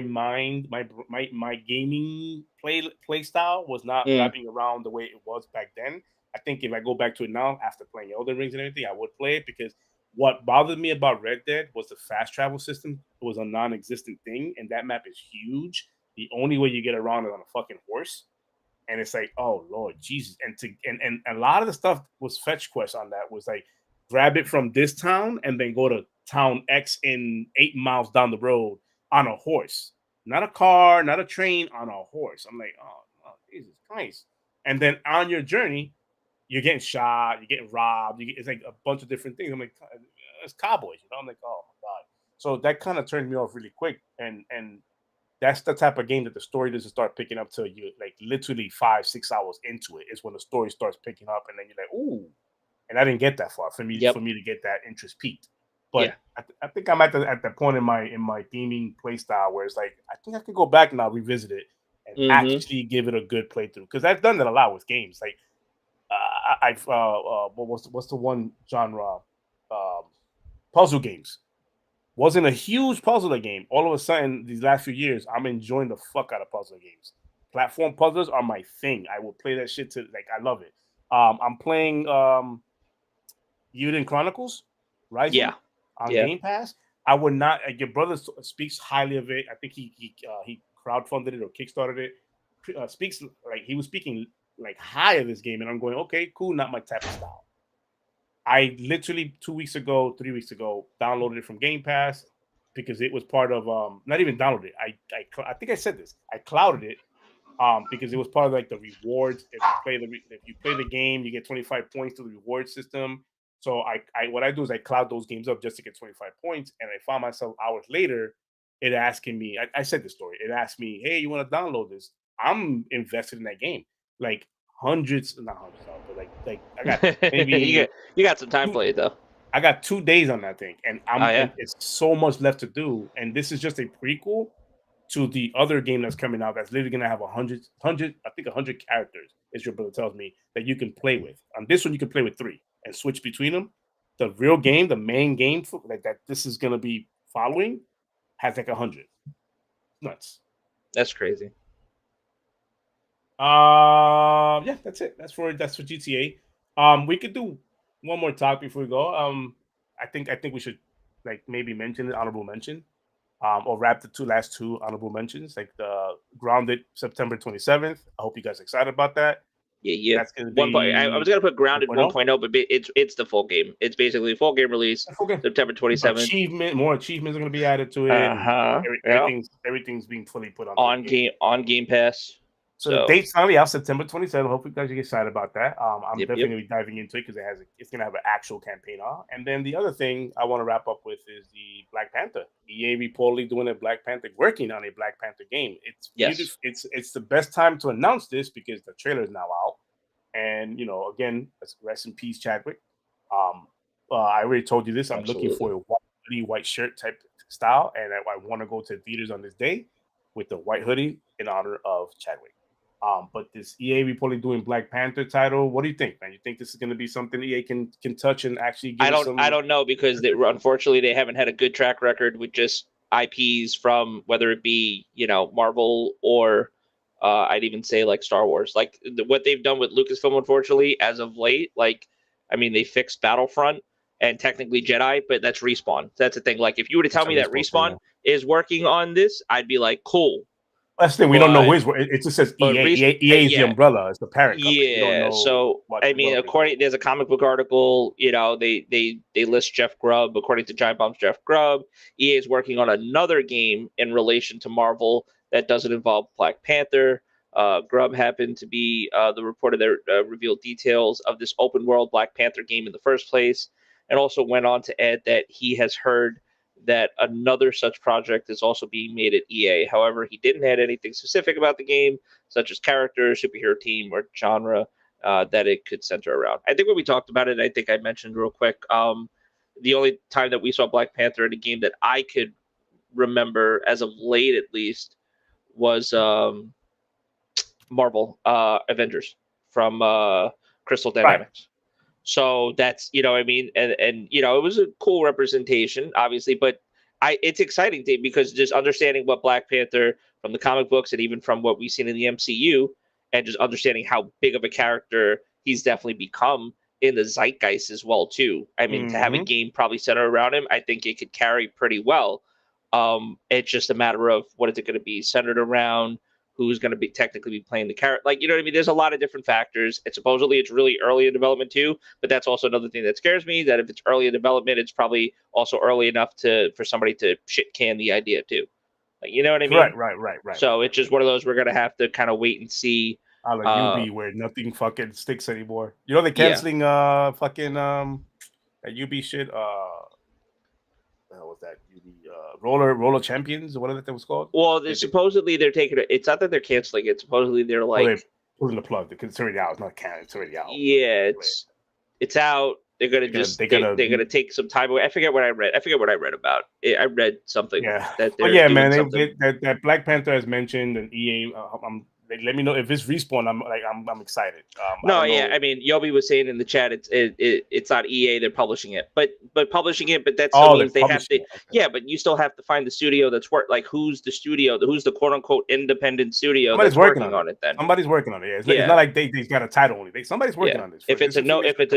gaming play style was not wrapping around the way it was back then. I think if I go back to it now after playing Elden Rings and everything, I would play it, because what bothered me about Red Dead was the fast travel system was a non-existent thing, and that map is huge. The only way you get around is on a fucking horse. And it's like, oh Lord Jesus. And a lot of the stuff was fetch quests on that was like, grab it from this town and then go to town X in 8 miles down the road on a horse. Not a car, not a train, on a horse. I'm like, oh Jesus Christ. And then on your journey, you're getting shot, you're getting robbed, it's like a bunch of different things. I'm like, it's cowboys, I'm like, oh my God. So that kind of turned me off really quick. And that's the type of game that the story doesn't start picking up till you like literally 5-6 hours into it is when the story starts picking up, and then you're like, ooh. And I didn't get that far for me to get that interest peaked. But I think I'm at the point in my gaming play style where it's like, I think I could go back now, revisit it, and actually give it a good playthrough, because I've done that a lot with games. Like I've what's the one genre, puzzle games. Wasn't a huge puzzler game. All of a sudden, these last few years, I'm enjoying the fuck out of puzzle games. Platform puzzles are my thing. I will play that shit I love it. I'm playing Uden Chronicles Rising on Game Pass. I would not. Your brother speaks highly of it. I think he crowdfunded it or kickstarted it. Speaks like he was speaking like high of this game, and I'm going, okay, cool, not my type of style. I literally 3 weeks ago, downloaded it from Game Pass because it was part of not even downloaded it. I think I said this. I clouded it because it was part of like the rewards. If you play the game, you get 25 points to the reward system. So what I do is I cloud those games up just to get 25 points, and I found myself hours later, it asking me. I said the story. It asked me, "Hey, you want to download this?" I'm invested in that game. Like hundreds, not hundreds, but like I got maybe you got some time played though. I got 2 days on that thing, and and it's so much left to do. And this is just a prequel to the other game that's coming out. That's literally gonna have 100, I think 100 characters, as your brother tells me, that you can play with. On this one, you can play with 3 and switch between them. The real game, the main game that this is gonna be following, has like 100. Nuts. That's crazy. Yeah, that's it. That's for GTA. We could do one more talk before we go. I think we should like maybe mention it, honorable mention, or wrap the last two honorable mentions, like the Grounded September 27th. I hope you guys are excited about that. Yeah. That's gonna I was be gonna put Grounded 1.0. 1.0, but it's the full game. It's basically a full game release, Okay. September 27th. More achievements are gonna be added to it, and Yeah. everything's being fully put onto the On game. Game Pass. So the date's finally out, September 27th. Hope you guys get excited about that. I'm Yep. definitely gonna be diving into it because it's gonna have an actual campaign on. And then the other thing I want to wrap up with is the Black Panther. EA reportedly doing working on a Black Panther game. It's beautiful. It's the best time to announce this because the trailer is now out. And again, rest in peace, Chadwick. I already told you this. I'm looking for a white shirt type style, and I want to go to theaters on this day with the white hoodie in honor of Chadwick. But this EA reportedly doing Black Panther title. What do you think, man? You think this is going to be something EA can touch and actually give I don't know because unfortunately they haven't had a good track record with just IPs from whether it be Marvel or I'd even say like Star Wars. Like what they've done with Lucasfilm, unfortunately, as of late. Like I mean, they fixed Battlefront and technically Jedi, but that's Respawn. That's the thing. Like if you were to tell me that Respawn is working on this, I'd be like, cool. That's the thing. We don't know who is. It just says EA. EA is the umbrella. It's the parent company. Yeah. We don't know so I mean, there's a comic book article. They list Jeff Grubb. According to Giant Bomb's Jeff Grubb, EA is working on another game in relation to Marvel that doesn't involve Black Panther. Grubb happened to be the reporter that revealed details of this open world Black Panther game in the first place, and also went on to add that he has heard that another such project is also being made at EA. However, he didn't add anything specific about the game, such as character, superhero team, or genre that it could center around. I think when we talked about it, I think I mentioned real quick, the only time that we saw Black Panther in a game that I could remember, as of late at least, was Marvel Avengers from Crystal Dynamics. Right. So that's what I mean, and it was a cool representation, obviously, but it's exciting because just understanding what Black Panther from the comic books and even from what we've seen in the MCU, and just understanding how big of a character he's definitely become in the zeitgeist as well too. I mean, to have a game probably centered around him, I think it could carry pretty well. It's just a matter of what is it going to be centered around. Who's going to be technically be playing the character? Like, you know what I mean? There's a lot of different factors. And supposedly it's really early in development too, but that's also another thing that scares me, that if it's early in development, it's probably also early enough for somebody to shit can the idea too. Like, you know what I mean? Right. So it's just one of those we're going to have to kind of wait and see. UB where nothing fucking sticks anymore. They're canceling fucking that UB shit. What was that? Roller Champions or whatever that was called. Well, supposedly they're taking it. It's not that they're canceling it. Supposedly they're like they're pulling the plug. It's already out. It's not canceled. It's already out. Yeah, it's out. They're gonna take some time away. I forget what I read about it. I read something. Yeah. That man. That Black Panther has mentioned, and EA. Let me know if it's Respawn. I'm excited. I mean, Yobi was saying in the chat, it's not EA. They're publishing it, but that still means they have to. Okay. Yeah, but you still have to find the studio that's who's the studio, who's the quote unquote independent studio that's working on it. Then somebody's working on it. It's not like they've got a title only. Somebody's working on this. If it's a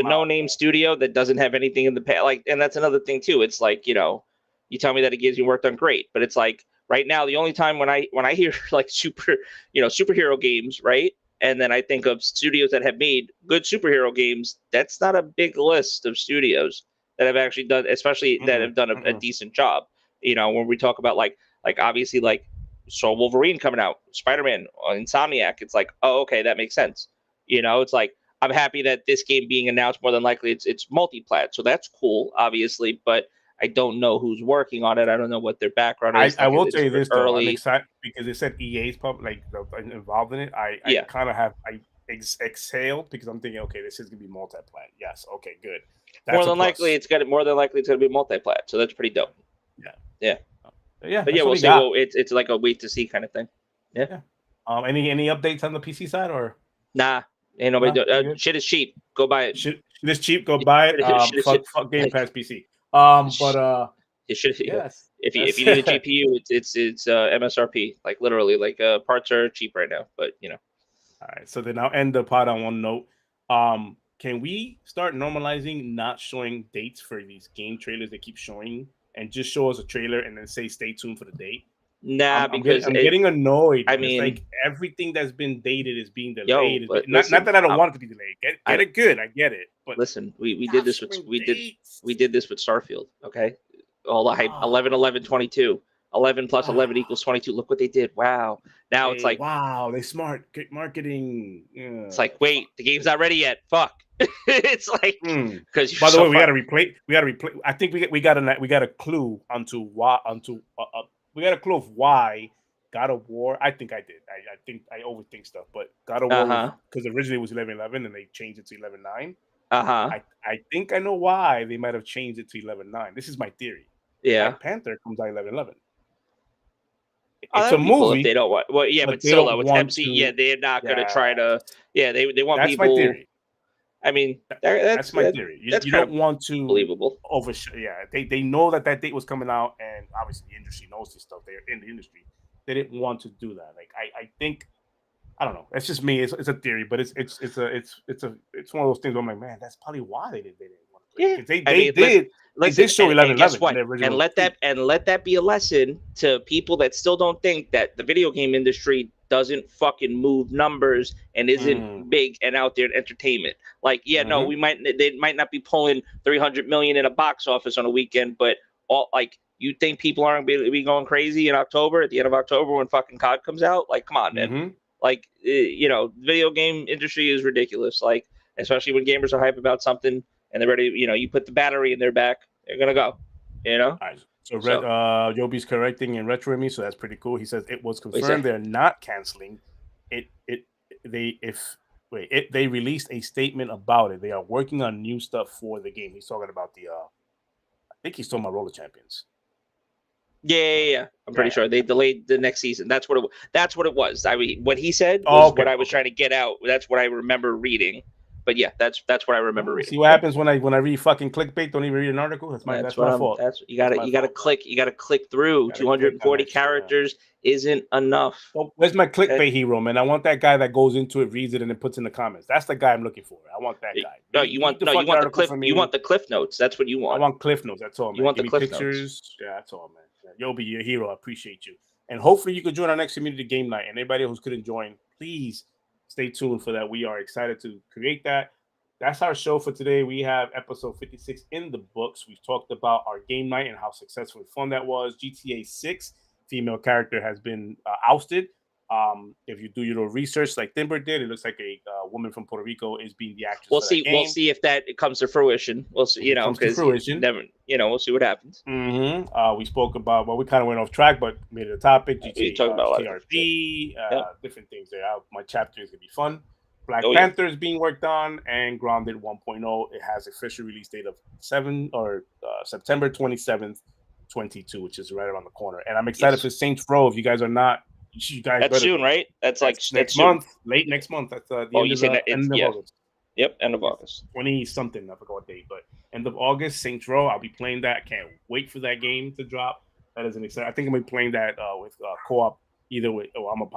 no name studio that doesn't have anything in the past, and that's another thing too. It's like you tell me that it gives you work done great, but it's like. Right now, the only time when I hear like superhero games, right, and then I think of studios that have made good superhero games, that's not a big list of studios that have actually done, especially that have done a decent job. When we talk about like obviously like Wolverine coming out, Spider-Man, Insomniac, it's like, oh, okay, that makes sense. It's like I'm happy that this game being announced. More than likely, it's multi-plat, so that's cool, obviously, but. I don't know who's working on it. I don't know what their background is. I will tell you this though. I'm excited because it said EA's involved in it. I kind of have exhaled because I'm thinking, okay, this is gonna be multi-plat. Yes, okay, good. More than likely, it's gonna be multi-plat. So that's pretty dope. Yeah. But we'll see. Well, it's like a wait to see kind of thing. Yeah. Any updates on the PC side or? Nah. Ain't nobody. Shit is cheap. Go buy it. Shit is cheap. Go buy it. Fuck Game Pass PC. It should. Yes. If you need a GPU, it's MSRP. Like literally, like parts are cheap right now. But All right. So then I'll end the pod on one note. Can we start normalizing not showing dates for these game trailers they keep showing and just show us a trailer and then say stay tuned for the date. Nah, because I'm getting annoyed. I man. mean, it's like everything that's been dated is being delayed. Listen, not that I don't want it to be delayed. Get it good. I get it. But listen, we did this with we did this with Starfield. Okay, all the hype. 11, 11, 22. 11 plus 11 equals 22. Look what they did. Wow. Now it's like, wow, they smart marketing. Yeah. It's like, wait, the game's not ready yet. Fuck. It's like, because by the way, we got to replay. I think we got a clue onto why we got a clue of why God of War. I think I did. I think I overthink stuff, but God of War because originally it was 11:11 and they changed it to 11:9. I think I know why they might have changed it to 11:9. This is my theory. Yeah. Black Panther comes out 11:11. It's a movie. Cool if they don't want. Well, yeah, but still, though, it's MC. Yeah, they're not going to try to. Yeah, they want that's people. That's my theory. I mean, that's my theory. You don't want to believable. Yeah, they know that date was coming out, and obviously the industry knows this stuff. They're in the industry. They didn't want to do that. Like I think, I don't know. It's just me. It's a theory, but it's one of those things where I'm like, man, that's probably why they didn't want to play. Yeah, they did. They did show 11. Guess what? And let that be a lesson to people that still don't think that the video game industry doesn't fucking move numbers and isn't big and out there in entertainment. Like, no, they might not be pulling 300 million in a box office on a weekend, but you think people aren't be going crazy in October, at the end of October when fucking COD comes out? Like, come on, man. Like, video game industry is ridiculous. Like, especially when gamers are hype about something and they're ready, you put the battery in their back, they're gonna go. All right. So Yobi's correcting and retroing me, so that's pretty cool. He says it was confirmed they're not canceling it. They released a statement about it. They are working on new stuff for the game. He's talking about I think he's talking about Roller Champions. Yeah. I'm pretty sure they delayed the next season. That's what it was. I mean, what he said was what I was trying to get out. That's what I remember reading. But yeah, that's what I remember reading. See what happens when I read fucking clickbait? Don't even read an article. That's my fault. You gotta click through. 240 characters isn't enough. Well, where's my clickbait hero, man? I want that guy that goes into it, reads it, and then puts in the comments. That's the guy I'm looking for. I want that guy. No, you want the cliff. You want the cliff notes. That's what you want. I want cliff notes. That's all, man. You want the cliff pictures. Notes. Yeah, that's all, man. Yobi, you're a hero. I appreciate you. And hopefully you could join our next community game night. And anybody who couldn't join, please stay tuned for that. We are excited to create that. That's our show for today. We have episode 56 in the books. We've talked about our game night and how successful and fun that was. GTA 6 female character has been ousted. If you do your research like Timber did, it looks like a woman from Puerto Rico is being the actress. We'll see if that comes to fruition. We'll see, because never, we'll see what happens. We spoke about, we kind of went off track, but made it a topic. GTA, talking about TRP, different things there. My chapter is gonna be fun. Black Panther is being worked on, and Grounded 1.0. It has official release date of September 27th, 22, which is right around the corner. And I'm excited for Saints Row. If you guys are not, that's soon, right? That's next month, late next month. That's the end of August. Yep, end of August. 20 something, I forgot what date, but end of August, Saints Row. I'll be playing that. Can't wait for that game to drop. That is an exciting. I think I'm gonna be playing that with co-op. Either with, I'm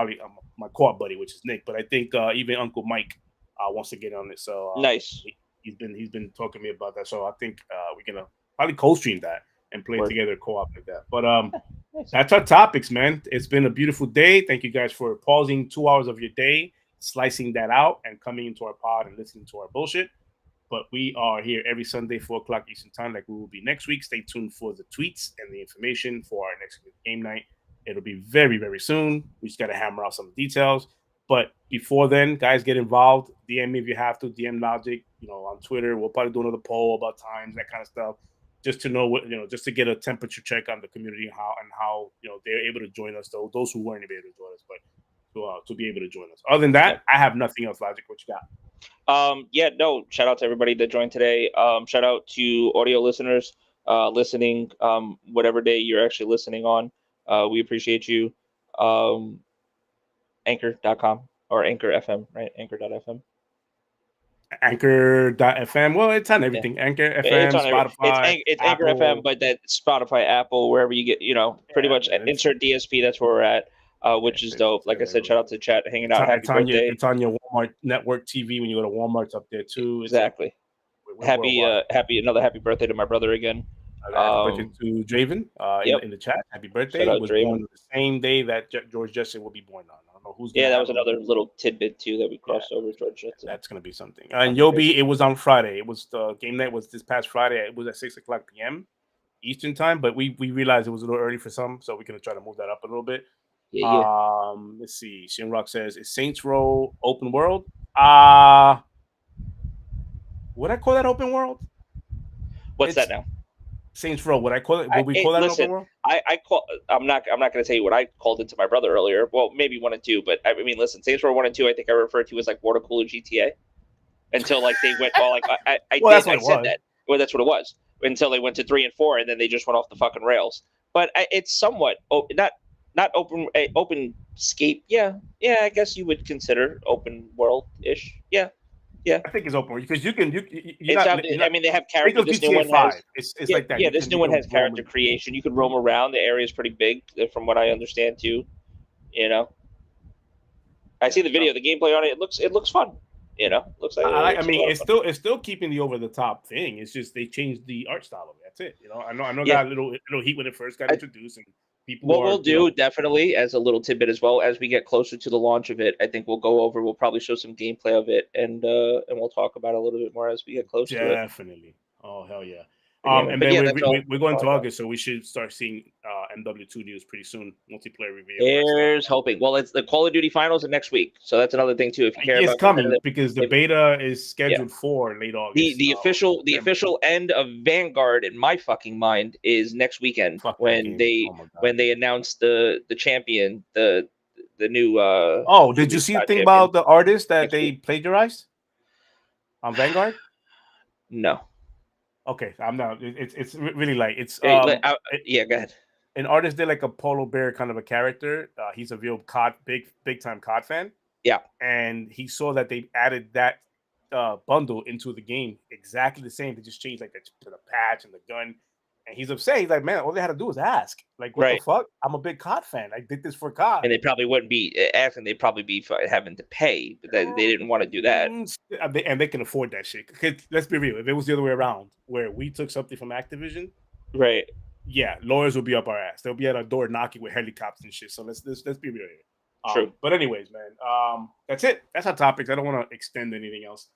my co-op buddy, which is Nick, but I think even Uncle Mike wants to get on it. So nice. He's been talking to me about that. So I think we're gonna probably co-stream that and play together co-op like that. But that's our topics, man. It's been a beautiful day. Thank you guys for pausing 2 hours of your day, slicing that out, and coming into our pod and listening to our bullshit. But we are here every Sunday, 4:00 Eastern Time, like we will be next week. Stay tuned for the tweets and the information for our next game night. It'll be very, very soon. We just got to hammer out some details. But before then, guys, get involved. DM me if you have to. DM Logic, on Twitter. We'll probably do another poll about times, that kind of stuff, just to know just to get a temperature check on the community and how they're able to join us. Though those who weren't able to join us, but to be able to join us. Other than that, I have nothing else. Logic, what you got? Shout out to everybody that joined today. Shout out to audio listeners listening, whatever day you're actually listening on. We appreciate you. Anchor.com or Anchor FM, right? Anchor.fm. Anchor.fm. Well, it's on everything. Anchor FM, Spotify. It's Anchor FM, but that Spotify, Apple, wherever you get, pretty much insert DSP. That's where we're at, which is dope. Like I said, shout out to chat, hanging out. Happy birthday. It's on your Walmart network TV when you go to Walmart's up there too. Exactly. Happy birthday to my brother again. Happy birthday to Draven in the chat. Happy birthday. Shout out Was Draven. born the same day that George Jetson will be born on. I don't know who's going to that was another little tidbit too that we crossed over George Jetson. That's going to be something. And Yobi, it was on Friday. It was the game night was this past Friday. It was at 6:00 p.m. Eastern time, but we realized it was a little early for some, so we're going to try to move that up a little bit. Let's see. Shinrock says, is Saints Row open world? Would I call that open world? What's that now? Saints Row. Would I call it? Would we call that an open world? I'm not going to tell you what I called it to my brother earlier. Well, maybe 1 and 2, but I mean, listen, Saints Row 1 and 2. I think I referred to as like water cooler GTA until like they went all like I said that. Well, that's what it was until they went to 3 and 4, and then they just went off the fucking rails. But it's somewhat not open scape. Yeah, I guess you would consider open world ish. Yeah. I think it's open because you can. I mean, they have character. This new one has. It's like that. Yeah, this new one has character creation. You can roam around. The area is pretty big, from what I understand too. You know, I see the video, the gameplay on it. It looks fun. You know, looks like. I mean, it's still keeping the over the top thing. It's just they changed the art style of it. That's it. You know, I know. Got a little heat when it first got introduced, and people. What we'll do definitely as a little tidbit as well as we get closer to the launch of it, I think we'll go over. We'll probably show some gameplay of it, and we'll talk about it a little bit more as we get closer to it. Definitely. Oh hell yeah. And then we're going to August, so we should start seeing MW2 news pretty soon. Multiplayer reveal. Here's hoping. Well, it's the Call of Duty finals are next week, so that's another thing too. If you care, it's coming because the beta is scheduled for late August. The official end of Vanguard, in my fucking mind, is next weekend when they announce the champion, the new. Did you see the thing about the artist that they plagiarized on Vanguard? No. Okay, I'm not. It's really light. It's go ahead. An artist did like a polar bear kind of a character. He's a real big time COD fan. Yeah, and he saw that they added that bundle into the game exactly the same. They just changed like the patch and the gun, and he's upset. He's like, man, all they had to do was ask. Like, what the fuck? I'm a big COD fan. I did this for COD, and they probably wouldn't be asking. They'd probably be having to pay, but they didn't want to do that. And they can afford that shit. Let's be real. If it was the other way around, where we took something from Activision, right? Yeah, lawyers will be up our ass. They'll be at our door knocking with helicopters and shit. So let's be real here. True. But anyways, man, that's it. That's our topics. I don't want to extend anything else.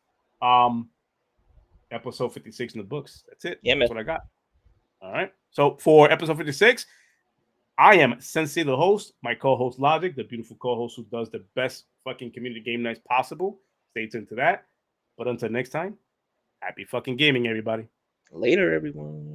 Episode 56 in the books. That's it. Yeah, man. That's what I got. All right. So for episode 56, I am Sensei, the host. My co-host Logic, the beautiful co-host who does the best fucking community game nights possible. Stay tuned to that. But until next time, happy fucking gaming, everybody. Later, everyone.